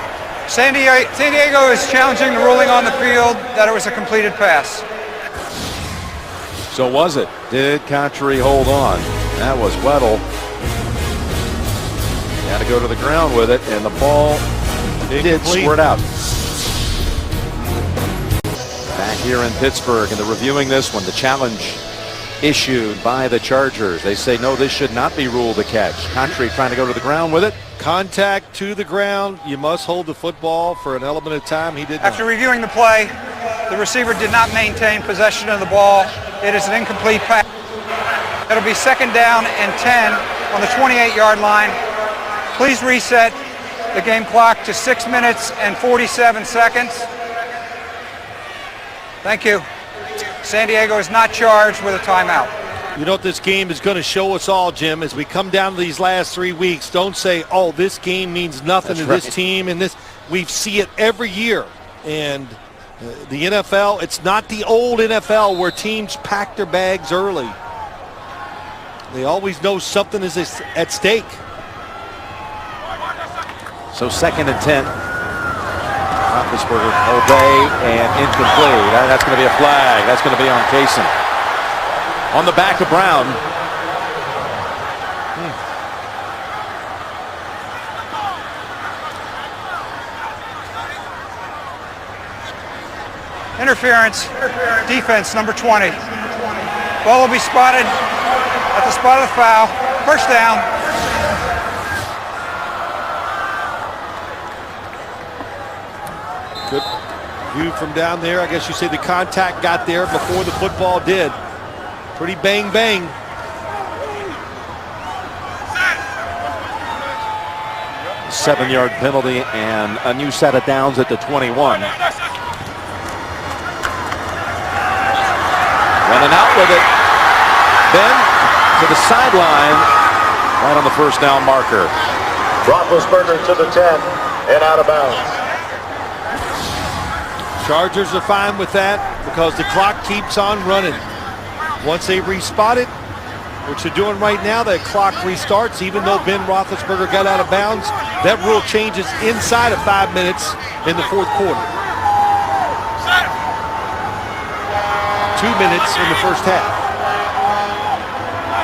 F: San Diego is challenging the ruling on the field that it was a completed pass.
A: So was it? Did Cotchery hold on? That was Weddle. Had to go to the ground with it, and the ball did squirt out. Back here in Pittsburgh, and they're reviewing this one. The challenge issued by the Chargers. They say, no, this should not be ruled a catch. Cotchery trying to go to the ground with it.
B: Contact to the ground. You must hold the football for an element of time. He did not.
F: After reviewing the play, the receiver did not maintain possession of the ball. It is an incomplete pass. It'll be second down and 10 on the 28-yard line. Please reset the game clock to 6 minutes and 47 seconds. Thank you. San Diego is not charged with a timeout.
B: You know what this game is going to show us all, Jim, as we come down to these last 3 weeks. Don't say, oh, this game means nothing to this team. And this, we see it every year. And the NFL, it's not the old NFL where teams pack their bags early. They always know something is at stake.
A: So second and 10. Roethlisberger obey and incomplete. That's going to be a flag. That's going to be on Kaysen. On the back of Brown.
F: Interference, defense number 20. Ball will be spotted at the spot of the foul. First down.
B: Good view from down there. I guess you say the contact got there before the football did. Pretty bang bang.
A: Seven-yard penalty and a new set of downs at the 21. Running out with it. Ben to the sideline, right on the first down marker.
G: Roethlisberger to the 10 and out of bounds.
B: Chargers are fine with that because the clock keeps on running. Once they respot it, which they're doing right now, that clock restarts. Even though Ben Roethlisberger got out of bounds, that rule changes inside of 5 minutes in the fourth quarter. 2 minutes in the first half.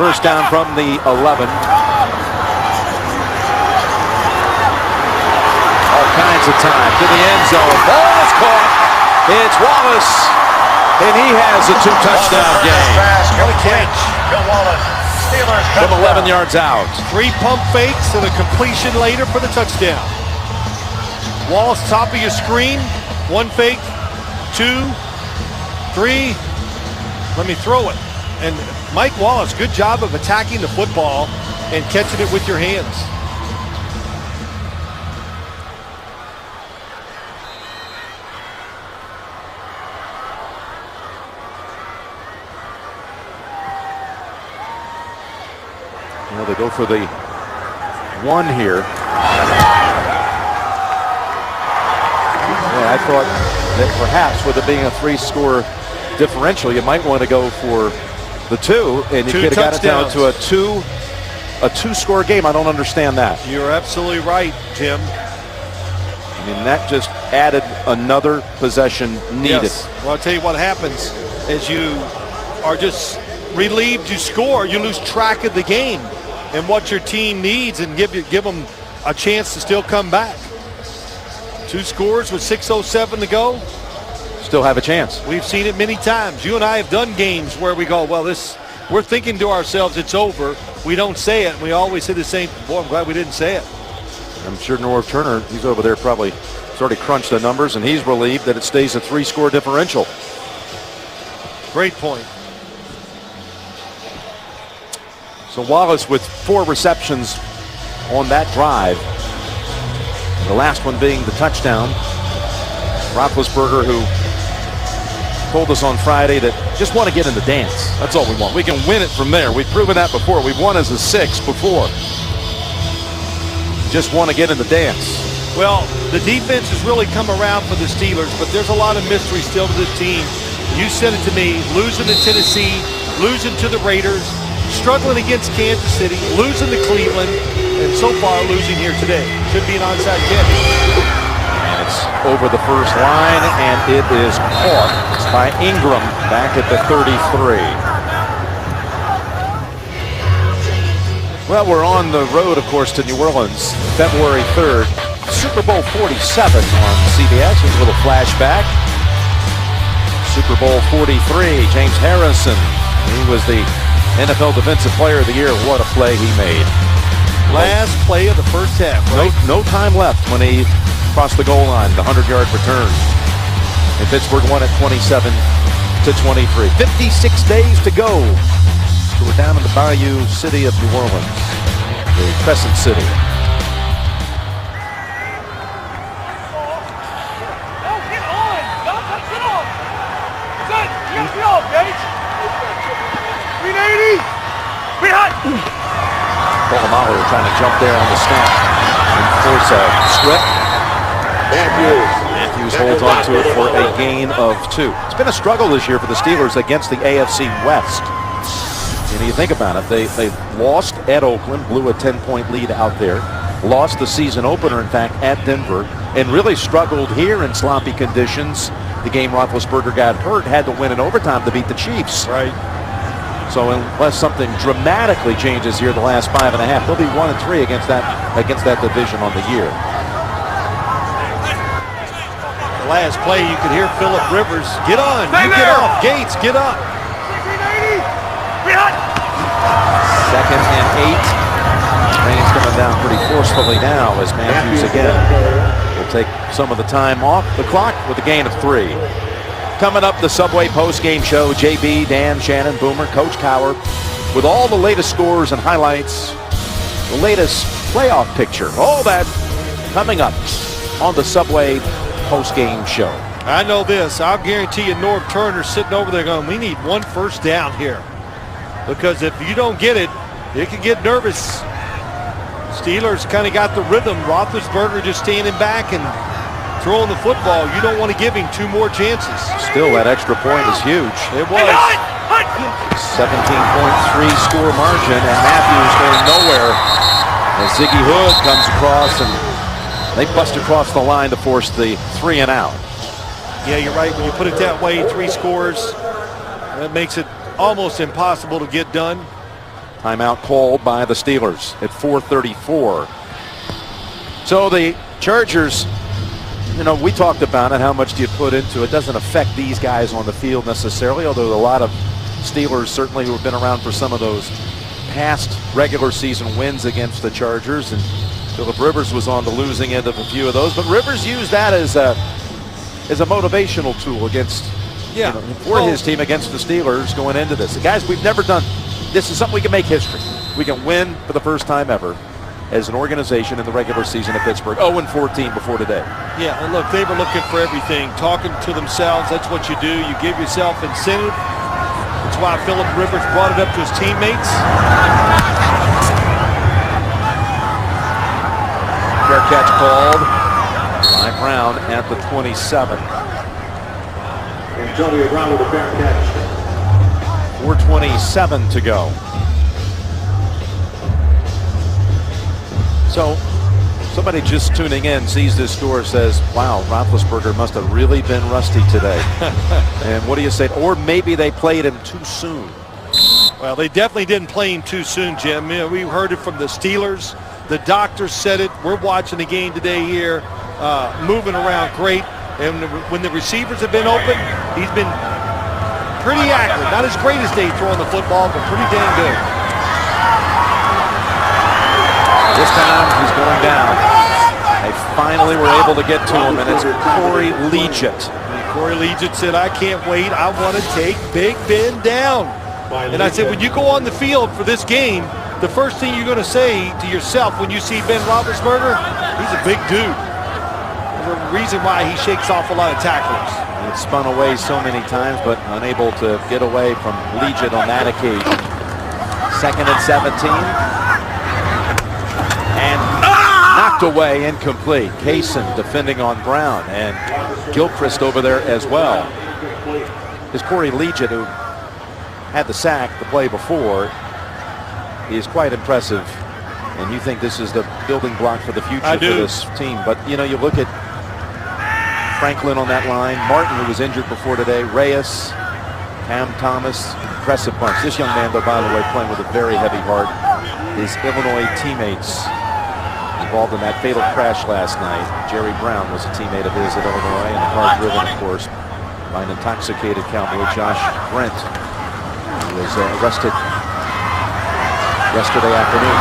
A: First down from the 11. All kinds of time to the end zone. Ball is caught. It's Wallace, and he has a two-touchdown game.
B: What a catch.
G: From
A: 11 yards out.
B: 3 pump fakes and a completion later for the touchdown. Wallace, top of your screen. 1 fake, 2, 3. Let me throw it. And Mike Wallace, good job of attacking the football and catching it with your hands.
A: Well, they go for the 1 here. Yeah, I thought that perhaps with it being a 3-score differential, you might want to go for the 2, and you could have got it down to a 2-score game. I don't understand that.
B: You're absolutely right, Jim.
A: I mean, that just added another possession needed.
B: Yes. Well, I'll tell you what happens as you are just relieved you score, you lose track of the game and what your team needs and give them a chance to still come back. 2 scores with 6:07 to go.
A: Still have a chance.
B: We've seen it many times. You and I have done games where we go, well, we're thinking to ourselves it's over. We don't say it. We always say the same, boy, I'm glad we didn't say it.
A: I'm sure Norv Turner, he's over there probably already crunched the numbers, and he's relieved that it stays a 3-score differential.
B: Great point.
A: So Wallace with 4 receptions on that drive. The last one being the touchdown. Roethlisberger, who told us on Friday that just want to get in the dance. That's all we want. We can win it from there. We've proven that before. We've won as a 6 before. Just want to get in the dance.
B: Well, the defense has really come around for the Steelers, but there's a lot of mystery still to this team. You said it to me, losing to Tennessee, losing to the Raiders, struggling against Kansas City, losing to Cleveland, and so far losing here today. Should be an onside kick.
A: And it's over the first line, and it is caught by Ingram back at the 33. Well, we're on the road, of course, to New Orleans, February 3rd. Super Bowl 47 on CBS. Here's a little flashback. Super Bowl 43, James Harrison. He was the NFL Defensive Player of the Year. What a play he made.
B: Last play of the first half, right?
A: No time left when he crossed the goal line, the 100-yard return. And Pittsburgh won it 27-23. 56 days to go. So we're down in the Bayou City of New Orleans, the Crescent City. Polamalu trying to jump there on the snap and force a strip. Matthews holds on to it for a gain of 2. It's been a struggle this year for the Steelers against the AFC West. And you think about it, they lost at Oakland, blew a 10-point lead out there, lost the season opener, in fact, at Denver, and really struggled here in sloppy conditions. The game Roethlisberger got hurt, had to win in overtime to beat the Chiefs.
B: Right.
A: So unless something dramatically changes here the last 5.5, they'll be 1-3 against that division on the year.
B: The last play, you could hear Phillip Rivers, get on, you get off, Gates, get up.
A: 2nd and 8. Rain's coming down pretty forcefully now as Matthews again will take some of the time off the clock with a gain of 3. Coming up, the Subway post-game show, JB, Dan, Shannon, Boomer, Coach Cowher, with all the latest scores and highlights, the latest playoff picture, all that coming up on the Subway post-game show.
B: I know this, I'll guarantee you Norv Turner's sitting over there going, we need 1 first down here. Because if you don't get it, it can get nervous. Steelers kind of got the rhythm. Roethlisberger just standing back and throwing the football. You don't want to give him 2 more chances.
A: Still, that extra point is huge.
B: It was.
A: 17.3 score margin, and Matthews going nowhere as Ziggy Hood comes across, and they bust across the line to force the 3 and out.
B: Yeah, you're right. When you put it that way, 3 scores, that makes it almost impossible to get done.
A: Timeout called by the Steelers at 4:34. So the Chargers, you know, we talked about it, how much do you put into it. Doesn't affect these guys on the field necessarily, although a lot of Steelers certainly who have been around for some of those past regular season wins against the Chargers, and Phillip Rivers was on the losing end of a few of those, but Rivers used that as a motivational tool against for his team against the Steelers going into this. Guys, we've never done this. Is something we can make history. We can win for the first time ever as an organization in the regular season at Pittsburgh. 0-14 before today.
B: Yeah, and look, they were looking for everything, talking to themselves. That's what you do. You give yourself incentive. That's why Phillip Rivers brought it up to his teammates.
A: Fair catch called by Brown at the 27.
G: Antonio Brown with a fair catch.
A: 4:27 to go. So Somebody just tuning in sees this score, says, wow, Roethlisberger must have really been rusty today. And what do you say? Or maybe they played him too soon.
B: Well, they definitely didn't play him too soon, Jim. You know, we heard it from the Steelers. The doctors said it. We're watching the game today here, moving around great. And when the receivers have been open, he's been pretty accurate. Not as great as they throwing the football, but pretty damn good.
A: This time he's going down. They finally were able to get to him, and it's Corey Liuget.
B: Corey Liuget said, I can't wait. I want to take Big Ben down. And I said, when you go on the field for this game, the first thing you're going to say to yourself when you see Ben Roethlisberger, he's a big dude. There's a reason why he shakes off a lot of tacklers.
A: He spun away so many times, but unable to get away from Liuget on that occasion. 2nd and 17. And knocked away, incomplete. Kaysen defending on Brown, and Gilchrist over there as well. Is Corey Liuget, who had the sack the play before, is quite impressive. And you think this is the building block for the future for this team. But, you know, you look at Franklin on that line, Martin, who was injured before today, Reyes, Cam Thomas, impressive bunch. This young man, though, by the way, playing with a very heavy heart. His Illinois teammates involved in that fatal crash last night. Jerry Brown was a teammate of his at Illinois, and the car driven, of course, by an intoxicated cowboy, Josh Brent, who was arrested yesterday afternoon.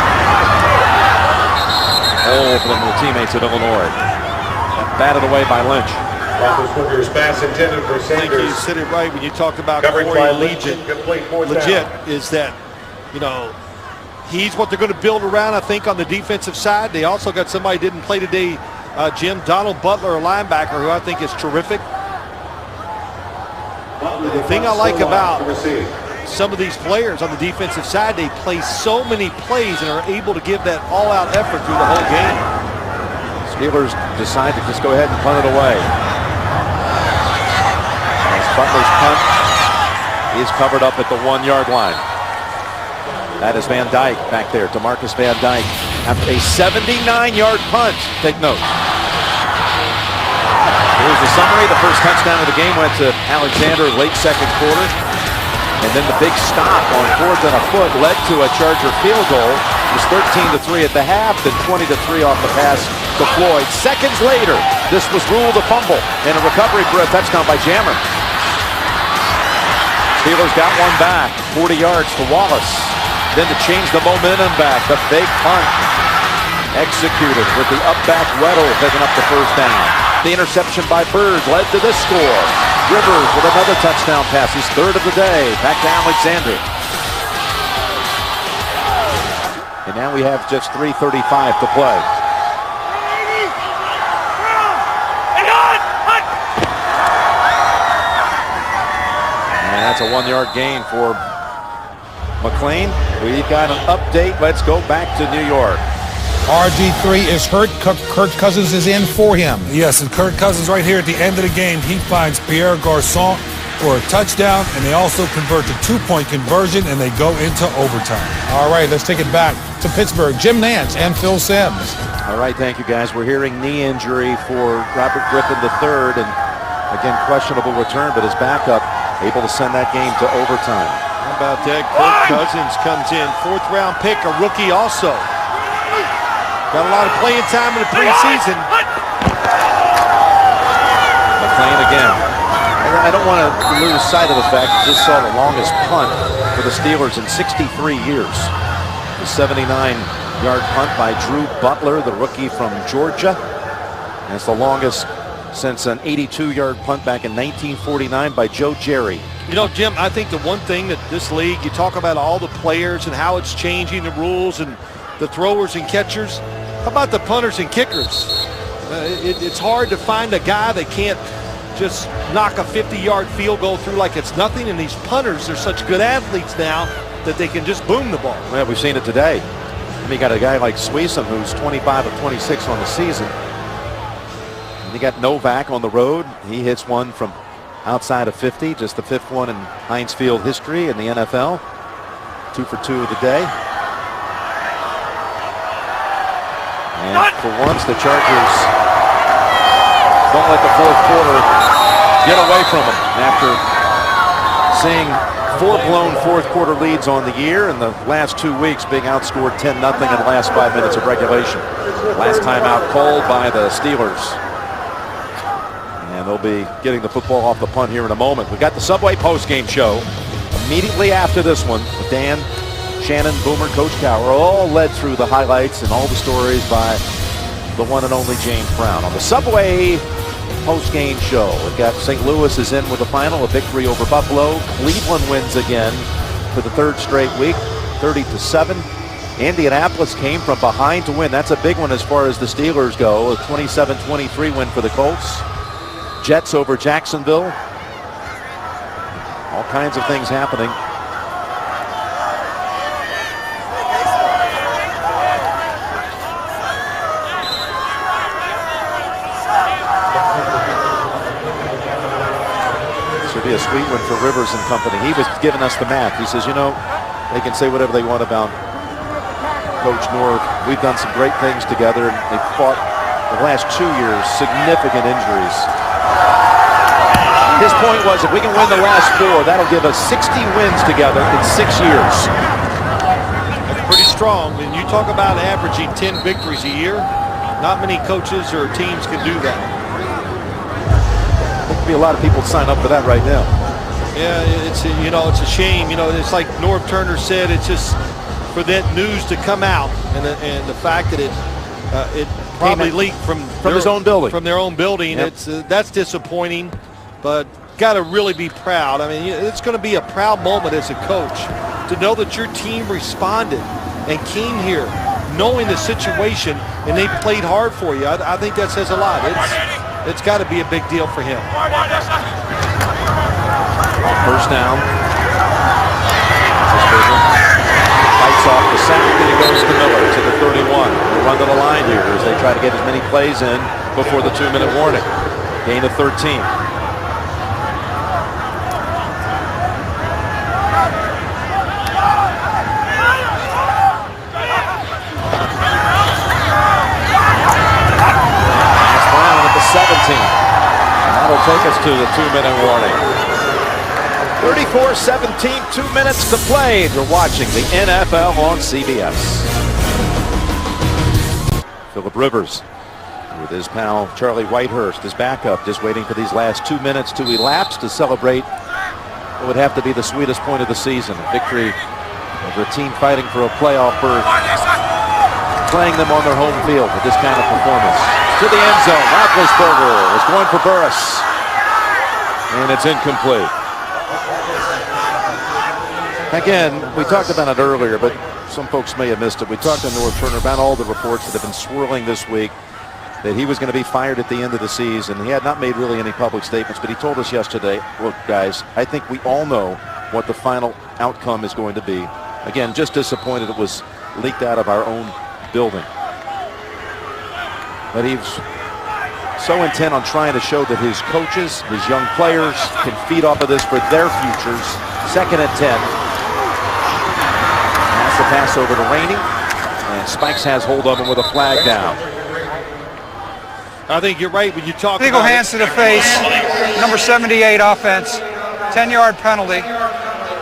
A: All of them were teammates at Illinois. Batted away by Lynch.
G: Roethlisberger's pass intended for Sanders.
B: I think you said it right when you talked about
G: Coverage
B: Corey
G: by
B: Liuget. Legit is that, you know, he's what they're going to build around, I think, on the defensive side. They also got somebody who didn't play today, Jim, Donald Butler, a linebacker, who I think is terrific. The thing I like about some of these players on the defensive side, they play so many plays and are able to give that all-out effort through the whole game.
A: Steelers decide to just go ahead and punt it away. As Butler's punt is covered up at the 1-yard line. That is Van Dyke back there, DeMarcus Van Dyke, after a 79-yard punt. Take note. Here's the summary. The first touchdown of the game went to Alexander late 2nd quarter. And then the big stop on 4th and a foot led to a Charger field goal. It was 13-3 at the half, then 20-3 off the pass to Floyd. Seconds later, this was ruled a fumble and a recovery for a touchdown by Jammer. Steelers got one back, 40 yards to Wallace. Then to change the momentum back, the fake punt executed with the up back Weddle picking up the first down. The interception by Bird led to this score. Rivers with another touchdown pass, his 3rd of the day, back to Alexander. And now we have just 3:35 to play. And that's a 1-yard gain for McLean. We've got an update. Let's go back to New York.
D: RG3 is hurt. Kirk Cousins is in for him.
E: Yes, and Kirk Cousins right here at the end of the game, he finds Pierre Garçon for a touchdown, and they also convert the 2-point conversion, and they go into overtime.
D: All right, let's take it back to Pittsburgh. Jim Nantz and Phil Simms.
A: All right, thank you, guys. We're hearing knee injury for Robert Griffin III, and again, questionable return, but his backup able to send that game to overtime.
B: How about that? Kirk Cousins comes in, 4th-round pick, a rookie also. Got a lot of playing time in the preseason.
A: McLean again. I don't want to lose sight of the fact that just saw the longest punt for the Steelers in 63 years. The 79-yard punt by Drew Butler, the rookie from Georgia. And it's the longest since an 82-yard punt back in 1949 by Joe Jerry.
B: You know, Jim, I think the one thing that this league, you talk about all the players and how it's changing the rules and the throwers and catchers. How about the punters and kickers? It's hard to find a guy that can't just knock a 50-yard field goal through like it's nothing. And these punters are such good athletes now that they can just boom the ball.
A: Well, we've seen it today. I mean, you got a guy like Sweesom who's 25 of 26 on the season. And you got Novak on the road. He hits one from outside of 50, just the 5th one in Heinz Field history in the NFL. 2 for 2 of the day. And for once, the Chargers don't let the fourth quarter get away from them after seeing 4 blown fourth quarter leads on the year and the last 2 weeks being outscored 10-0 in the last 5 minutes of regulation. Last time out called by the Steelers. And they'll be getting the football off the punt here in a moment. We've got the Subway postgame show immediately after this one with Dan, Shannon, Boomer, Coach Cowher, all led through the highlights and all the stories by the one and only James Brown. On the Subway post-game show, we've got St. Louis is in with the final, a victory over Buffalo. Cleveland wins again for the 3rd straight week, 30-7. Indianapolis came from behind to win. That's a big one as far as the Steelers go. A 27-23 win for the Colts. Jets over Jacksonville. All kinds of things happening. Be a sweet one for Rivers and company. He was giving us the math. He says, you know, they can say whatever they want about Coach Norv. We've done some great things together, and they've fought the last 2 years significant injuries. His point was, if we can win the last 4, that'll give us 60 wins together in 6 years.
B: That's pretty strong. When you talk about averaging 10 victories a year, not many coaches or teams can do that.
A: Be a lot of people sign up for that right now.
B: Yeah, it's a shame. It's like Norv Turner said. It's just for that news to come out, and the fact that it probably leaked from
A: his own building.
B: From their own building.
A: Yep.
B: That's disappointing, but got to really be proud. I mean, it's going to be a proud moment as a coach to know that your team responded and came here knowing the situation, and they played hard for you. I think that says a lot. It's got to be a big deal for him.
A: First down. Fights off the sack, and it goes to Miller to the 31. We'll run to the line here as they try to get as many plays in before the 2-minute warning. Gain of 13. That's Brown at the 17. And that'll take us to the 2-minute warning. 34-17, 2 minutes to play. You're watching the NFL on CBS. Phillip Rivers with his pal Charlie Whitehurst, his backup, just waiting for these last 2 minutes to elapse to celebrate what would have to be the sweetest point of the season. A victory over a team fighting for a playoff berth, playing them on their home field with this kind of performance. To the end zone, Roethlisberger is going for Burris, and it's incomplete. Again, we talked about it earlier, but some folks may have missed it. We talked to Norv Turner about all the reports that have been swirling this week that he was going to be fired at the end of the season. He had not made really any public statements, but he told us yesterday, look, guys, I think we all know what the final outcome is going to be. Again, just disappointed it was leaked out of our own building. But he's so intent on trying to show that his coaches, his young players can feed off of this for their futures. 2nd and 10. The pass over to Rainey, and Spikes has hold of him with a flag down.
B: I think you're right when you talk
F: Legal
B: about
F: hands to the face, number 78 offense, 10-yard penalty,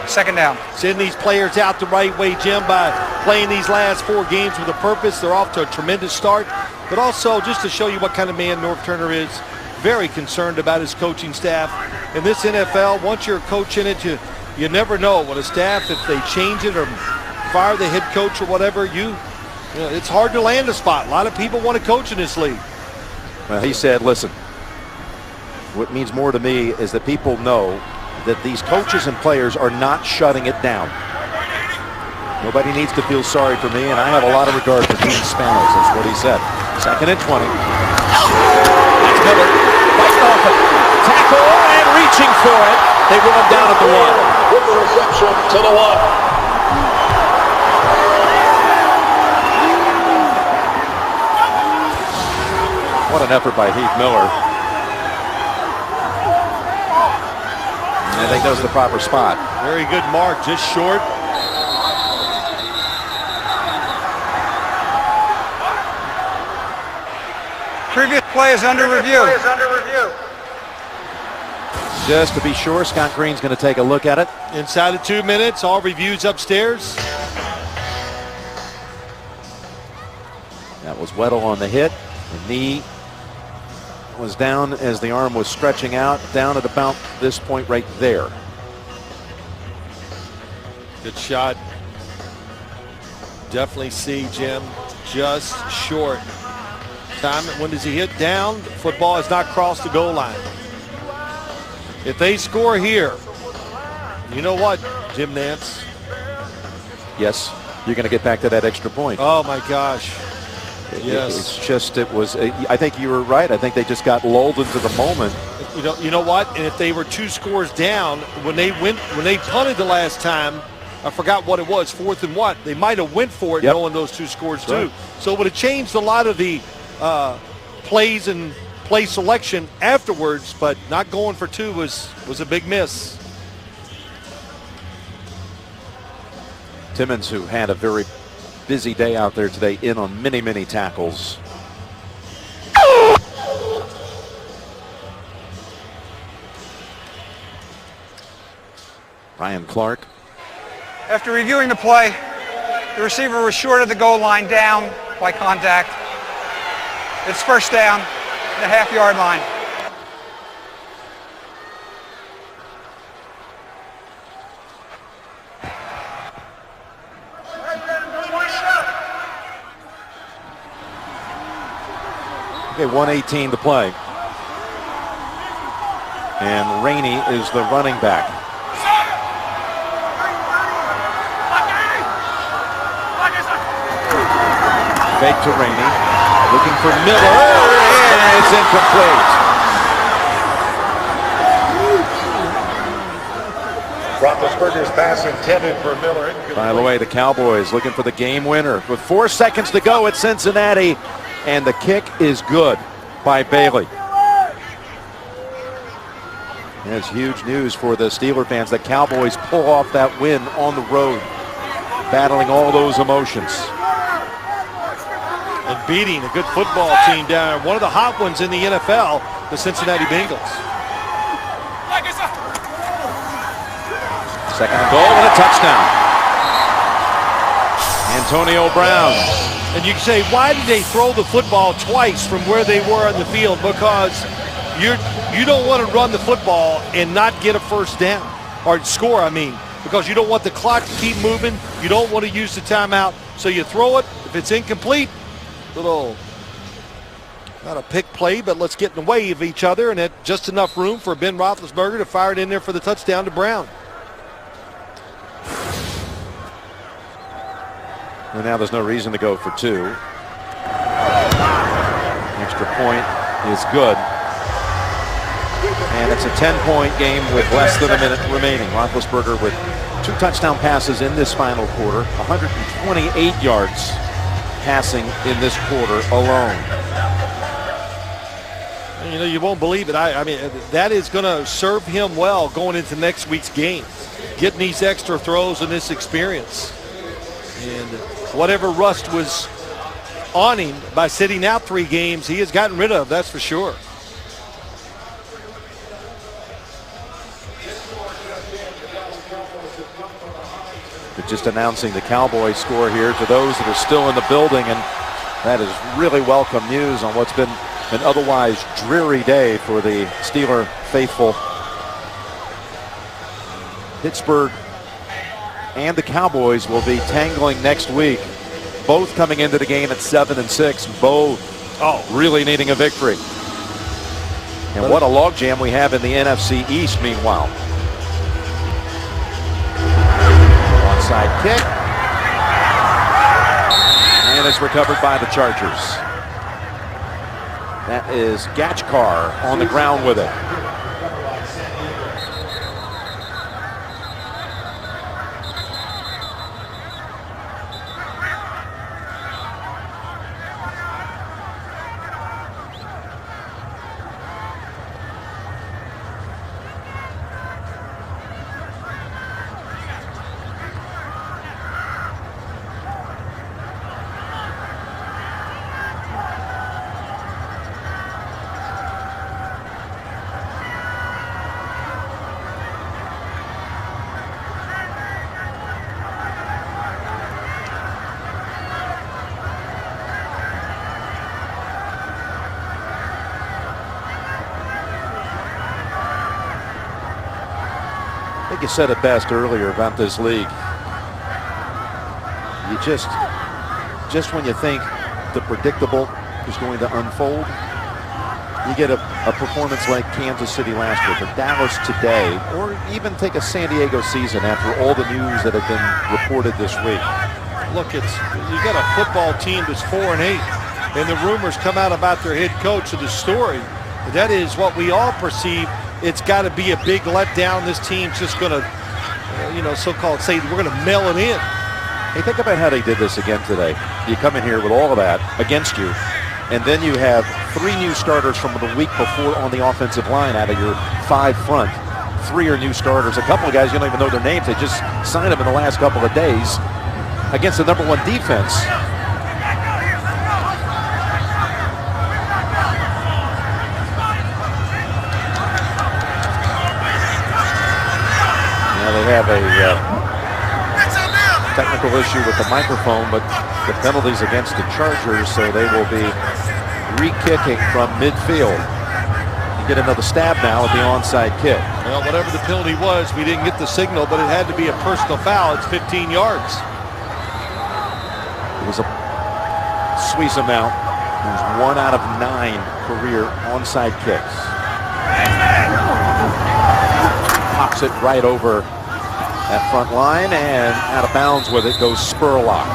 F: 2nd down.
B: Sending these players out the right way, Jim, by playing these last 4 games with a purpose. They're off to a tremendous start, but also just to show you what kind of man Norv Turner is, very concerned about his coaching staff. In this NFL, once you're a coach in it, you never know what a staff, if they change it or fire the head coach or whatever, it's hard to land a spot. A lot of people want to coach in this league.
A: Well, he said, listen, what means more to me is that people know that these coaches and players are not shutting it down. Nobody needs to feel sorry for me, and I have a lot of regard for Dean Spanos. That's what he said. 2nd and 20. That's Miller fighting off it. Tackle and reaching for it. They run him down at the 1.
G: With the reception to the 1.
A: What an effort by Heath Miller. And he knows the proper spot.
B: Very good mark, just short.
F: Previous play is under review.
A: Just to be sure, Scott Green's going to take a look at it.
B: Inside of 2 minutes, all reviews upstairs.
A: That was Weddle on the hit. The knee was down as the arm was stretching out, down at about this point right there.
B: Good shot. Definitely see Jim just short. Time, when does he hit down? The football has not crossed the goal line. If they score here, you know what, Jim Nance?
A: Yes, you're going to get back to that extra point.
B: Oh my gosh. Yes.
A: It's just, it was, I think you were right. I think they just got lulled into the moment.
B: You know what? And if they were 2 scores down, when they punted the last time, I forgot what it was, 4th and what, they might have went for it,
A: yep,
B: knowing those 2 scores too.
A: Right.
B: So it would have changed a lot of the plays and play selection afterwards, but not going for 2 was a big miss.
A: Timmons, who had a very busy day out there today, in on many, many tackles. Ryan Clark.
F: After reviewing the play, the receiver was short of the goal line, down by contact. It's first down, the half-yard line.
A: Okay, 1:18 to play. And Rainey is the running back. Fake to Rainey, looking for Miller, and it's incomplete.
G: Roethlisberger's pass intended for Miller.
A: By the way, the Cowboys looking for the game winner with 4 seconds to go at Cincinnati, and the kick is good by Bailey. That's huge news for the Steeler fans. The Cowboys pull off that win on the road, battling all those emotions.
B: And beating a good football team down, one of the hot ones in the NFL, the Cincinnati Bengals.
A: Second and goal and a touchdown. Antonio Brown.
B: And you can say, why did they throw the football twice from where they were on the field? Because you don't want to run the football and not get a first down, or score, I mean, because you don't want the clock to keep moving. You don't want to use the timeout. So you throw it. If it's incomplete, little, not a pick play, but let's get in the way of each other, and it just enough room for Ben Roethlisberger to fire it in there for the touchdown to Brown.
A: And now there's no reason to go for 2. Extra point is good. And it's a 10-point game with less than a minute remaining. Roethlisberger with 2 touchdown passes in this final quarter, 128 yards passing in this quarter alone.
B: You know, you won't believe it. I mean, that is going to serve him well going into next week's game, getting these extra throws and this experience. And whatever rust was on him by sitting out 3 games, he has gotten rid of, that's for sure.
A: But just announcing the Cowboys score here to those that are still in the building, and that is really welcome news on what's been an otherwise dreary day for the Steeler faithful. Pittsburgh and the Cowboys will be tangling next week, both coming into the game at 7-6, both really needing a victory. And what a logjam we have in the NFC East meanwhile. Onside kick, and it's recovered by the Chargers. That is Gatchkar on the ground with it. think you said it best earlier about this league. You just when you think the predictable is going to unfold, you get a performance like Kansas City last week, or Dallas today, or even take a San Diego season after all the news that have been reported this week.
B: Look, you got a football team that's 4-8, and the rumors come out about their head coach. So the story, that is what we all perceive. It's got to be a big letdown. This team's just going to, so-called say we're going to mail it in.
A: Hey, think about how they did this again today. You come in here with all of that against you, and then you have 3 new starters from the week before on the offensive line out of your 5 front. 3 are new starters. A couple of guys, you don't even know their names. They just signed them in the last couple of days against the #1 defense. Now they have a technical issue with the microphone, but the penalties against the Chargers, so they will be re-kicking from midfield. You get another stab now at the onside kick.
B: Well, whatever the penalty was, we didn't get the signal, but it had to be a personal foul. It's 15 yards.
A: It was a Suisse amount. It was 1 out of 9 career onside kicks. Pops it right over that front line, and out of bounds with it goes Spurlock.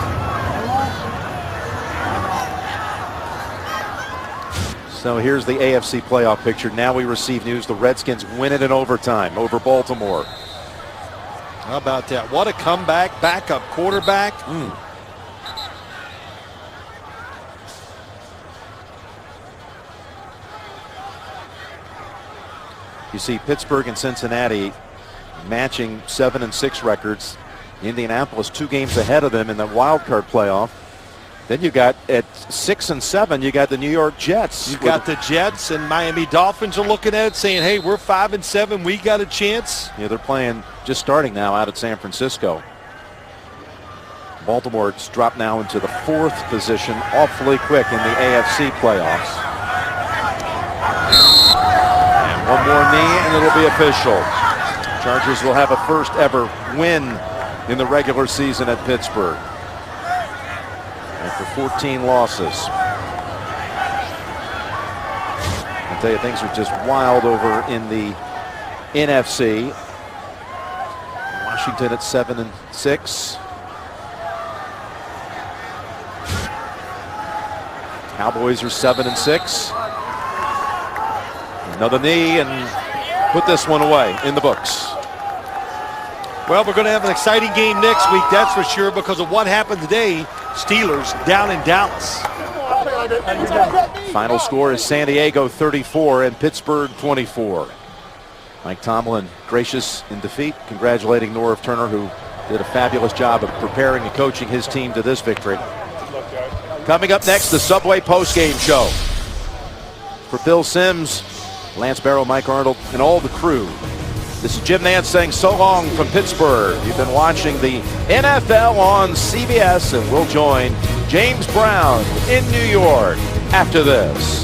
A: So here's the AFC playoff picture. Now we receive news the Redskins win it in overtime over Baltimore.
B: How about that? What a comeback, backup quarterback.
A: You see Pittsburgh and Cincinnati matching 7-6 records. Indianapolis 2 games ahead of them in the wild card playoff. Then you got at 6 and 7, you got the New York Jets.
B: You've got the Jets, and Miami Dolphins are looking at it saying, hey, we're 5 and 7, we got a chance.
A: Yeah, they're playing, just starting now out at San Francisco. Baltimore's dropped now into the 4th position awfully quick in the AFC playoffs. And one more knee and it'll be official. Chargers will have a first ever win in the regular season at Pittsburgh after 14 losses. I tell you, things are just wild over in the NFC. Washington at 7-6. Cowboys are 7-6. Another knee and put this one away in the books.
B: Well, we're going to have an exciting game next week, that's for sure, because of what happened today. Steelers down in Dallas.
A: Final score is San Diego 34 and Pittsburgh 24. Mike Tomlin gracious in defeat, congratulating Norv Turner, who did a fabulous job of preparing and coaching his team to this victory. Coming up next, the Subway postgame show. For Bill Sims, Lance Barrow, Mike Arnold, and all the crew, this is Jim Nantz saying so long from Pittsburgh. You've been watching the NFL on CBS, and we'll join James Brown in New York after this.